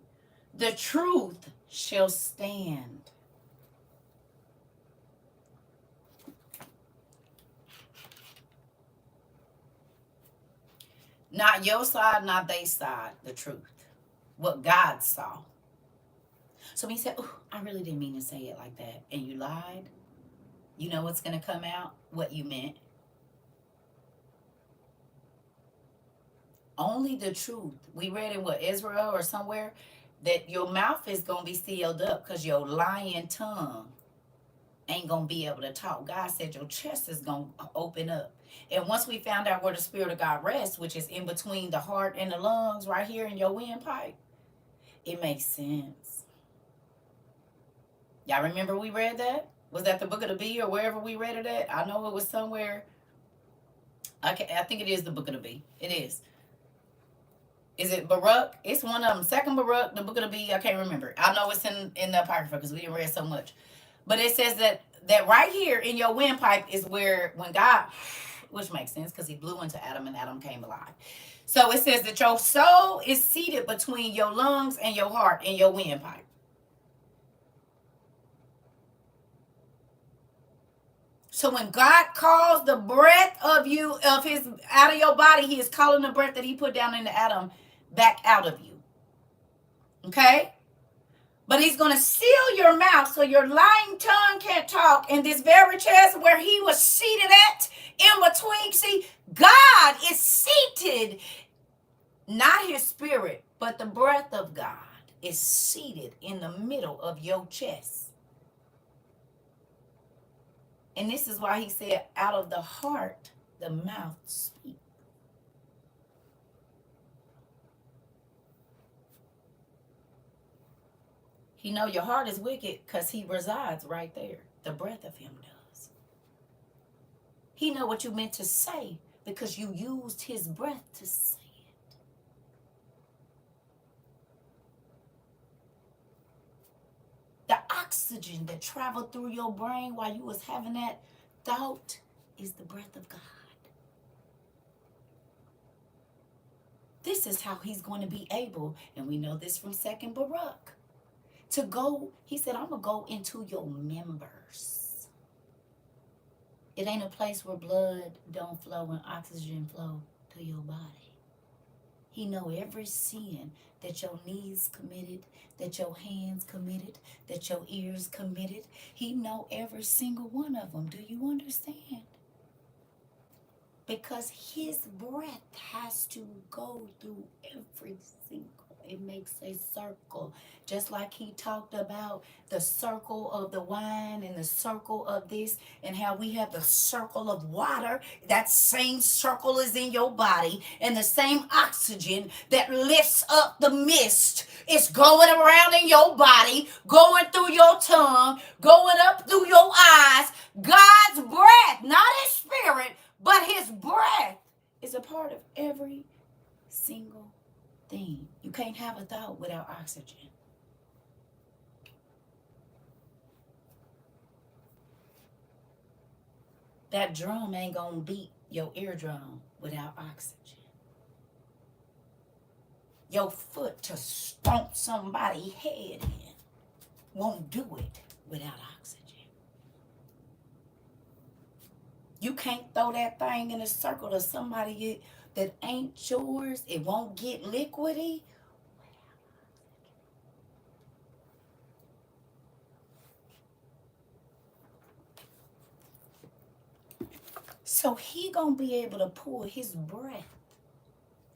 The truth shall stand. Not your side, not their side, the truth. What God saw. So he said, I really didn't mean to say it like that. And you lied. You know what's going to come out? What you meant. Only the truth. We read in Ezra or somewhere that your mouth is going to be sealed up because your lying tongue ain't going to be able to talk. God said your chest is going to open up. And once we found out where the Spirit of God rests, which is in between the heart and the lungs, right here in your windpipe, it makes sense. Y'all remember we read that? Was that the Book of the Bee or wherever we read it at? I know it was somewhere. I think it is the Book of the Bee. It is. Is it Baruch? It's one of them. Second Baruch, the Book of the Bee. I can't remember. I know it's in the Apocrypha because we didn't read so much. But it says that right here in your windpipe is where when God, which makes sense because he blew into Adam and Adam came alive. So it says that your soul is seated between your lungs and your heart and your windpipe. So when God calls the breath of you, of his, out of your body, he is calling the breath that he put down in the Adam back out of you. Okay? But he's going to seal your mouth so your lying tongue can't talk. In this very chest where he was seated at, in between, see, God is seated, not his spirit, but the breath of God is seated in the middle of your chest. And this is why he said, out of the heart, the mouth speaks. He know your heart is wicked because he resides right there. The breath of him does. He know what you meant to say because you used his breath to say it. The oxygen that traveled through your brain while you was having that thought is the breath of God. This is how he's going to be able, and we know this from 2 Baruch, to go, he said, I'm going to go into your members. It ain't a place where blood don't flow and oxygen flow to your body. He know every sin that your knees committed, that your hands committed, that your ears committed. He know every single one of them. Do you understand? Because his breath has to go through every single, it makes a circle. Just like he talked about the circle of the wine and the circle of this, and how we have the circle of water. That same circle is in your body, and the same oxygen that lifts up the mist is going around in your body, going through your tongue, going up through your eyes. God's breath, not his spirit, but his breath is a part of every single thing. You can't have a thought without oxygen. That drum ain't gonna beat your eardrum without oxygen. Your foot to stomp somebody's head in won't do it without oxygen. You can't throw that thing in a circle to somebody that ain't yours. It won't get liquidy. So he gonna be able to pull his breath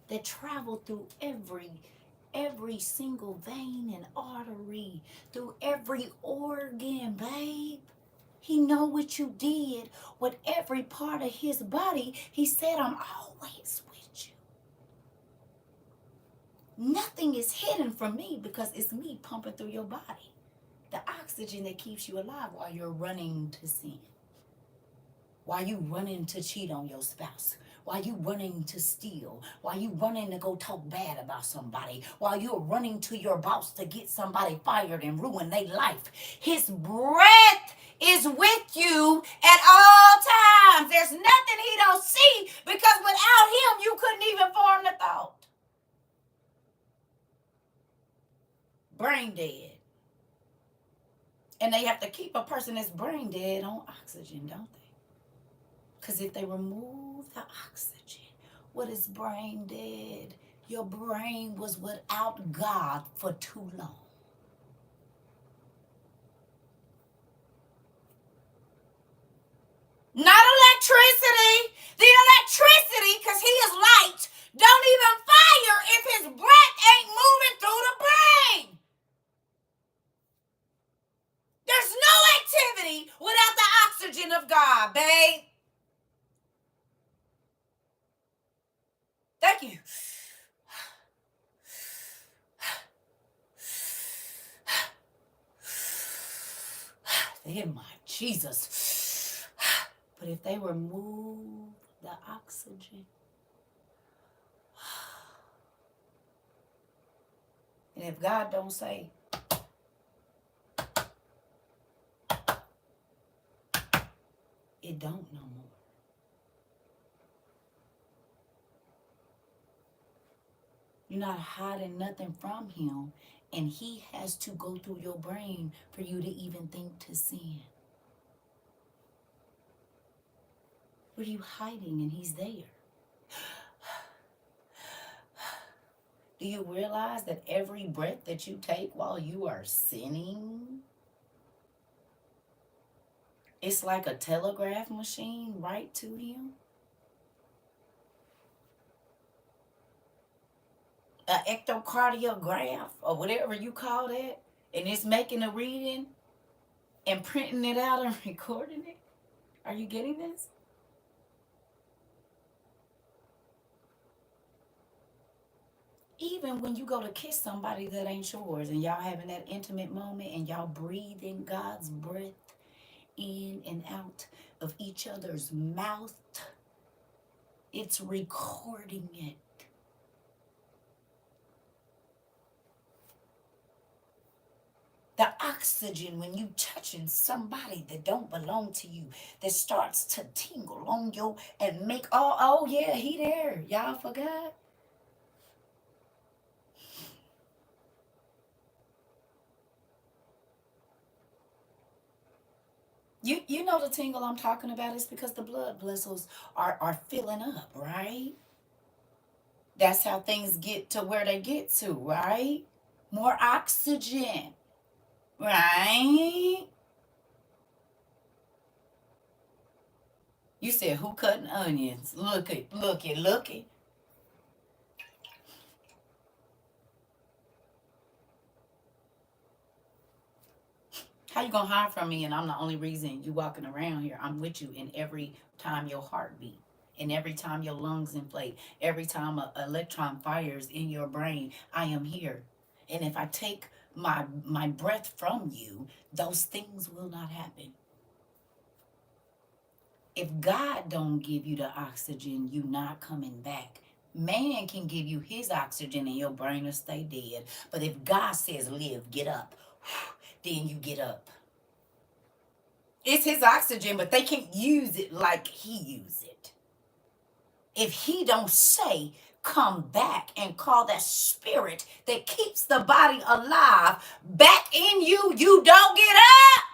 that traveled through every single vein and artery, through every organ, babe. He know what you did with every part of his body. He said, I'm always with you. Nothing is hidden from me because it's me pumping through your body. The oxygen that keeps you alive while you're running to sin. While you running to cheat on your spouse. While you running to steal. While you running to go talk bad about somebody. While you're running to your boss to get somebody fired and ruin their life. His breath is with you at all times. There's nothing he don't see, because without him you couldn't even form the thought. Brain dead. And they have to keep a person that's brain dead on oxygen, don't they? Because if they remove the oxygen, what is brain dead? Your brain was without God for too long. Not electricity. The electricity, because he is light, don't even fire if his breath ain't moving through the brain. There's no activity without the oxygen of God, babe. Thank you. My Jesus. But if they remove the oxygen, and if God don't say, it don't no more. You're not hiding nothing from him. And he has to go through your brain for you to even think to sin. What are you hiding? And he's there. Do you realize that every breath that you take while you are sinning, it's like a telegraph machine right to him? An echocardiograph or whatever you call that, and it's making a reading and printing it out and recording it. Are you getting this? Even when you go to kiss somebody that ain't yours and y'all having that intimate moment and y'all breathing God's breath in and out of each other's mouth, it's recording it. The oxygen when you touching somebody that don't belong to you, that starts to tingle on you and make, oh yeah, he there. Y'all forgot? You know the tingle I'm talking about is because the blood vessels are filling up, right? That's how things get to where they get to, right? More oxygen, right? You said who cutting onions? Look it, look it, look it. How you gonna hide from me and I'm the only reason you walking around here? I'm with you in every time your heart beat, and every time your lungs inflate, every time an electron fires in your brain, I am here. And if I take my breath from you, those things will not happen. If God don't give you the oxygen, you not coming back. Man can give you his oxygen and your brain will stay dead. But if God says live, get up, then you get up. It's his oxygen, but they can't use it like he used it. If he don't say, come back and call that spirit that keeps the body alive back in you, you don't get up.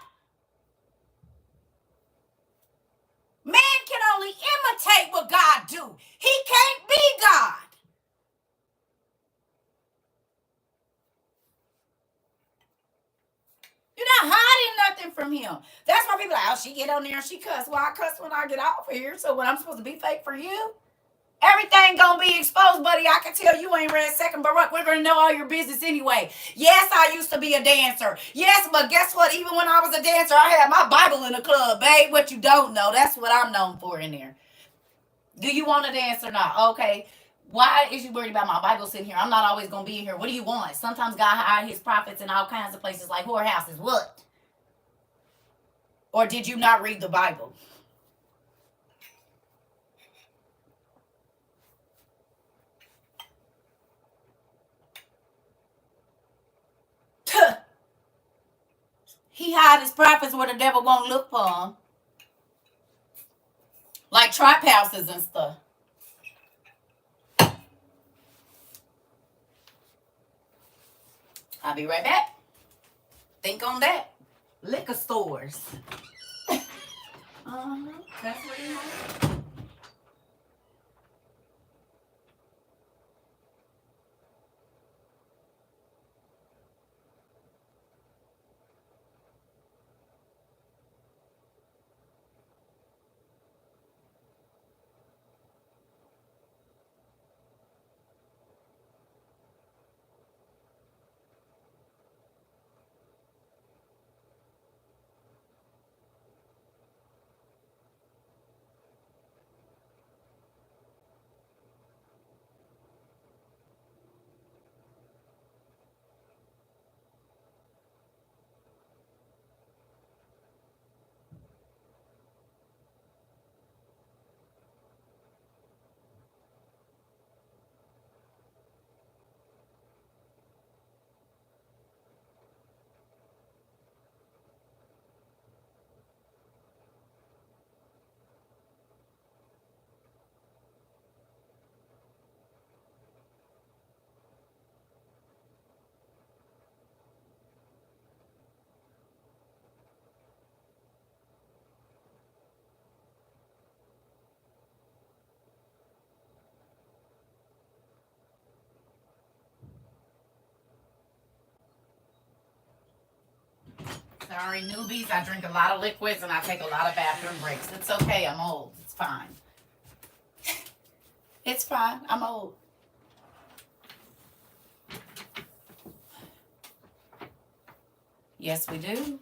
Man can only imitate what God do. He can't be God. You're not hiding nothing from him. That's why people are like, oh, she get on there and she cuss. Well, I cuss when I get off of here. So when I'm supposed to be fake for you? Everything gonna be exposed, buddy. I can tell you ain't read Second Baruch. We're gonna know all your business anyway. Yes, I used to be a dancer. Yes, but guess what? Even when I was a dancer, I had my Bible in the club, babe. What you don't know, that's what I'm known for in there. Do you want to dance or not? Okay. Why is you worried about my Bible sitting here? I'm not always gonna be in here. What do you want? Sometimes God hide his prophets in all kinds of places like whorehouses. What? Or did you not read the Bible? He hide his prophets where the devil won't look for them. Like trap houses and stuff. I'll be right back. Think on that. Liquor stores. That's what you want. Sorry, newbies. I drink a lot of liquids and I take a lot of bathroom breaks. It's okay. I'm old. It's fine. It's fine. I'm old. Yes, we do.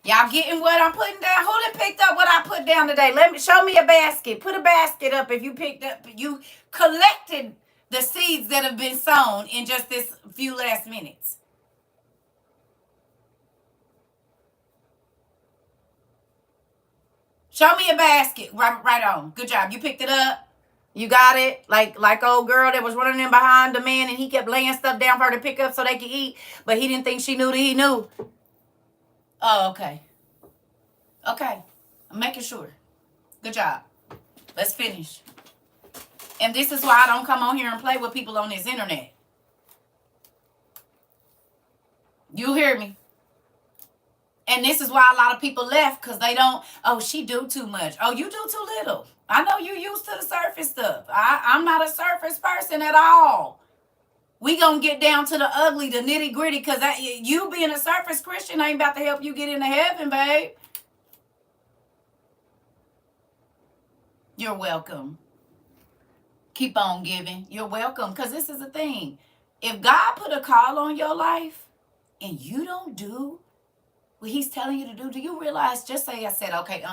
Y'all getting what I'm putting down? Who done picked up what I put down today? Let me show me a basket. Put a basket up if you picked up. You collected the seeds that have been sown in just this few last minutes. Show me a basket. Right on. Good job. You picked it up. You got it. Like old girl that was running in behind the man and he kept laying stuff down for her to pick up so they could eat, but he didn't think she knew that he knew. Oh, okay. Okay. I'm making sure. Good job. Let's finish. And this is why I don't come on here and play with people on this internet. You hear me? And this is why a lot of people left, because they don't, oh, she do too much. Oh, you do too little. I know you used to the surface stuff. I'm not a surface person at all. We gonna get down to the ugly, the nitty gritty, because you being a surface Christian ain't about to help you get into heaven, babe. You're welcome. Keep on giving. You're welcome, because this is the thing. If God put a call on your life and you don't do what he's telling you to do you realize, just say I said, okay,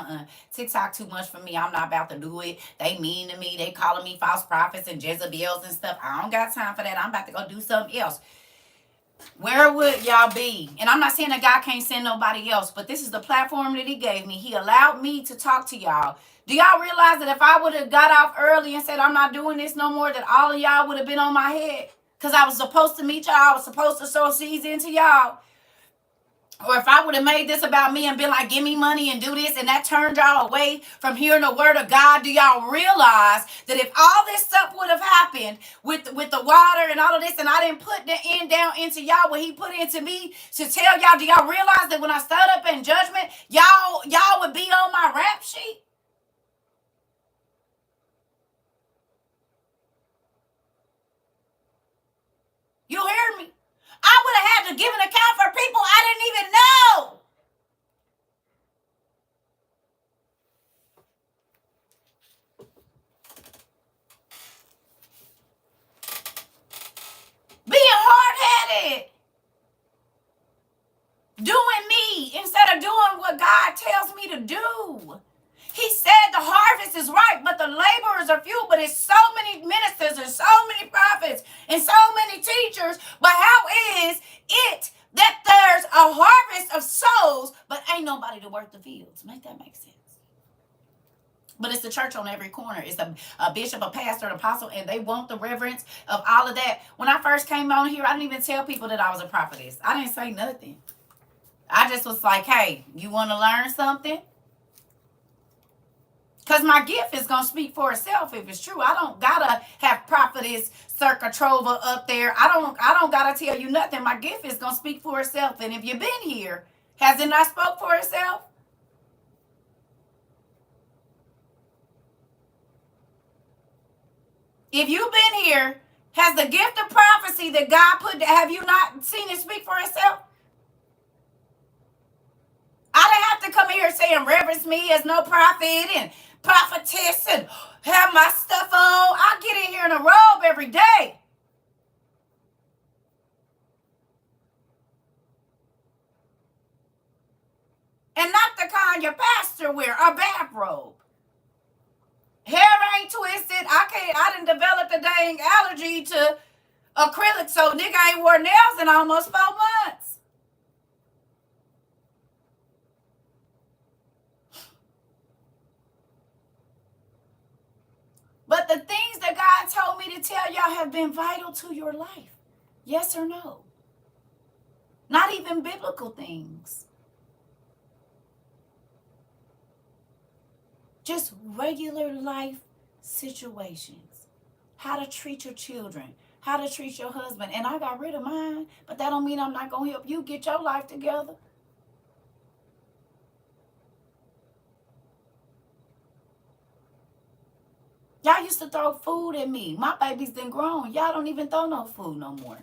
TikTok too much for me. I'm not about to do it. They mean to me. They calling me false prophets and Jezebels and stuff. I don't got time for that. I'm about to go do something else. Where would y'all be? And I'm not saying that God can't send nobody else, but this is the platform that he gave me. He allowed me to talk to y'all. Do y'all realize that if I would have got off early and said, I'm not doing this no more, that all of y'all would have been on my head? Because I was supposed to meet y'all. I was supposed to sow seeds into y'all. Or if I would have made this about me and been like, give me money and do this, and that turned y'all away from hearing the word of God, do y'all realize that if all this stuff would have happened with the water and all of this, and I didn't put the end down into y'all, what he put into me to tell y'all, do y'all realize that when I stood up in judgment, y'all would be on my rap sheet? You hear me? I would have had to give an account for people I didn't even know. Being hard-headed. Doing me instead of doing what God tells me to do. He said the harvest is ripe, but the laborers are few. But it's so many ministers and so many prophets and so many teachers. But how is it that there's a harvest of souls, but ain't nobody to work the fields? Make that make sense? But it's the church on every corner. It's a bishop, a pastor, an apostle, and they want the reverence of all of that. When I first came on here, I didn't even tell people that I was a prophetess. I didn't say nothing. I just was like, hey, you want to learn something? Because my gift is going to speak for itself if it's true. I don't got to have prophetess CERCA TROVA up there. I don't got to tell you nothing. My gift is going to speak for itself. And if you've been here, has it not spoke for itself? If you've been here, has the gift of prophecy that God put, have you not seen it speak for itself? I didn't have to come here saying reverence me as no prophet and prophetess and have my stuff on. I get in here in a robe every day. And not the kind your pastor wear, a bathrobe. Hair ain't twisted. I done developed a dang allergy to acrylic, so nigga ain't wore nails in almost 4 months. But the things that God told me to tell y'all have been vital to your life. Yes or no? Not even biblical things. Just regular life situations. How to treat your children. How to treat your husband. And I got rid of mine, but that don't mean I'm not going to help you get your life together. Y'all used to throw food at me. My baby's been grown. Y'all don't even throw no food no more.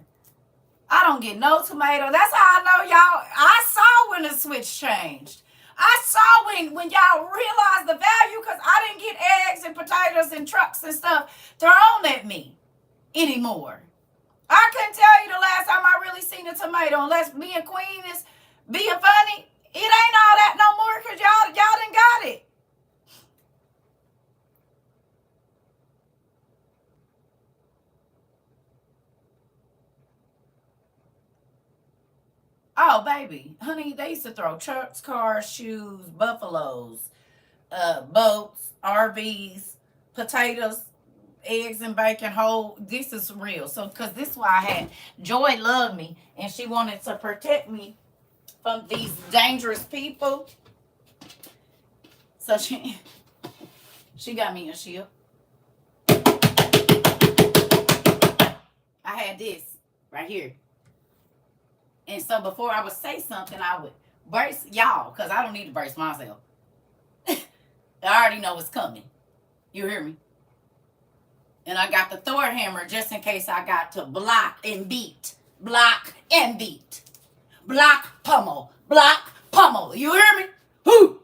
I don't get no tomato. That's how I know y'all. I switch changed. I saw when y'all realized the value, because I didn't get eggs and potatoes and trucks and stuff thrown at me anymore. I couldn't tell you the last time I really seen a tomato, unless me and Queen is being funny. It ain't all that no more, because y'all done got it. Oh, baby. Honey, they used to throw trucks, cars, shoes, buffaloes, boats, RVs, potatoes, eggs and bacon whole. This is real. So, because this is why I had Joy loved me, and she wanted to protect me from these dangerous people. So she got me a shield. I had this right here. And so before I would say something, I would brace y'all, because I don't need to brace myself. I already know what's coming. You hear me? And I got the Thor hammer just in case I got to block and beat. Block and beat. Block, pummel. Block, pummel. You hear me? Whoo!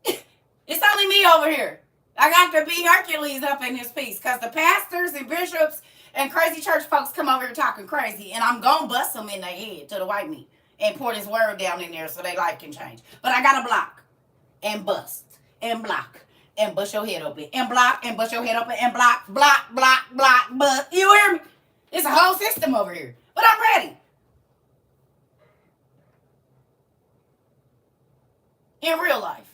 It's only me over here. I got to be Hercules up in this piece, because the pastors and bishops and crazy church folks come over here talking crazy, and I'm going to bust them in their head to the white meat and pour this word down in there so their life can change. But I got to block and bust and block and bust your head open and block and bust your head open and block, block, block, block, bust. You hear me? It's a whole system over here. But I'm ready. In real life.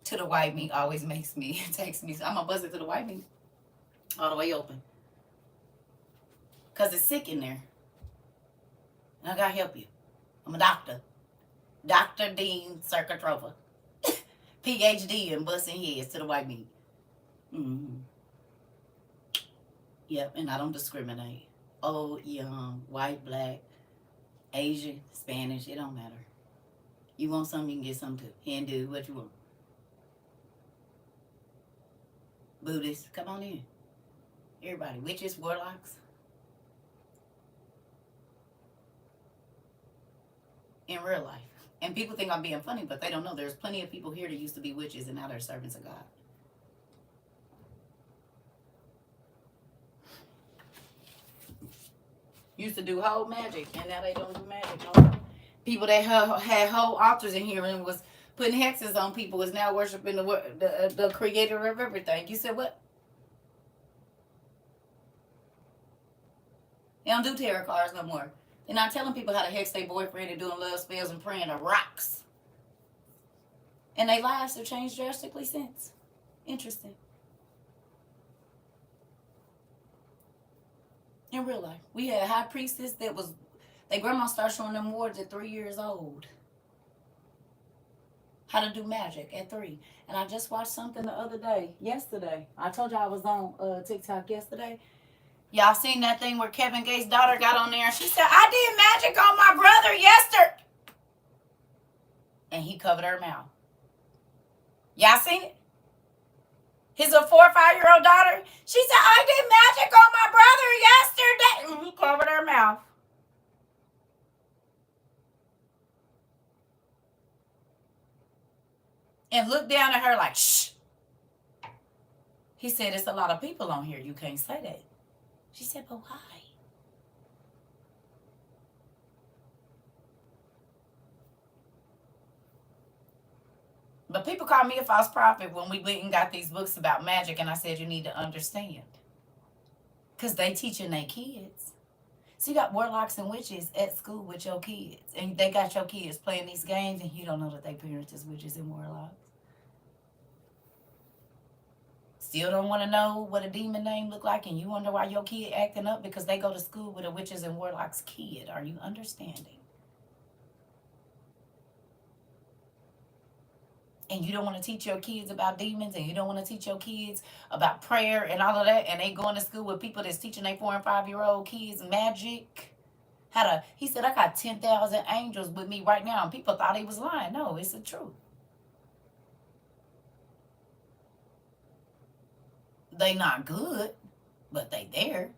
To the white meat always makes me, takes me. I'm going to buzz it to the white meat all the way open. Because it's sick in there. And I got to help you. I'm a doctor. Dr. Dean CERCA TROVA. PhD in busting heads to the white meat. Mm-hmm. Yep, and I don't discriminate. Old, young, white, black, Asian, Spanish, it don't matter. You want something, you can get something too. Hindu, what you want. Buddhists, come on in. Everybody, witches, warlocks. In real life. And people think I'm being funny, but they don't know there's plenty of people here that used to be witches and now they're servants of God. Used to do whole magic, and now they don't do magic no more. People that had whole altars in here and was putting hexes on people is now worshiping the creator of everything. You said what? They don't do tarot cards no more. They're not telling people how to hex their boyfriend and doing love spells and praying to rocks. And their lives have changed drastically since. Interesting. In real life. We had a high priestess that was, their grandma started showing them wards at 3 years old. How to do magic at 3. And I just watched something the other day, yesterday. I told y'all I was on TikTok yesterday. Y'all seen that thing where Kevin Gates' daughter got on there and she said, I did magic on my brother yesterday. And he covered her mouth. Y'all seen it? His 4 or 5-year-old daughter, she said, I did magic on my brother yesterday. And he covered her mouth. And looked down at her like, shh. He said, it's a lot of people on here. You can't say that. She said, but why? But people call me a false prophet when we went and got these books about magic. And I said, you need to understand. Because they teaching their kids. So you got warlocks and witches at school with your kids. And they got your kids playing these games. And you don't know that their parents is witches and warlocks. Still don't want to know what a demon name look like, and you wonder why your kid acting up because they go to school with a witches and warlocks kid. Are you understanding? And you don't want to teach your kids about demons, and you don't want to teach your kids about prayer and all of that, and they going to school with people that's teaching their 4 and 5-year-old kids magic. He said, I got 10,000 angels with me right now, and people thought he was lying. No, it's the truth. They not good, but they there.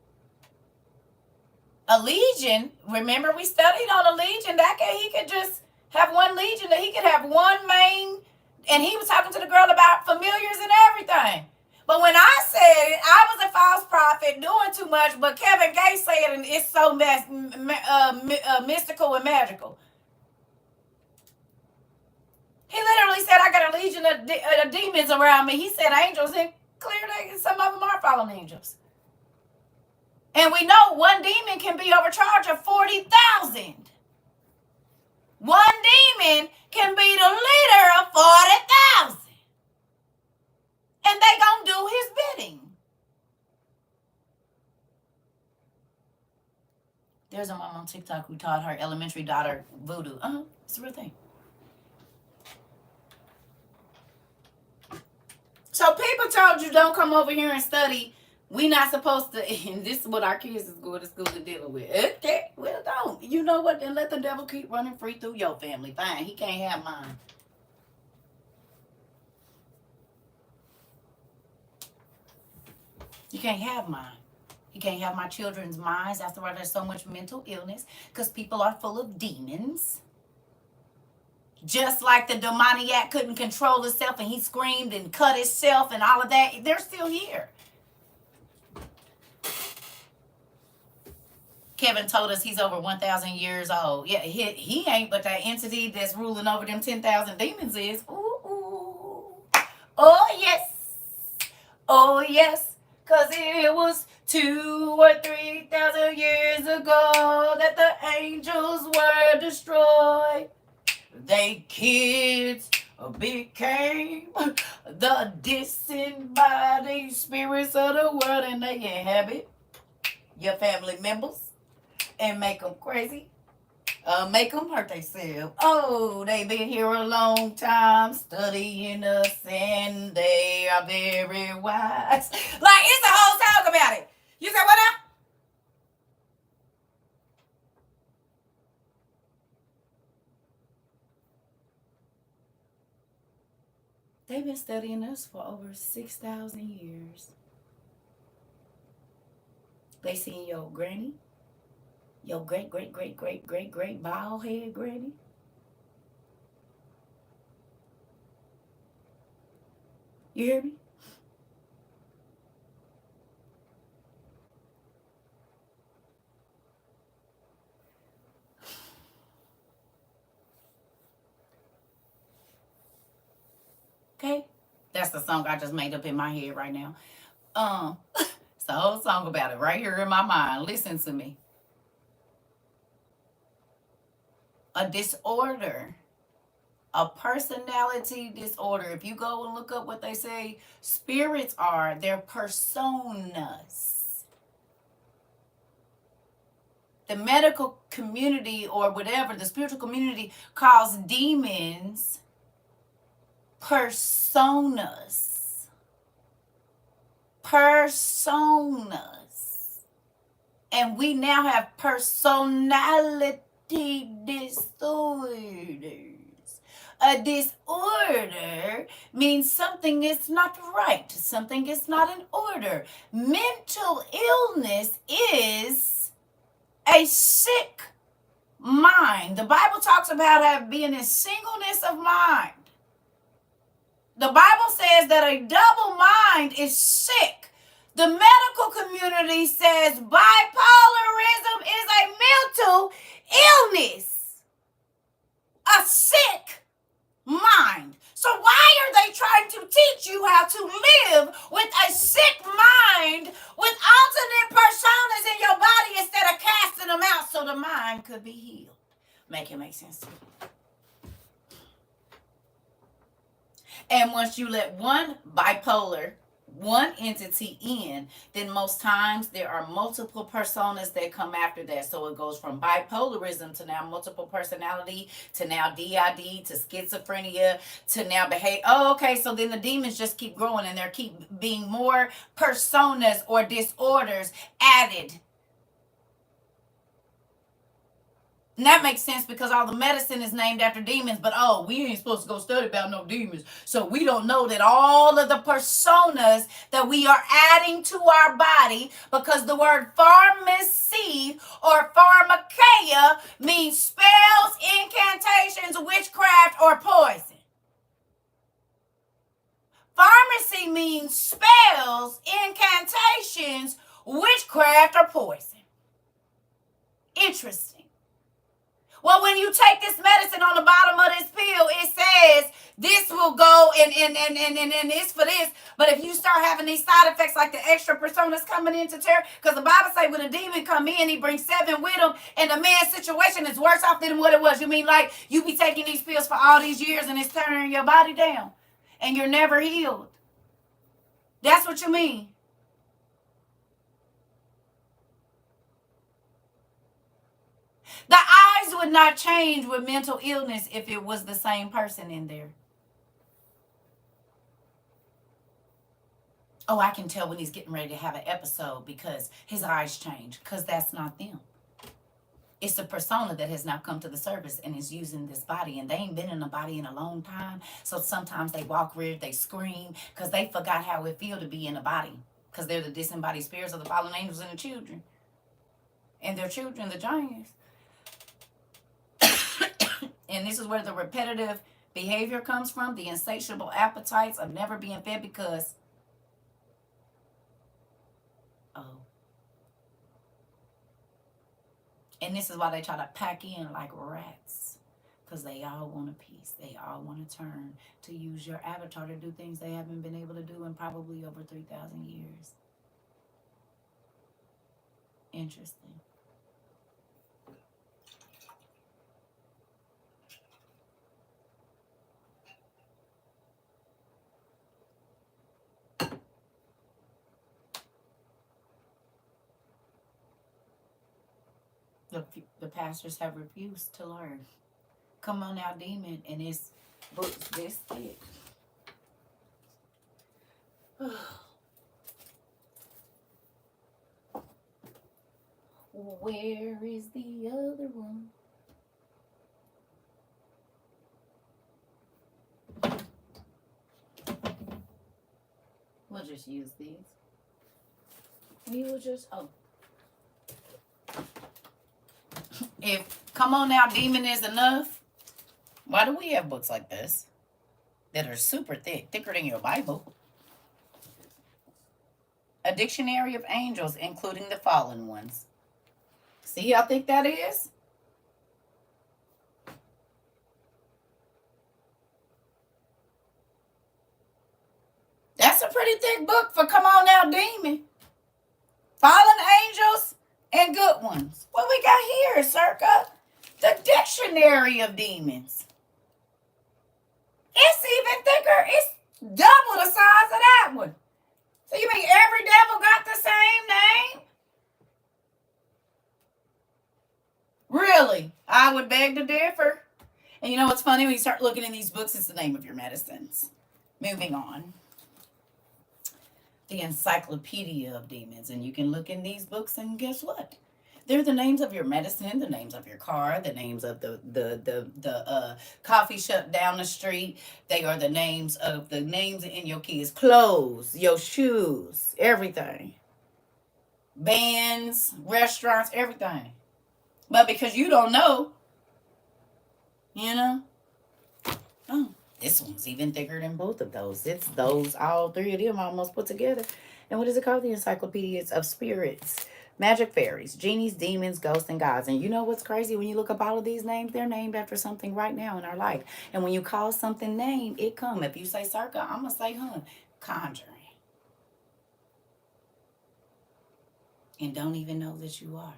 A legion, remember we studied on a legion, he could just have one legion, that he could have one main, and he was talking to the girl about familiars and everything. But when I said it, I was a false prophet doing too much, but Kevin Gates said, and it's so mystical and magical. He literally said, I got a legion of demons around me. He said angels, and clearly some of them are fallen angels. And we know one demon can be overcharged of 40,000. One demon can be the leader of 40,000. And they gonna do his bidding. There's a mom on TikTok who taught her elementary daughter voodoo. It's a real thing. So people told you don't come over here and study. We not supposed to, and this is what our kids is going to school to deal with. Okay, well don't. You know what? Then let the devil keep running free through your family. Fine, he can't have mine. You can't have mine. You can't have my children's minds. That's why there's so much mental illness, because people are full of demons. Just like the demoniac couldn't control himself and he screamed and cut himself and all of that, they're still here. Kevin told us he's over 1,000 years old. Yeah, he ain't, but that entity that's ruling over them 10,000 demons is. Ooh. Oh, yes. Oh, yes. Because it was 2,000 or 3,000 years ago that the angels were destroyed. They kids became the disembodied spirits of the world, and they inhabit your family members and make them crazy, make them hurt themselves. Oh, they been here a long time studying us, and they are very wise. Like, it's a whole talk about it. You say what now? They've been studying us for over 6,000 years. They seen your granny, your great bald head granny. You hear me? Okay? That's the song I just made up in my head right now. It's the whole song about it right here in my mind. Listen to me. A disorder, a personality disorder. If you go and look up what they say spirits are, they're personas. The medical community or whatever, the spiritual community calls demons personas. Personas. And we now have personality disorders. A disorder means something is not right. Something is not in order. Mental illness is a sick mind. The Bible talks about being in singleness of mind. The Bible says that a double mind is sick. The medical community says bipolarism is a mental illness, a sick mind. So why are they trying to teach you how to live with a sick mind with alternate personas in your body instead of casting them out so the mind could be healed? Make it make sense to me. And once you let one entity in, then most times there are multiple personas that come after that. So it goes from bipolarism to now multiple personality to now DID to schizophrenia to now behave. Oh, okay. So then the demons just keep growing and there keep being more personas or disorders added. And that makes sense because all the medicine is named after demons. But oh, we ain't supposed to go study about no demons. So we don't know that all of the personas that we are adding to our body, because the word pharmacy or pharmakeia means spells, incantations, witchcraft, or poison. Pharmacy means spells, incantations, witchcraft, or poison. Interesting. Well, when you take this medicine, on the bottom of this pill, it says this will go and it's for this. But if you start having these side effects like the extra personas coming into terror, because the Bible says when a demon come in, he brings 7 with him, and the man's situation is worse off than what it was. You mean like you be taking these pills for all these years and it's turning your body down and you're never healed? That's what you mean. The eyes would not change with mental illness if it was the same person in there. Oh, I can tell when he's getting ready to have an episode because his eyes change, because that's not them. It's a persona that has now come to the surface and is using this body, and they ain't been in a body in a long time. So sometimes they walk weird, they scream, because they forgot how it feels to be in a body, because they're the disembodied spirits of the fallen angels and the children. And their children, the giants. And this is where the repetitive behavior comes from, the insatiable appetites of never being fed because, and this is why they try to pack in like rats, because they all want a piece. They all want to turn to use your avatar to do things they haven't been able to do in probably over 3,000 years. Interesting. The pastors have refused to learn. Come on now, demon, and it's books this thick. Where is the other one? We'll just use these. We will just, If Come On Now Demon is enough, why do we have books like this that are super thick, thicker than your Bible? A dictionary of angels, including the fallen ones. See how thick that is? That's a pretty thick book for Come On Now Demon. Fallen angels and good ones. What we got here, CERCA? The Dictionary of Demons. It's even thicker. It's double the size of that one. So you mean every devil got the same name? Really? I would beg to differ. And you know what's funny? When you start looking in these books, it's the name of your medicines. Moving on. The Encyclopedia of Demons. And you can look in these books and guess what? They're the names of your medicine, the names of your car, the names of the coffee shop down the street. They are the names in your kids' clothes, your shoes, everything. Bands, restaurants, everything. But because you don't know, oh, this one's even thicker than both of those. It's those, all three of them almost put together. And what is it called? The Encyclopedias of Spirits. Magic fairies, genies, demons, ghosts, and gods. And you know what's crazy? When you look up all of these names, they're named after something right now in our life. And when you call something name, it come. If you say CERCA, I'm going to say, conjuring. And don't even know that you are.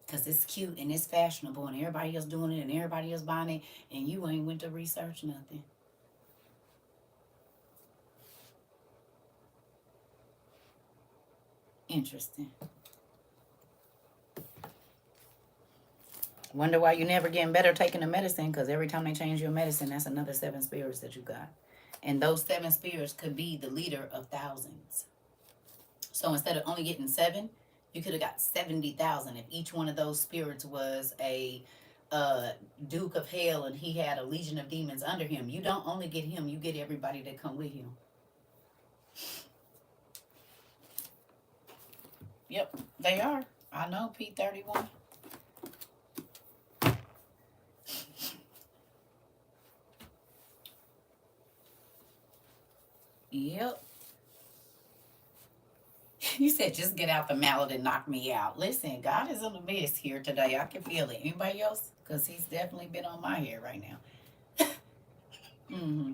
Because it's cute and it's fashionable and everybody else doing it and everybody else buying it. And you ain't went to research nothing. Interesting. Wonder why you never getting better taking the medicine, because every time they change your medicine, that's another 7 spirits that you got. And those 7 spirits could be the leader of thousands. So instead of only getting 7, You could have got 70,000 if each one of those spirits was a duke of hell and he had a legion of demons under him. You don't only get him, you get everybody that come with him. Yep, they are. I know, P31. Yep. You said just get out the mallet and knock me out. Listen, God is in the midst here today. I can feel it. Anybody else? Because he's definitely been on my head right now. Mm-hmm.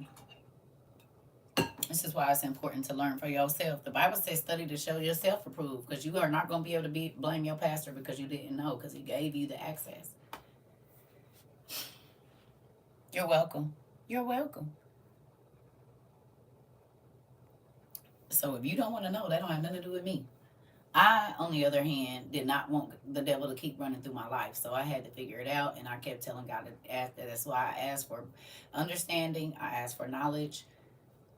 This is why it's important to learn for yourself. The Bible says study to show yourself approved, because you are not going to be able to blame your pastor because you didn't know, because he gave you the access. You're welcome. You're welcome. So if you don't want to know, that don't have nothing to do with me. I, on the other hand, did not want the devil to keep running through my life. So I had to figure it out. And I kept telling God to ask. That's why I asked for understanding. I asked for knowledge.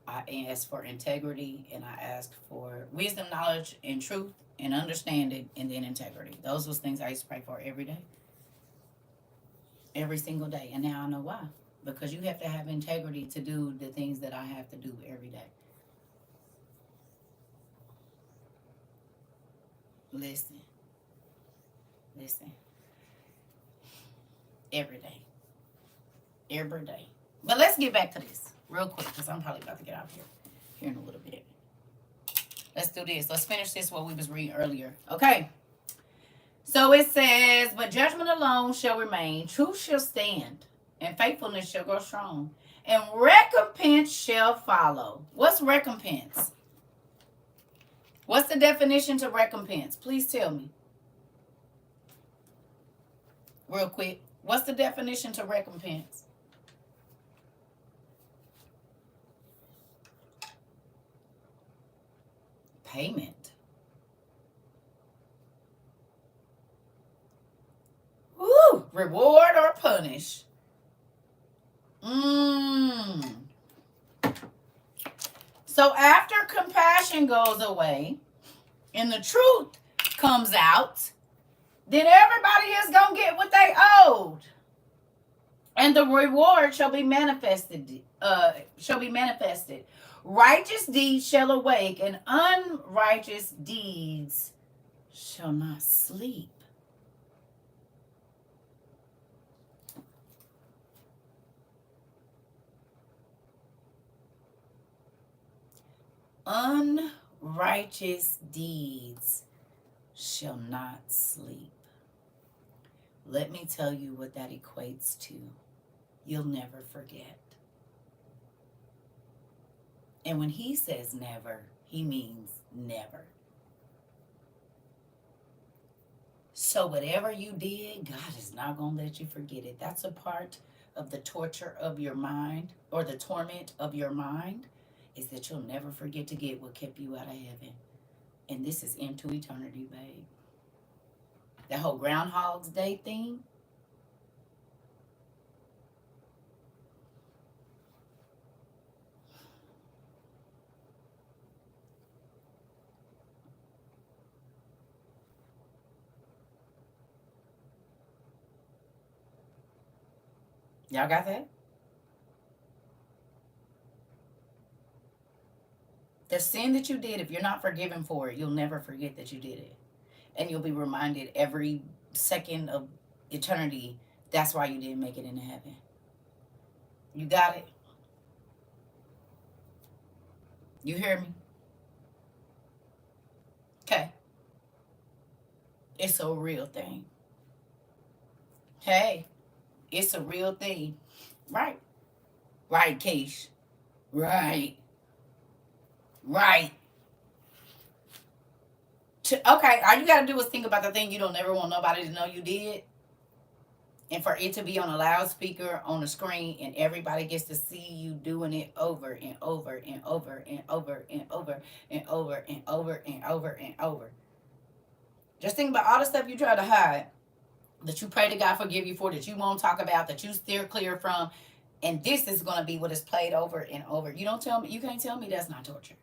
I asked for integrity. And I asked for wisdom, knowledge, and truth, and understanding, and then integrity. Those was things I used to pray for every day. Every single day. And now I know why. Because you have to have integrity to do the things that I have to do every day. Listen. Listen. Every day. Every day. But let's get back to this real quick, because I'm probably about to get out of here in a little bit. Let's do this. Let's finish this what we was reading earlier. Okay. So it says, but judgment alone shall remain, truth shall stand, and faithfulness shall grow strong, and recompense shall follow. What's recompense? What's the definition to recompense? Please tell me. Real quick. What's the definition to recompense? Payment. Woo! Reward or punish? So after compassion goes away and the truth comes out, then everybody is going to get what they owed. And the reward shall be manifested. Righteous deeds shall awake, and unrighteous deeds shall not sleep. Unrighteous deeds shall not sleep. Let me tell you what that equates to. You'll never forget. And when he says never, he means never. So whatever you did, God is not going to let you forget it. That's a part of the torture of your mind, or the torment of your mind, is that you'll never forget to get what kept you out of heaven. And this is into eternity, babe. That whole Groundhog's Day thing. Y'all got that? The sin that you did, if you're not forgiven for it, you'll never forget that you did it. And you'll be reminded every second of eternity, that's why you didn't make it into heaven. You got it? You hear me? Okay. It's a real thing. Hey, it's a real thing. Right. Right, Keish. Right. Right. Okay, all you got to do is think about the thing you don't ever want nobody to know you did. And for it to be on a loudspeaker on the screen, and everybody gets to see you doing it over and over and over and over and over and over and over and over and over. Just think about all the stuff you try to hide, that you pray to God forgive you for, that you won't talk about, that you steer clear from, and this is going to be what is played over and over. You can't tell me that's not torture.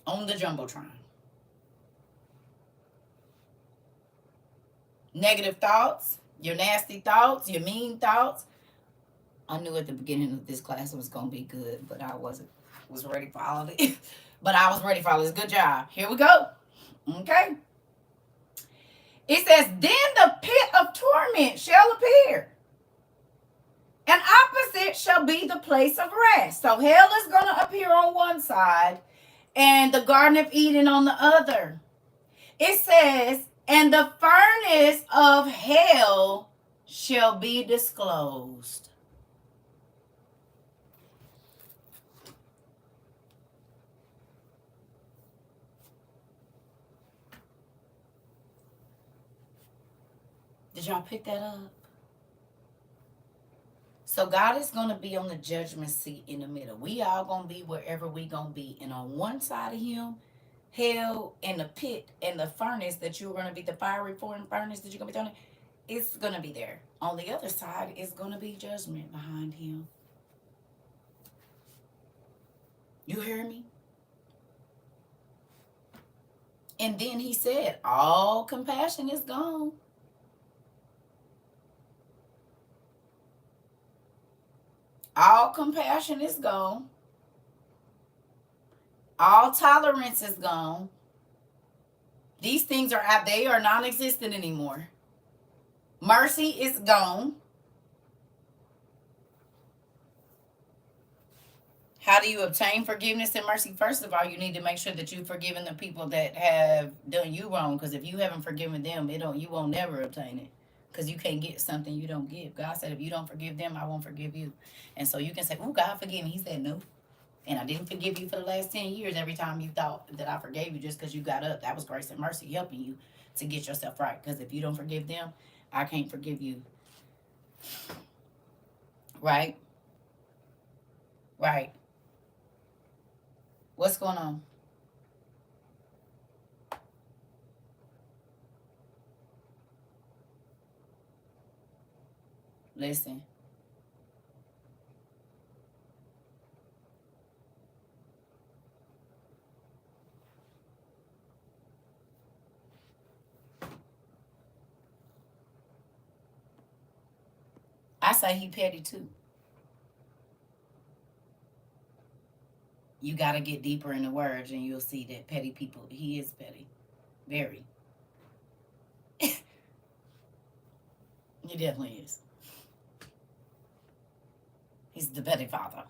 on the Jumbotron. Negative thoughts, your nasty thoughts, your mean thoughts. I knew at the beginning of this class it was going to be good, but I was ready for all of it. But I was ready for all this. Good job. Here we go. Okay. It says, then the pit of torment shall appear. And opposite shall be the place of rest. So hell is going to appear on one side and the Garden of Eden on the other. It says, and the furnace of hell shall be disclosed. Did y'all pick that up? So God is going to be on the judgment seat in the middle. We all going to be wherever we going to be. And on one side of him, hell and the pit and the furnace that you're going to be, the fiery furnace that you're going to be thrown in, it's going to be there. On the other side is going to be judgment behind him. You hear me? And then he said, all compassion is gone. All compassion is gone. All tolerance is gone. These things are out, they are non-existent anymore. Mercy is gone. How do you obtain forgiveness and mercy? First of all, you need to make sure that you've forgiven the people that have done you wrong. Because if you haven't forgiven them, you won't never obtain it. Because you can't get something you don't give. God said, if you don't forgive them, I won't forgive you. And so you can say, oh, God, forgive me. He said, no. And I didn't forgive you for the last 10 years every time you thought that I forgave you just because you got up. That was grace and mercy helping you to get yourself right. Because if you don't forgive them, I can't forgive you. Right? Right. What's going on? Listen. I say he petty too. You got to get deeper in the words and you'll see that petty people, he is petty. Very. He definitely is. He's the petty father.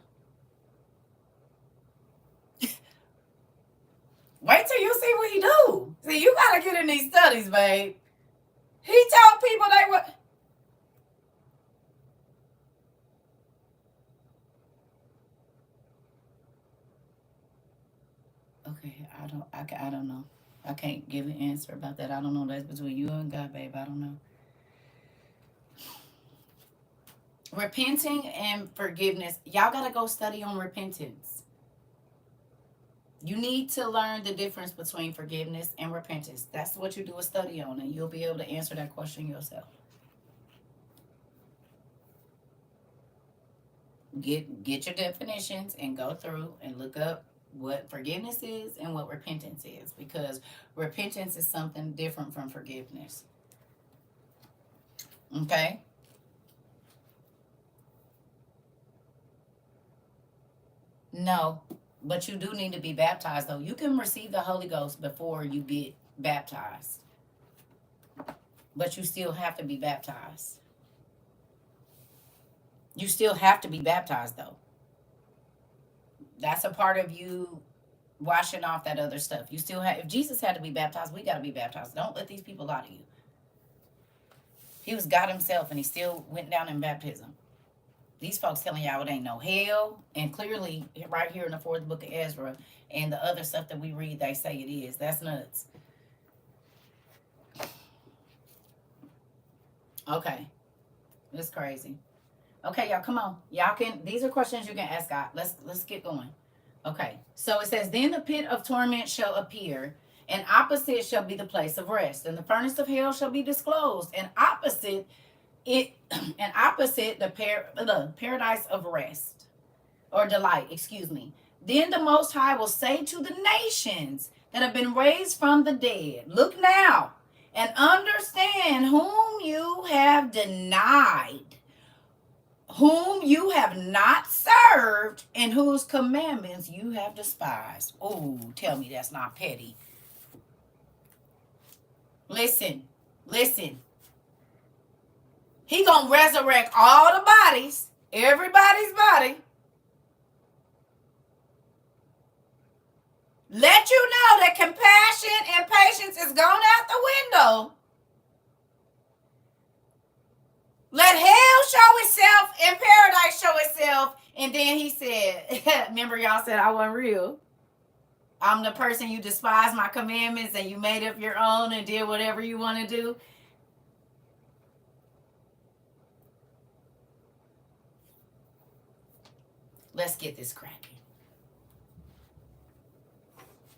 Wait till you see what he do. See, you got to get in these studies, babe. He told people they were... Okay, I don't know. I can't give an answer about that. I don't know. That's between you and God, babe. I don't know. Repenting and forgiveness. Y'all got to go study on repentance. You need to learn the difference between forgiveness and repentance. That's what you do a study on, and you'll be able to answer that question yourself. Get your definitions and go through and look up what forgiveness is and what repentance is, because repentance is something different from forgiveness. Okay? No, but you do need to be baptized, though. You can receive the Holy Ghost before you get baptized, but you still have to be baptized. You still have to be baptized, though. That's a part of you washing off that other stuff. You still have, if Jesus had to be baptized, we got to be baptized. Don't let these people lie to you. He was God himself, and he still went down in baptism. These folks telling y'all it ain't no hell, and clearly right here in the 4th book of Ezra and the other stuff that we read, they say it is. That's nuts. Okay. It's crazy. Okay, y'all, come on. Y'all can, these are questions you can ask God. Let's get going. Okay. So it says, then the pit of torment shall appear, and opposite shall be the place of rest, and the furnace of hell shall be disclosed, and opposite the paradise of rest, or delight, excuse me. Then the Most High will say to the nations that have been raised from the dead, look now and understand whom you have denied, whom you have not served, and whose commandments you have despised. Oh, tell me that's not petty. Listen, listen. He gonna resurrect all the bodies, everybody's body. Let you know that compassion and patience is gone out the window. Let hell show itself and paradise show itself. And then he said, remember y'all said I wasn't real. I'm the person you despise my commandments and you made up your own and did whatever you want to do. Let's get this cracking.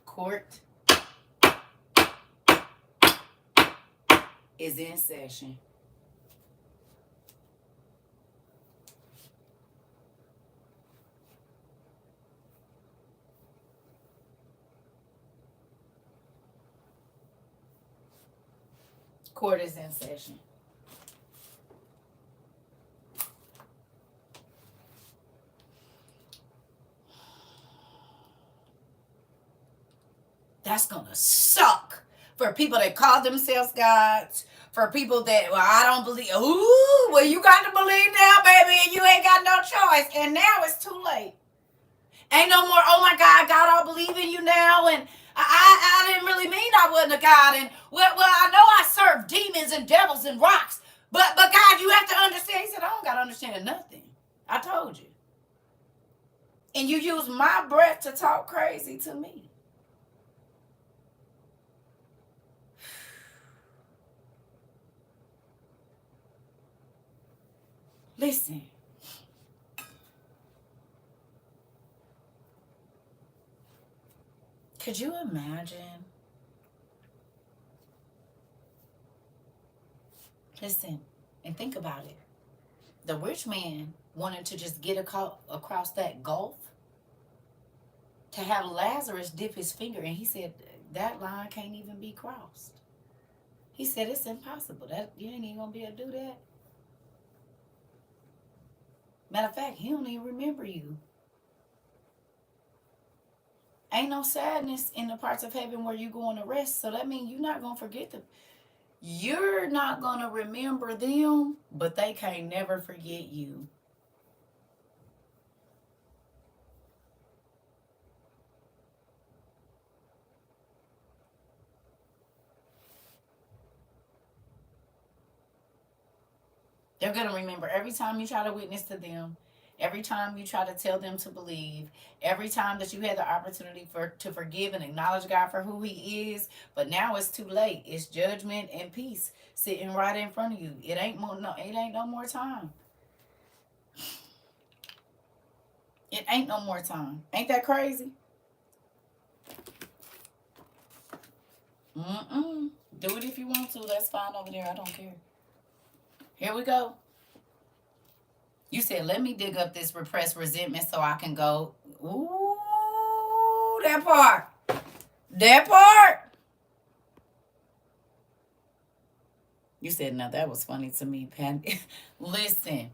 Court is in session. Court is in session. That's gonna suck for people that call themselves gods, for people that, well, I don't believe. Ooh, well, you got to believe now, baby, and you ain't got no choice. And now it's too late. Ain't no more, oh my God, God, I believe in you now, and I didn't really mean I wasn't a God, and well, I know I serve demons and devils and rocks, but God, you have to understand. He said, I don't got to understand nothing. I told you. And you use my breath to talk crazy to me. Listen. Could you imagine? Listen, and think about it. The rich man wanted to just get across that gulf to have Lazarus dip his finger, and he said, that line can't even be crossed. He said, it's impossible. That you ain't even going to be able to do that. Matter of fact, he don't even remember you. Ain't no sadness in the parts of heaven where you going to rest. So that means you're not going to forget them. You're not going to remember them, but they can't never forget you. They're going to remember every time you try to witness to them, every time you try to tell them to believe, every time that you had the opportunity to forgive and acknowledge God for who he is. But now it's too late. It's judgment and peace sitting right in front of you. It ain't no more time. It ain't no more time. Ain't that crazy? Do it if you want to. That's fine over there. I don't care. Here we go. You said, let me dig up this repressed resentment so I can go. Ooh, that part. That part. You said, no, that was funny to me, Pan. Listen.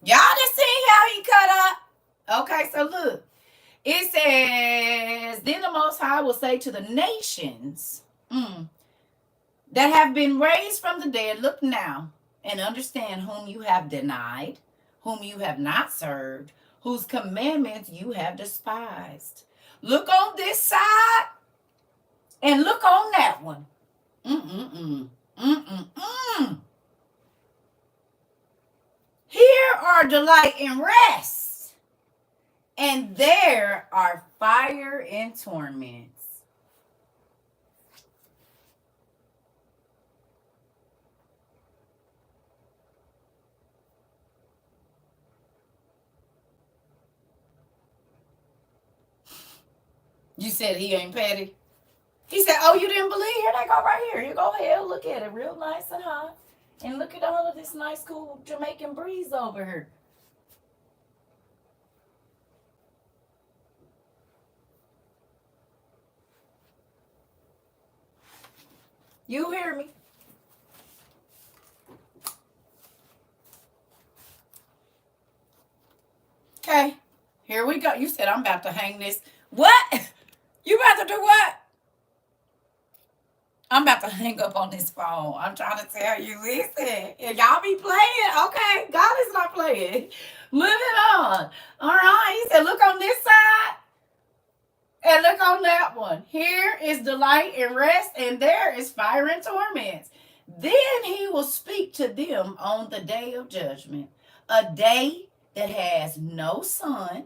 Y'all just see how he cut up? Okay, so look. It says, then the Most High will say to the nations that have been raised from the dead, look now and understand whom you have denied, whom you have not served, whose commandments you have despised. Look on this side and look on that one. Here are delight and rest, and there are fire and torments. You said he ain't petty. He said, oh, you didn't believe? Here they go right here. Here go hell. Look at it. Real nice and hot. And look at all of this nice, cool Jamaican breeze over here. You hear me? Okay, here we go. You said I'm about to hang this. What? You about to do what? I'm about to hang up on this phone. I'm trying to tell you, listen, if y'all be playing, okay, God is not playing. Moving on. All right. He said, look on this side and look on that one. Here is delight and rest, and there is fire and torments. Then he will speak to them on the day of judgment, a day that has no sun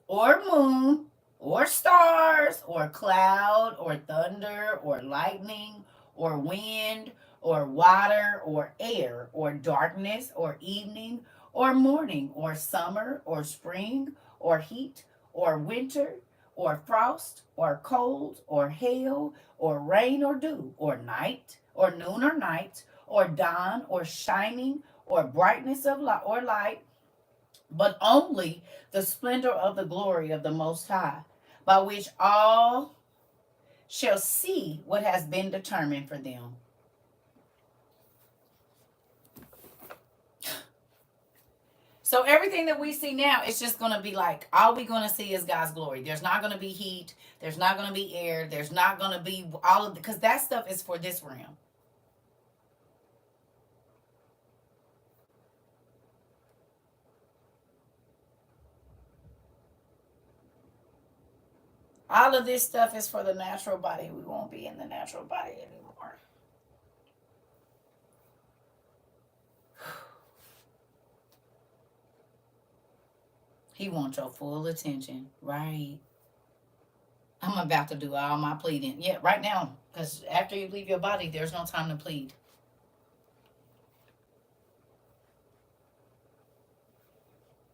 or moon or stars or cloud or thunder or lightning or wind or water or air or darkness or evening or morning or summer or spring or heat or winter or frost or cold or hail or rain or dew or night or noon or night or dawn or shining or brightness of light or light, but only the splendor of the glory of the Most High, by which all shall see what has been determined for them. So everything that we see now, it's just going to be like, all we're going to see is God's glory. There's not going to be heat. There's not going to be air. There's not going to be all of the, because that stuff is for this realm. All of this stuff is for the natural body. We won't be in the natural body anymore. He wants your full attention, right? I'm about to do all my pleading. Yeah, right now. Because after you leave your body, there's no time to plead.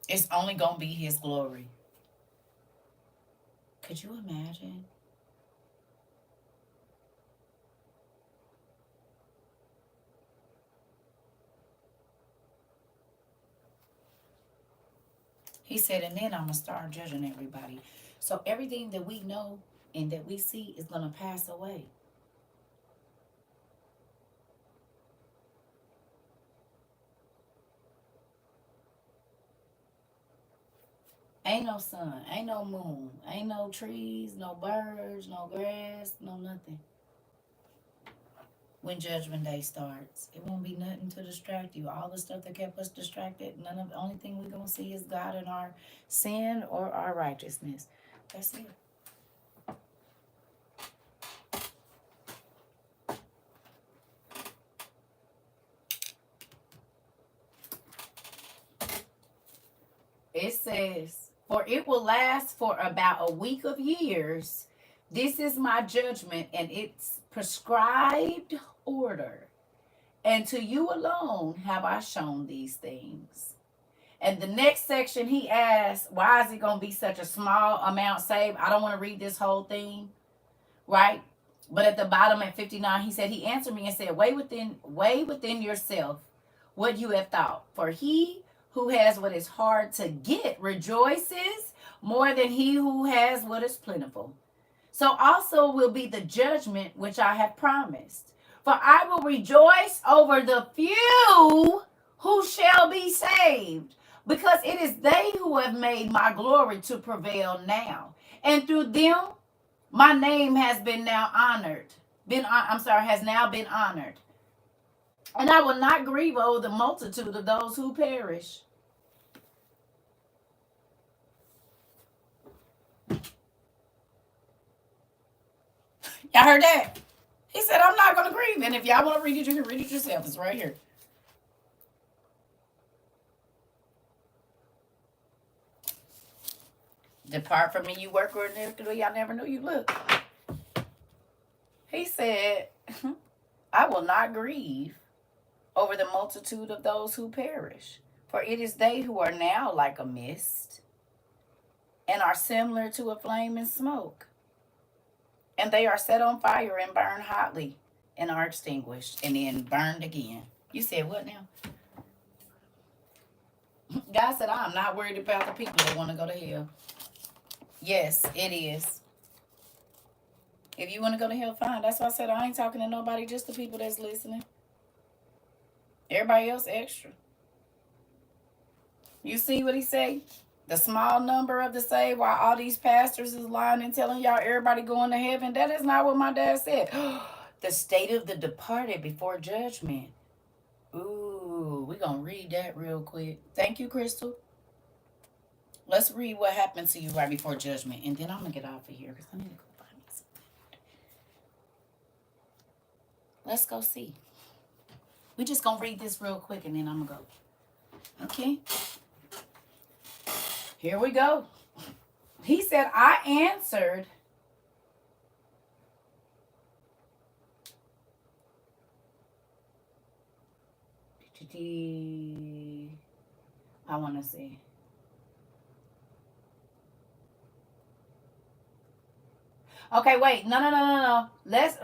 It's only going to be his glory. Could you imagine? He said, and then I'm going to start judging everybody. So everything that we know and that we see is going to pass away. Ain't no sun, ain't no moon, ain't no trees, no birds, no grass, no nothing. When Judgment Day starts, it won't be nothing to distract you. All the stuff that kept us distracted, none of the only thing we're gonna see is God in our sin or our righteousness. That's it. It says, for it will last for about a week of years. This is my judgment and its prescribed order. And to you alone have I shown these things. And the next section he asks, why is it going to be such a small amount saved? I don't want to read this whole thing, right? But at the bottom at 59, he said, he answered me and said, weigh within yourself what you have thought. For he who has what is hard to get rejoices more than he who has what is plentiful. So also will be the judgment which I have promised. For I will rejoice over the few who shall be saved, because it is they who have made my glory to prevail now. And through them, my name has been now honored. Has now been honored. And I will not grieve over the multitude of those who perish. Y'all heard that? He said, I'm not going to grieve. And if y'all want to read it, you can read it yourself. It's right here. Depart from me, you worker of iniquity. I never knew you. Look. He said, I will not grieve over the multitude of those who perish. For it is they who are now like a mist and are similar to a flame and smoke. And they are set on fire and burn hotly and are extinguished and then burned again. You said what now? God said, I'm not worried about the people that want to go to hell. Yes, it is. If you want to go to hell, fine. That's why I said I ain't talking to nobody, just the people that's listening. Everybody else extra. You see what he say? The small number of the saved, while all these pastors is lying and telling y'all everybody going to heaven. That is not what my dad said. The state of the departed before judgment. Ooh, we're going to read that real quick. Thank you, Crystal. Let's read what happened to you right before judgment. And then I'm going to get off of here because I need to go find me some food. Let's go see. We're just going to read this real quick and then I'm going to go. Okay. Here we go. He said, I answered. I want to see. Okay, wait. No. Let's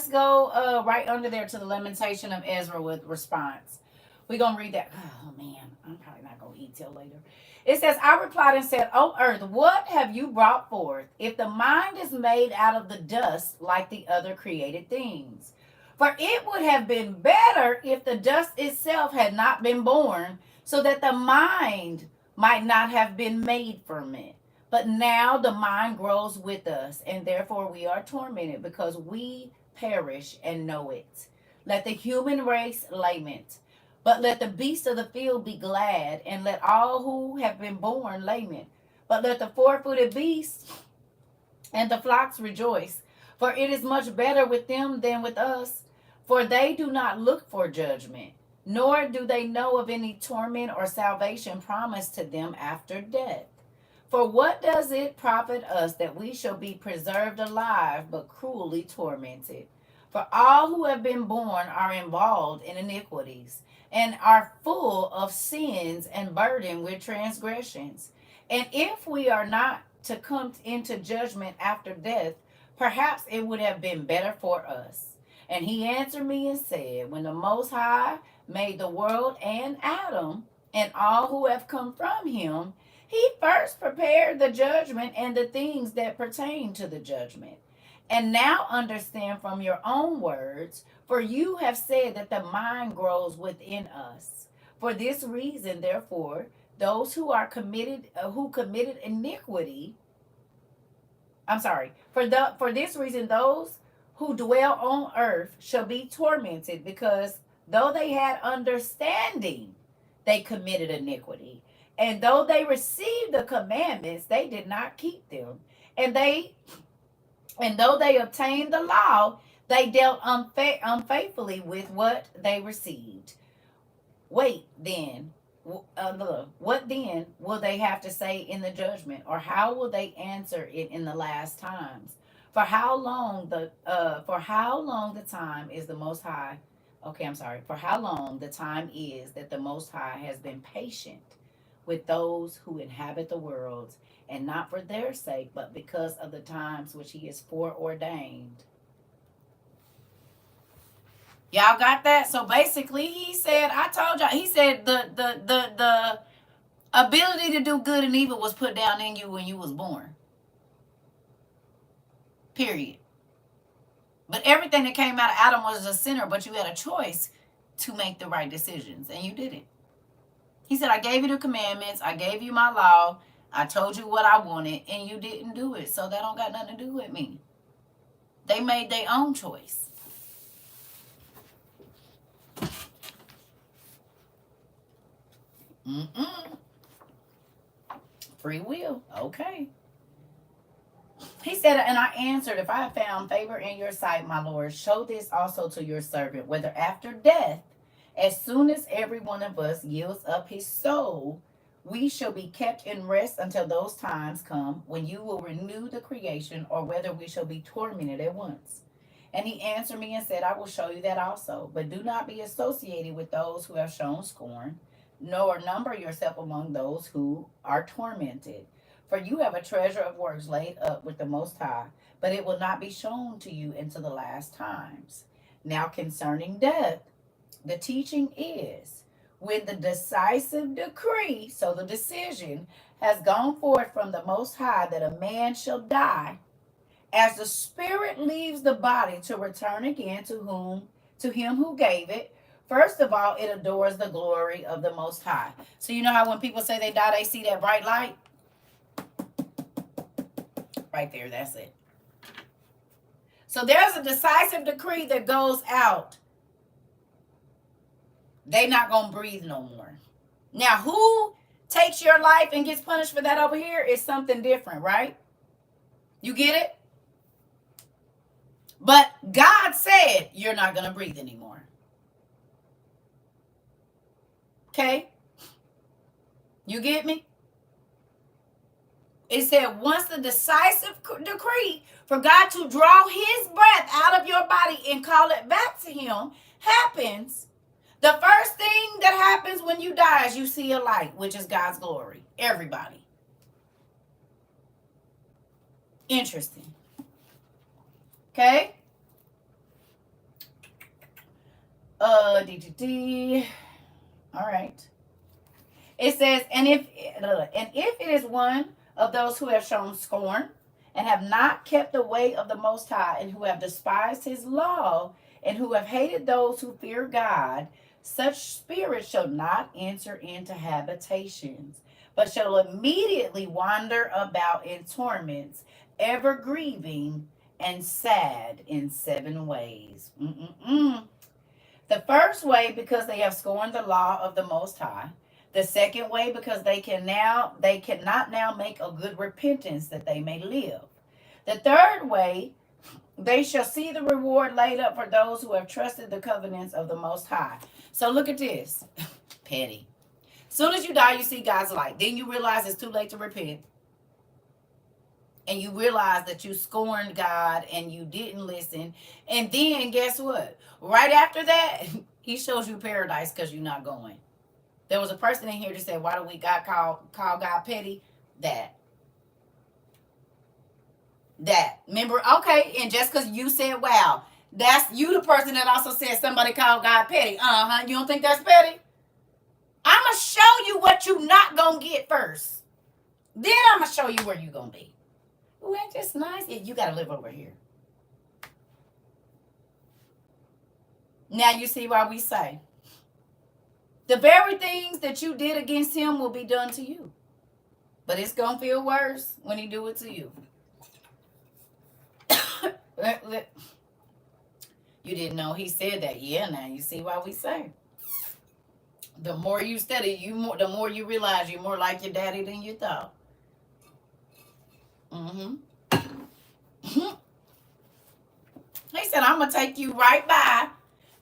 go right under there to the lamentation of Ezra with response. We're gonna read that. Oh man, I'm probably not gonna eat till later. It says, I replied and said, O earth, what have you brought forth? If the mind is made out of the dust like the other created things. For it would have been better if the dust itself had not been born, so that the mind might not have been made from it. But now the mind grows with us, and therefore we are tormented because we perish and know it. Let the human race lament, but let the beasts of the field be glad, and let all who have been born lament. But let the four-footed beasts and the flocks rejoice, for it is much better with them than with us. For they do not look for judgment, nor do they know of any torment or salvation promised to them after death. For what does it profit us that we shall be preserved alive, but cruelly tormented? For all who have been born are involved in iniquities, and are full of sins and burdened with transgressions. And if we are not to come into judgment after death, perhaps it would have been better for us. And he answered me and said, when the Most High made the world and Adam and all who have come from him, he first prepared the judgment and the things that pertain to the judgment. And now understand from your own words, for you have said that the mind grows within us. For this reason, therefore, those who committed iniquity, for this reason, those who dwell on earth shall be tormented, because though they had understanding, they committed iniquity. And though they received the commandments, they did not keep them. And though they obtained the law, they dealt unfaithfully with what they received. What then will they have to say in the judgment, or how will they answer it in the last times? For how long the time is the Most High? For how long the time is that the Most High has been patient with those who inhabit the world, and not for their sake, but because of the times which he has foreordained. Y'all got that? So basically, he said, I told y'all, he said the ability to do good and evil was put down in you when you was born. Period. But everything that came out of Adam was a sinner, but you had a choice to make the right decisions, and you didn't. He said, I gave you the commandments, I gave you my law, I told you what I wanted, and you didn't do it. So that don't got nothing to do with me. They made their own choice. Free will. Okay. He said, and I answered, if I have found favor in your sight, my Lord, show this also to your servant, whether after death, as soon as every one of us yields up his soul, we shall be kept in rest until those times come when you will renew the creation, or whether we shall be tormented at once. And he answered me and said, I will show you that also. But do not be associated with those who have shown scorn, nor number yourself among those who are tormented. For you have a treasure of works laid up with the Most High, but it will not be shown to you until the last times. Now concerning death, the teaching is, when the decisive decree, so the decision, has gone forth from the Most High that a man shall die, as the spirit leaves the body to return again to him who gave it. First of all, it adores the glory of the Most High. So you know how when people say they die, they see that bright light? Right there, that's it. So there's a decisive decree that goes out. They not going to breathe no more. Now, who takes your life and gets punished for that over here is something different, right? You get it? But God said you're not going to breathe anymore. Okay? You get me? It said once the decisive decree for God to draw his breath out of your body and call it back to him happens, the first thing that happens when you die is you see a light, which is God's glory. Everybody. Interesting. Okay? All right. It says, and if it is one of those who have shown scorn and have not kept the way of the Most High, and who have despised his law, and who have hated those who fear God, such spirits shall not enter into habitations, but shall immediately wander about in torments, ever grieving and sad in 7 ways. The first way, because they have scorned the law of the Most High. The second way, because they cannot now make a good repentance that they may live. The third way, they shall see the reward laid up for those who have trusted the covenants of the Most High. So look at this. Petty. Soon as you die, you see God's light. Then you realize it's too late to repent. And you realize that you scorned God and you didn't listen. And then guess what? Right after that, he shows you paradise because you're not going. There was a person in here that said, why do we call God petty? That. Remember, okay, and just because you said, wow, that's you the person that also said somebody called God petty. You don't think that's petty? I'm going to show you what you not going to get first. Then I'm going to show you where you going to be. Ooh, ain't this nice? Yeah, you got to live over here. Now you see why we say, the very things that you did against him will be done to you. But it's going to feel worse when he do it to you. You didn't know he said that. Yeah, now you see why we say. The more you study, the more you realize you're more like your daddy than you thought. He said, I'm going to take you right by.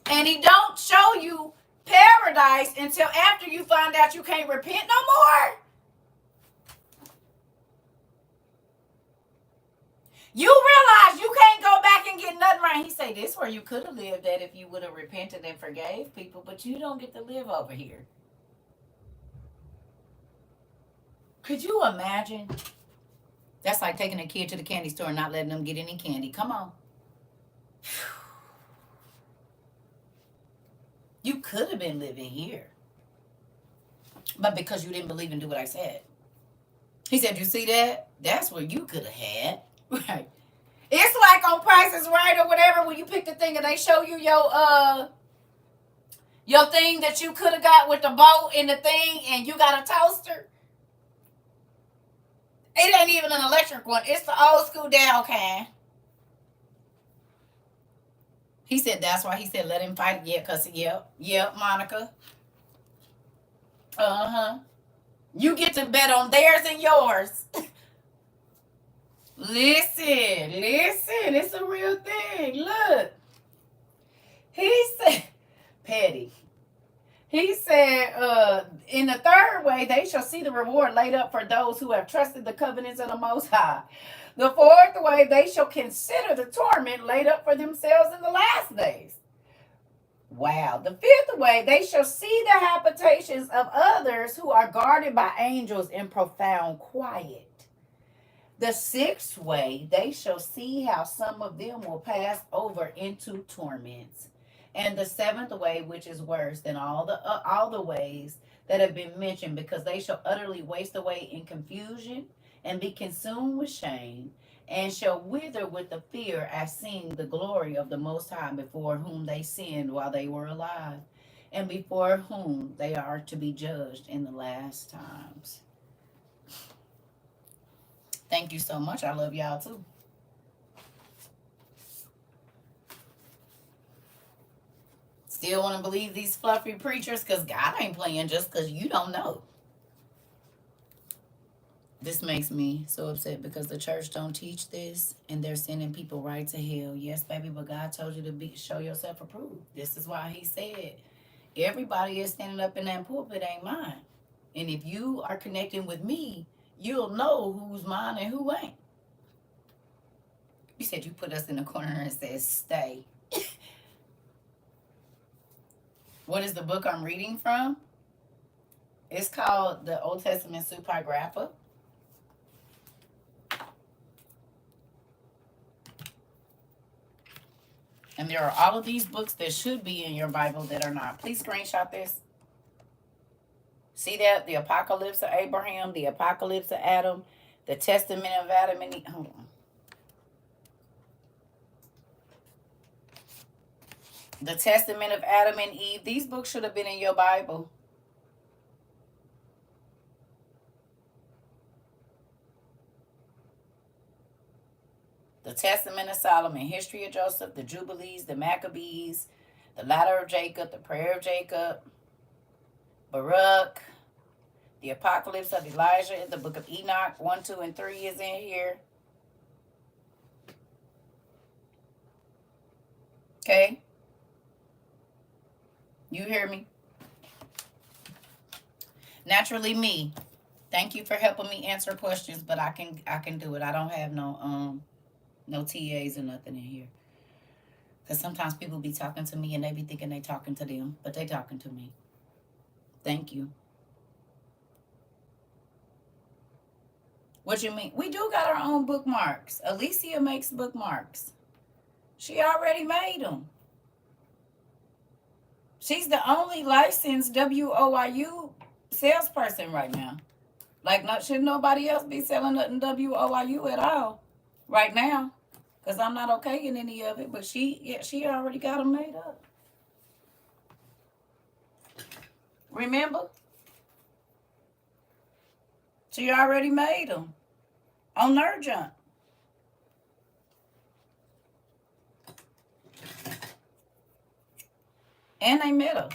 And he don't show you paradise until after you find out you can't repent no more. You realize you can't go back and get nothing right. He said, this is where you could have lived at if you would have repented and forgave people, but you don't get to live over here. Could you imagine? That's like taking a kid to the candy store and not letting them get any candy. Come on. You could have been living here. But because you didn't believe and do what I said. He said, you see that? That's where you could have had. Right. It's like on Price is Right or whatever, when you pick the thing and they show you your thing that you could have got with the boat and the thing, and you got a toaster. It ain't even an electric one. It's the old school down can. He said that's why he said let him fight. Yeah, because, Monica. You get to bet on theirs and yours. Listen. It's a real thing. Look. He said, petty. He said, in the third way, they shall see the reward laid up for those who have trusted the covenants of the Most High. The fourth way, they shall consider the torment laid up for themselves in the last days. Wow. The fifth way, they shall see the habitations of others who are guarded by angels in profound quiet. The sixth way, they shall see how some of them will pass over into torments. And the seventh way, which is worse than all the ways that have been mentioned, because they shall utterly waste away in confusion and be consumed with shame, and shall wither with the fear at seeing the glory of the Most High, before whom they sinned while they were alive, and before whom they are to be judged in the last times. Thank you so much. I love y'all too. Still want to believe these fluffy preachers? Because God ain't playing just because you don't know. This makes me so upset because the church don't teach this and they're sending people right to hell. Yes, baby, but God told you to show yourself approved. This is why he said everybody is standing up in that pulpit ain't mine. And if you are connecting with me, you'll know who's mine and who ain't. You said you put us in the corner and said stay. What is the book I'm reading from? It's called the Old Testament Supergrapha. And there are all of these books that should be in your Bible that are not. Please screenshot this. See that? The Apocalypse of Abraham, the Apocalypse of Adam, the Testament of Adam and Eve. Hold on. The Testament of Adam and Eve. These books should have been in your Bible. The Testament of Solomon, History of Joseph, the Jubilees, the Maccabees, the Ladder of Jacob, the Prayer of Jacob, Baruch, the Apocalypse of Elijah, the Book of Enoch, 1, 2, and 3 is in here. Okay? You hear me? Naturally me. Thank you for helping me answer questions, but I can do it. I don't have no TAs or nothing in here. Because sometimes people be talking to me and they be thinking they talking to them, but they talking to me. Thank you. What you mean? We do got our own bookmarks. Alicia makes bookmarks. She already made them. She's the only licensed WOIU salesperson right now. Like, should nobody else be selling nothing WOIU at all right now? Because I'm not okay in any of it. But she already got them made up. Remember? She already made them on Nerd Jump. And they met her.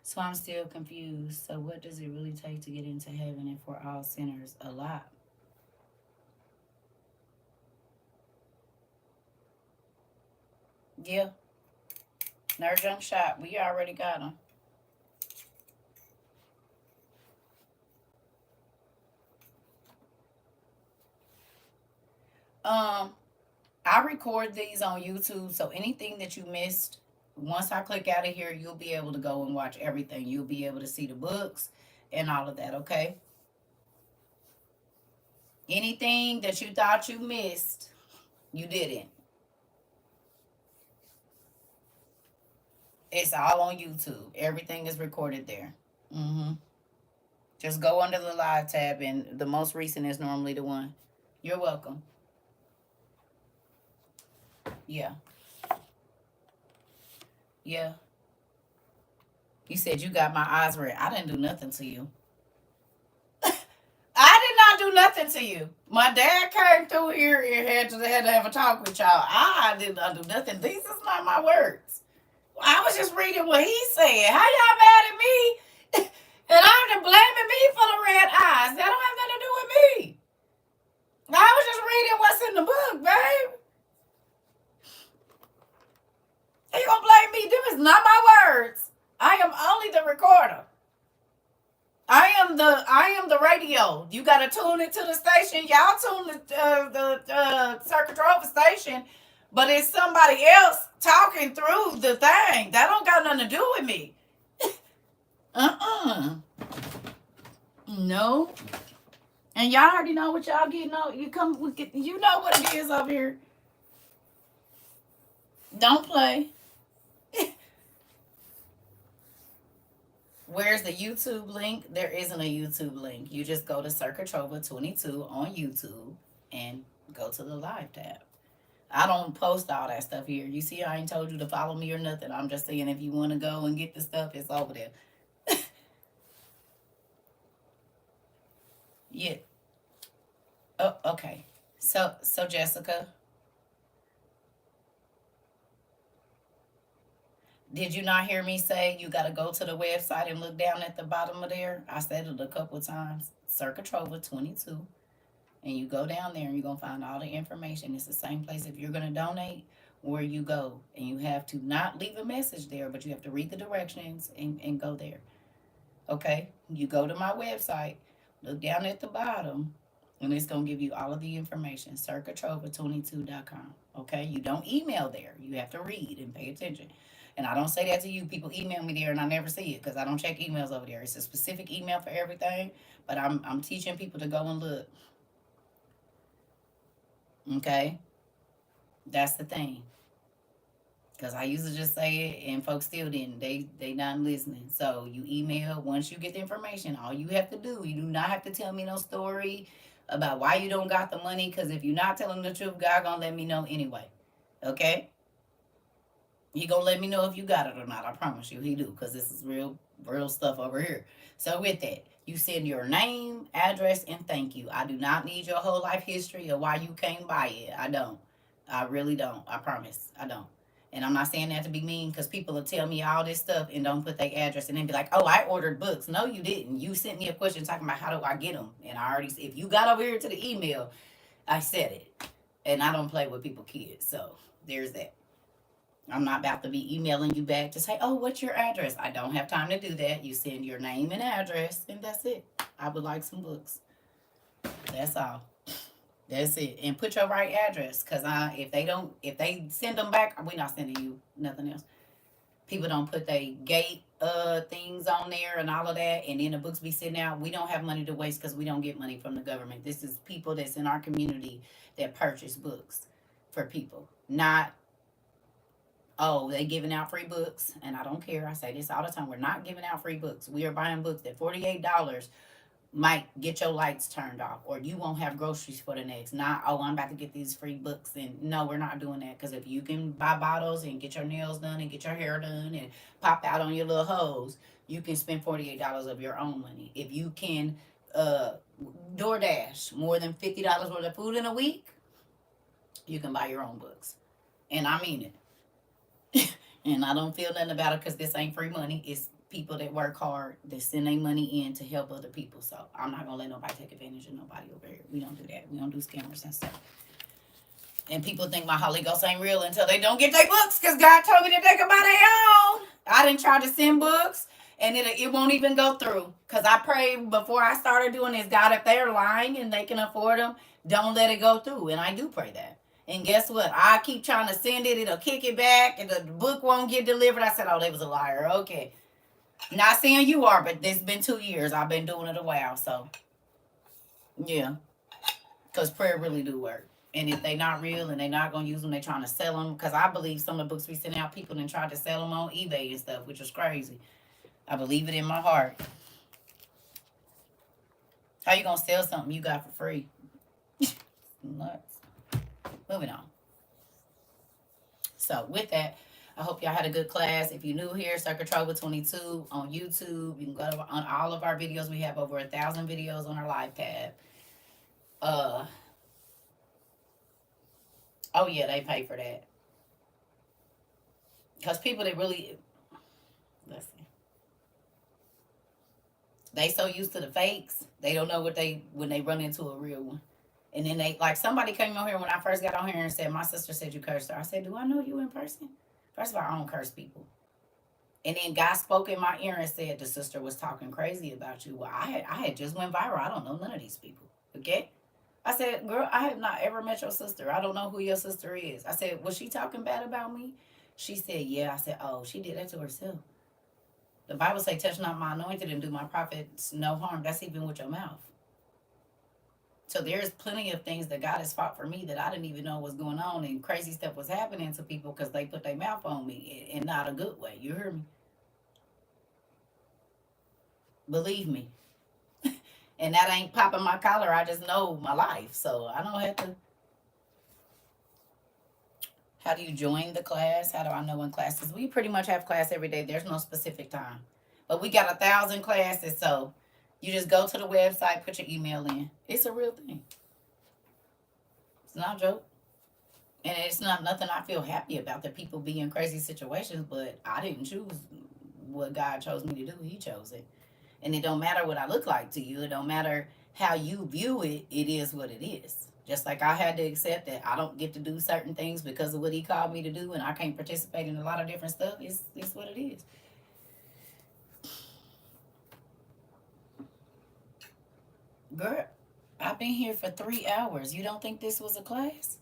So I'm still confused. So what does it really take to get into heaven if we're all sinners? A lot. Yeah. Nerd Jump Shop. We already got them. I record these on YouTube, so anything that you missed, once I click out of here, you'll be able to go and watch everything. You'll be able to see the books and all of that, okay? Anything that you thought you missed, you didn't. It's all on YouTube. Everything is recorded there. Just go under the live tab, and the most recent is normally the one. You're welcome. Yeah. Yeah. You said you got my eyes red. I didn't do nothing to you. I did not do nothing to you. My dad came through here and had to have a talk with y'all. I did not do nothing. These is not my words. I was just reading what he said. How y'all mad at me? And I'm blaming me for the red eyes. That don't have nothing to do with me. I was just reading what's in the book, babe. You gonna blame me? Them is not my words. I am only the recorder. I am the radio. You gotta tune into the station. Y'all tune the CERCA TROVA station, but it's somebody else talking through the thing. That don't got nothing to do with me. No. And y'all already know what y'all getting on. You know what it is over here. Don't play. Where's the YouTube link? There isn't a YouTube link. You just go to CERCA TROVA 22 on YouTube and go to the live tab. I don't post all that stuff here. You see, I ain't told you to follow me or nothing. I'm just saying if you want to go and get the stuff, it's over there. Yeah. Oh, okay. So Jessica, did you not hear me say you got to go to the website and look down at the bottom of there? I said it a couple times. CERCA TROVA 22. And you go down there and you're going to find all the information. It's the same place if you're going to donate where you go. And you have to not leave a message there, but you have to read the directions and go there. Okay? You go to my website, look down at the bottom, and it's going to give you all of the information. CERCATROVA22.com. Okay? You don't email there. You have to read and pay attention. And I don't say that to you. People email me there and I never see it because I don't check emails over there. It's a specific email for everything. But I'm teaching people to go and look. Okay? That's the thing. Because I used to just say it and folks still didn't. They not listening. So you email. Once you get the information, all you have to do, you do not have to tell me no story about why you don't got the money. Because if you're not telling the truth, God gonna let me know anyway. Okay? He gonna let me know if you got it or not. I promise you, he do. Because this is real stuff over here. So with that, you send your name, address, and thank you. I do not need your whole life history or why you came by it. I don't. I really don't. I promise. I don't. And I'm not saying that to be mean because people will tell me all this stuff and don't put their address and then be like, oh, I ordered books. No, you didn't. You sent me a question talking about how do I get them. And I already, if you got over here to the email, I said it. And I don't play with people kids. So there's that. I'm not about to be emailing you back to say, oh, what's your address? I don't have time to do that. You send your name and address, and that's it. I would like some books. That's all. That's it. And put your right address, cause if they send them back, we not sending you nothing else. People don't put their gate things on there and all of that, and then the books be sitting out. We don't have money to waste because we don't get money from the government. This is people that's in our community that purchase books for people, not oh, they giving out free books, and I don't care. I say this all the time. We're not giving out free books. We are buying books that $48 might get your lights turned off, or you won't have groceries for the next. Not oh, I'm about to get these free books, and no, we're not doing that. Because if you can buy bottles and get your nails done and get your hair done and pop out on your little hose, you can spend $48 of your own money. If you can uh DoorDash more than $50 worth of food in a week, you can buy your own books, and I mean it. And I don't feel nothing about it because this ain't free money. It's people that work hard that send their money in to help other people. So I'm not gonna let nobody take advantage of nobody over here. We don't do that. We don't do scammers and stuff. And people think my Holy Ghost ain't real until they don't get their books because God told me that they can buy their own. I didn't try to send books and it won't even go through because I prayed before I started doing this. God, if they're lying and they can afford them, don't let it go through. And I do pray that. And guess what? I keep trying to send it. It'll kick it back and the book won't get delivered. I said, oh, they was a liar. Okay. Not saying you are, but it's been 2 years. I've been doing it a while. So, yeah. Because prayer really do work. And if they not real and they not going to use them, they trying to sell them. Because I believe some of the books we send out, people then tried to sell them on eBay and stuff, which is crazy. I believe it in my heart. How you going to sell something you got for free? Nuts. Moving on. So with that, I hope y'all had a good class. If you're new here, CERCA TROVA 22 on YouTube. You can go to, on all of our videos. We have over 1,000 videos on our live tab. Oh yeah, they pay for that. Because people that really, let's see, they so used to the fakes, they don't know what they, when they run into a real one. And then they, like somebody came on here when I first got on here and said, my sister said you cursed her. I said, do I know you in person? First of all, I don't curse people. And then God spoke in my ear and said the sister was talking crazy about you. Well, I had just went viral. I don't know none of these people. Okay? I said, girl, I have not ever met your sister. I don't know who your sister is. I said, was she talking bad about me? She said, yeah. I said, oh, she did that to herself. The Bible say, touch not my anointed and do my prophets no harm. That's even with your mouth. So there's plenty of things that God has fought for me that I didn't even know was going on, and crazy stuff was happening to people because they put their mouth on me in not a good way. You hear me? Believe me. And that ain't popping my collar. I just know my life. So I don't have to. How do you join the class? How do I know when classes? We pretty much have class every day. There's no specific time. But we got 1,000 classes. So you just go to the website, put your email in. It's a real thing. It's not a joke. And it's not nothing I feel happy about that people be in crazy situations, but I didn't choose what God chose me to do. He chose it. And it don't matter what I look like to you. It don't matter how you view it. It is what it is. Just like I had to accept that I don't get to do certain things because of what he called me to do, and I can't participate in a lot of different stuff. It's what it is. Girl, I've been here for 3 hours. You don't think this was a class?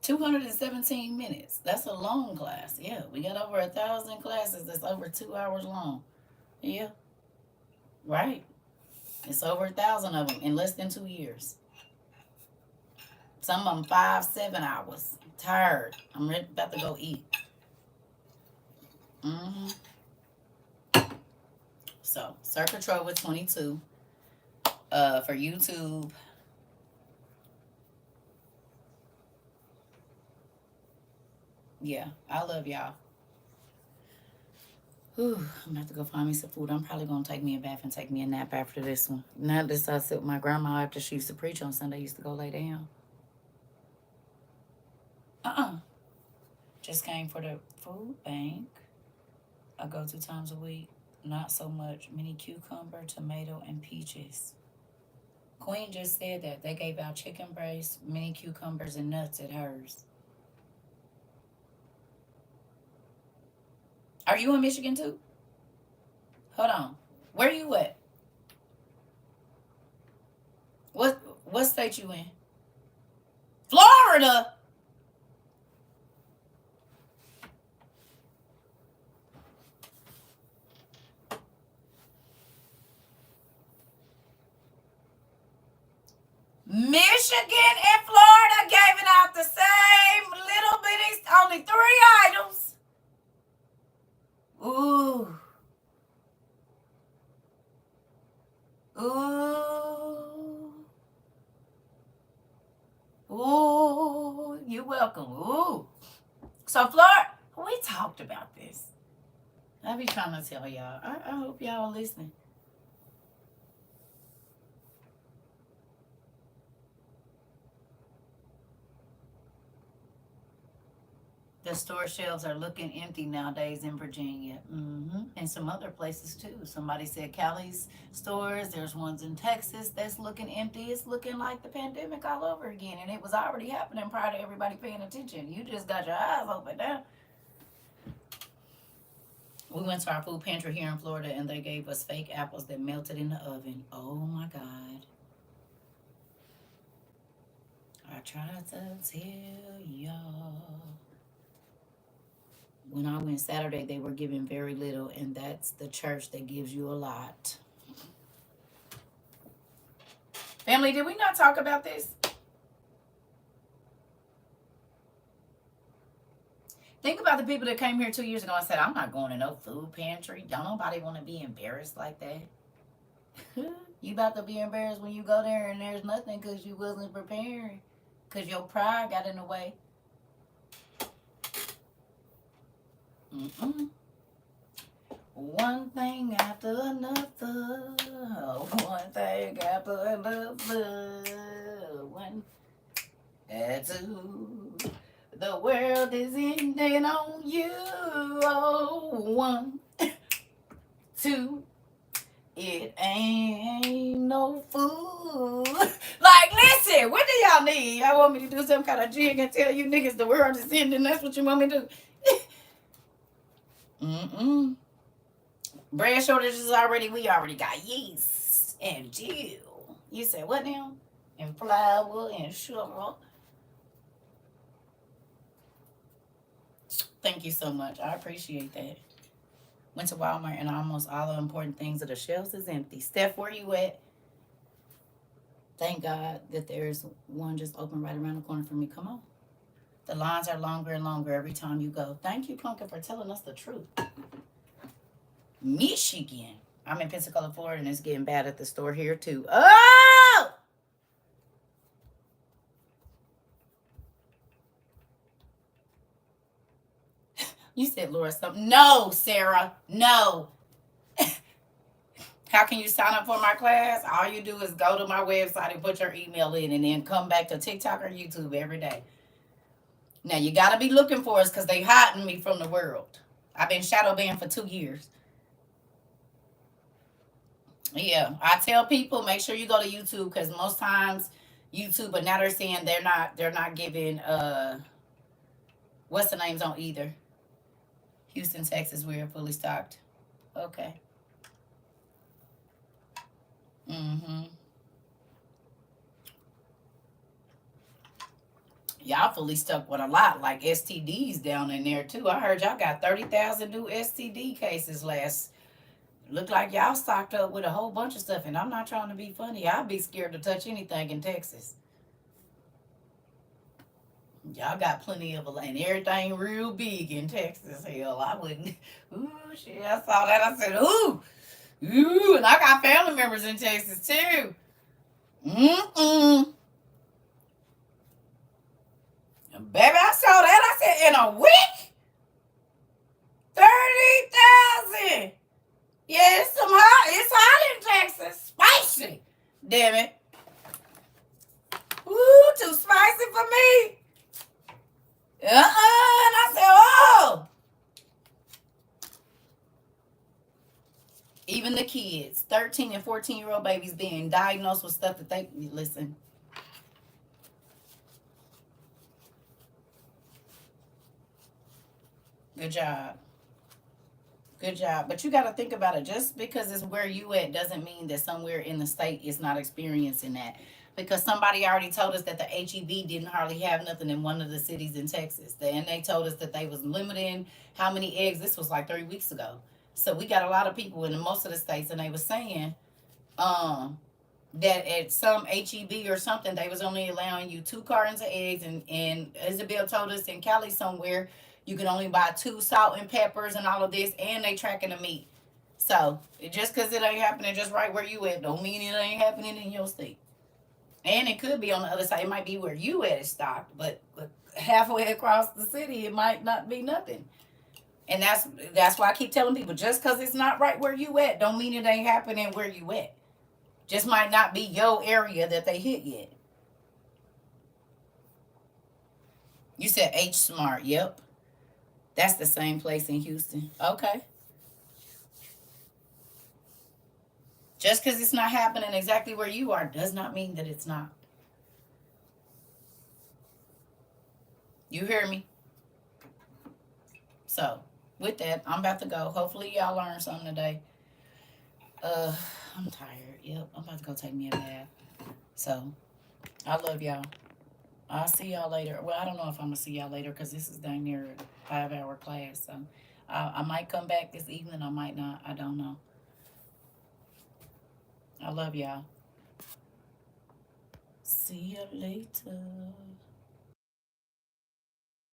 217 minutes. That's a long class. Yeah, we got over 1,000 classes. That's over 2 hours long. Yeah, right. It's over 1,000 of them in less than 2 years. Some of them 5, 7 hours. Tired. I'm ready, about to go eat. Mm-hmm. So, CERCA TROVA 22 for YouTube. Yeah, I love y'all. Whew, I'm gonna have to go find me some food. I'm probably gonna take me a bath and take me a nap after this one. Now this I sit with my grandma after she used to preach on Sunday. I used to go lay down. Just came for the food bank. I go 2 times a week. Not so much. Mini cucumber, tomato, and peaches. Queen just said that they gave out chicken breast, mini cucumbers, and nuts at hers. Are you in Michigan too? Hold on. Where you at? What state you in? Florida. Michigan and Florida giving out the same little bitty, only 3 items. Ooh. Ooh. Ooh. You're welcome. Ooh. So Florida, we talked about this. I be trying to tell y'all. I hope y'all are listening. The store shelves are looking empty nowadays in Virginia. And some other places too. Somebody said Cali's stores. There's ones in Texas that's looking empty. It's looking like the pandemic all over again. And it was already happening prior to everybody paying attention. You just got your eyes open now. We went to our food pantry here in Florida and they gave us fake apples that melted in the oven. Oh my God. I tried to tell y'all. When I went Saturday, they were giving very little, and that's the church that gives you a lot. Family, did we not talk about this? Think about the people that came here 2 years ago and said, I'm not going to no food pantry. Don't nobody want to be embarrassed like that. You about to be embarrassed when you go there and there's nothing because you wasn't preparing. Because your pride got in the way. One thing after another. One thing after another. One and two. The world is ending on you. Oh, 1, 2. It ain't no fool. Like, listen, what do y'all need? Y'all want me to do some kind of jig and tell you niggas the world is ending? That's what you want me to do? Bread shortages already. We already got yeast and deal. You said what now? And flour and sugar. Thank you so much. I appreciate that. Went to Walmart and almost all the important things of the shelves is empty. Steph, where you at? Thank God that there's one just open right around the corner for me. Come on. The lines are longer and longer every time you go. Thank you, Plunker, for telling us the truth. Michigan. I'm in Pensacola, Florida, and it's getting bad at the store here too. Oh! You said Laura something. No, Sarah. No. How can you sign up for my class? All you do is go to my website and put your email in and then come back to TikTok or YouTube every day. Now, you got to be looking for us because they hiding me from the world. I've been shadow banned for 2 years. Yeah, I tell people make sure you go to YouTube because most times YouTube, but now they're saying they're not giving what's the names on either. Houston, Texas, we're fully stocked. Okay. Mm-hmm. Y'all fully stuck with a lot, like STDs down in there too. I heard y'all got 30,000 new STD cases last. Look like y'all stocked up with a whole bunch of stuff, and I'm not trying to be funny. I'd be scared to touch anything in Texas. Y'all got plenty of and everything real big in Texas. Hell, I wouldn't. Ooh, shit! I saw that. I said, ooh, and I got family members in Texas too. Baby, I saw that. I said, in a week, 30,000. Yeah, it's hot in Texas. Spicy. Damn it. Ooh, too spicy for me. And I said, oh. Even the kids, 13 and 14-year-old babies being diagnosed with stuff that they, listen. Good job. Good job. But you got to think about it. Just because it's where you at doesn't mean that somewhere in the state is not experiencing that. Because somebody already told us that the HEB didn't hardly have nothing in one of the cities in Texas. And they told us that they was limiting how many eggs. This was like 3 weeks ago. So we got a lot of people in most of the states, and they were saying that at some HEB or something, they was only allowing you 2 cartons of eggs. And Isabel told us in Cali somewhere, you can only buy 2 salt and peppers and all of this, and they tracking the meat. So just because it ain't happening just right where you at, don't mean it ain't happening in your state. And it could be on the other side. It might be where you at is stocked, but halfway across the city, it might not be nothing. And that's why I keep telling people, just because it's not right where you at, don't mean it ain't happening where you at. Just might not be your area that they hit yet. You said H Smart. Yep. That's the same place in Houston. Okay. Just because it's not happening exactly where you are does not mean that it's not. You hear me? So, with that, I'm about to go. Hopefully, y'all learned something today. I'm tired. Yep, I'm about to go take me a bath. So, I love y'all. I'll see y'all later. Well, I don't know if I'm going to see y'all later because this is dang near a 5-hour class. So, I might come back this evening. I might not. I don't know. I love y'all. See you later.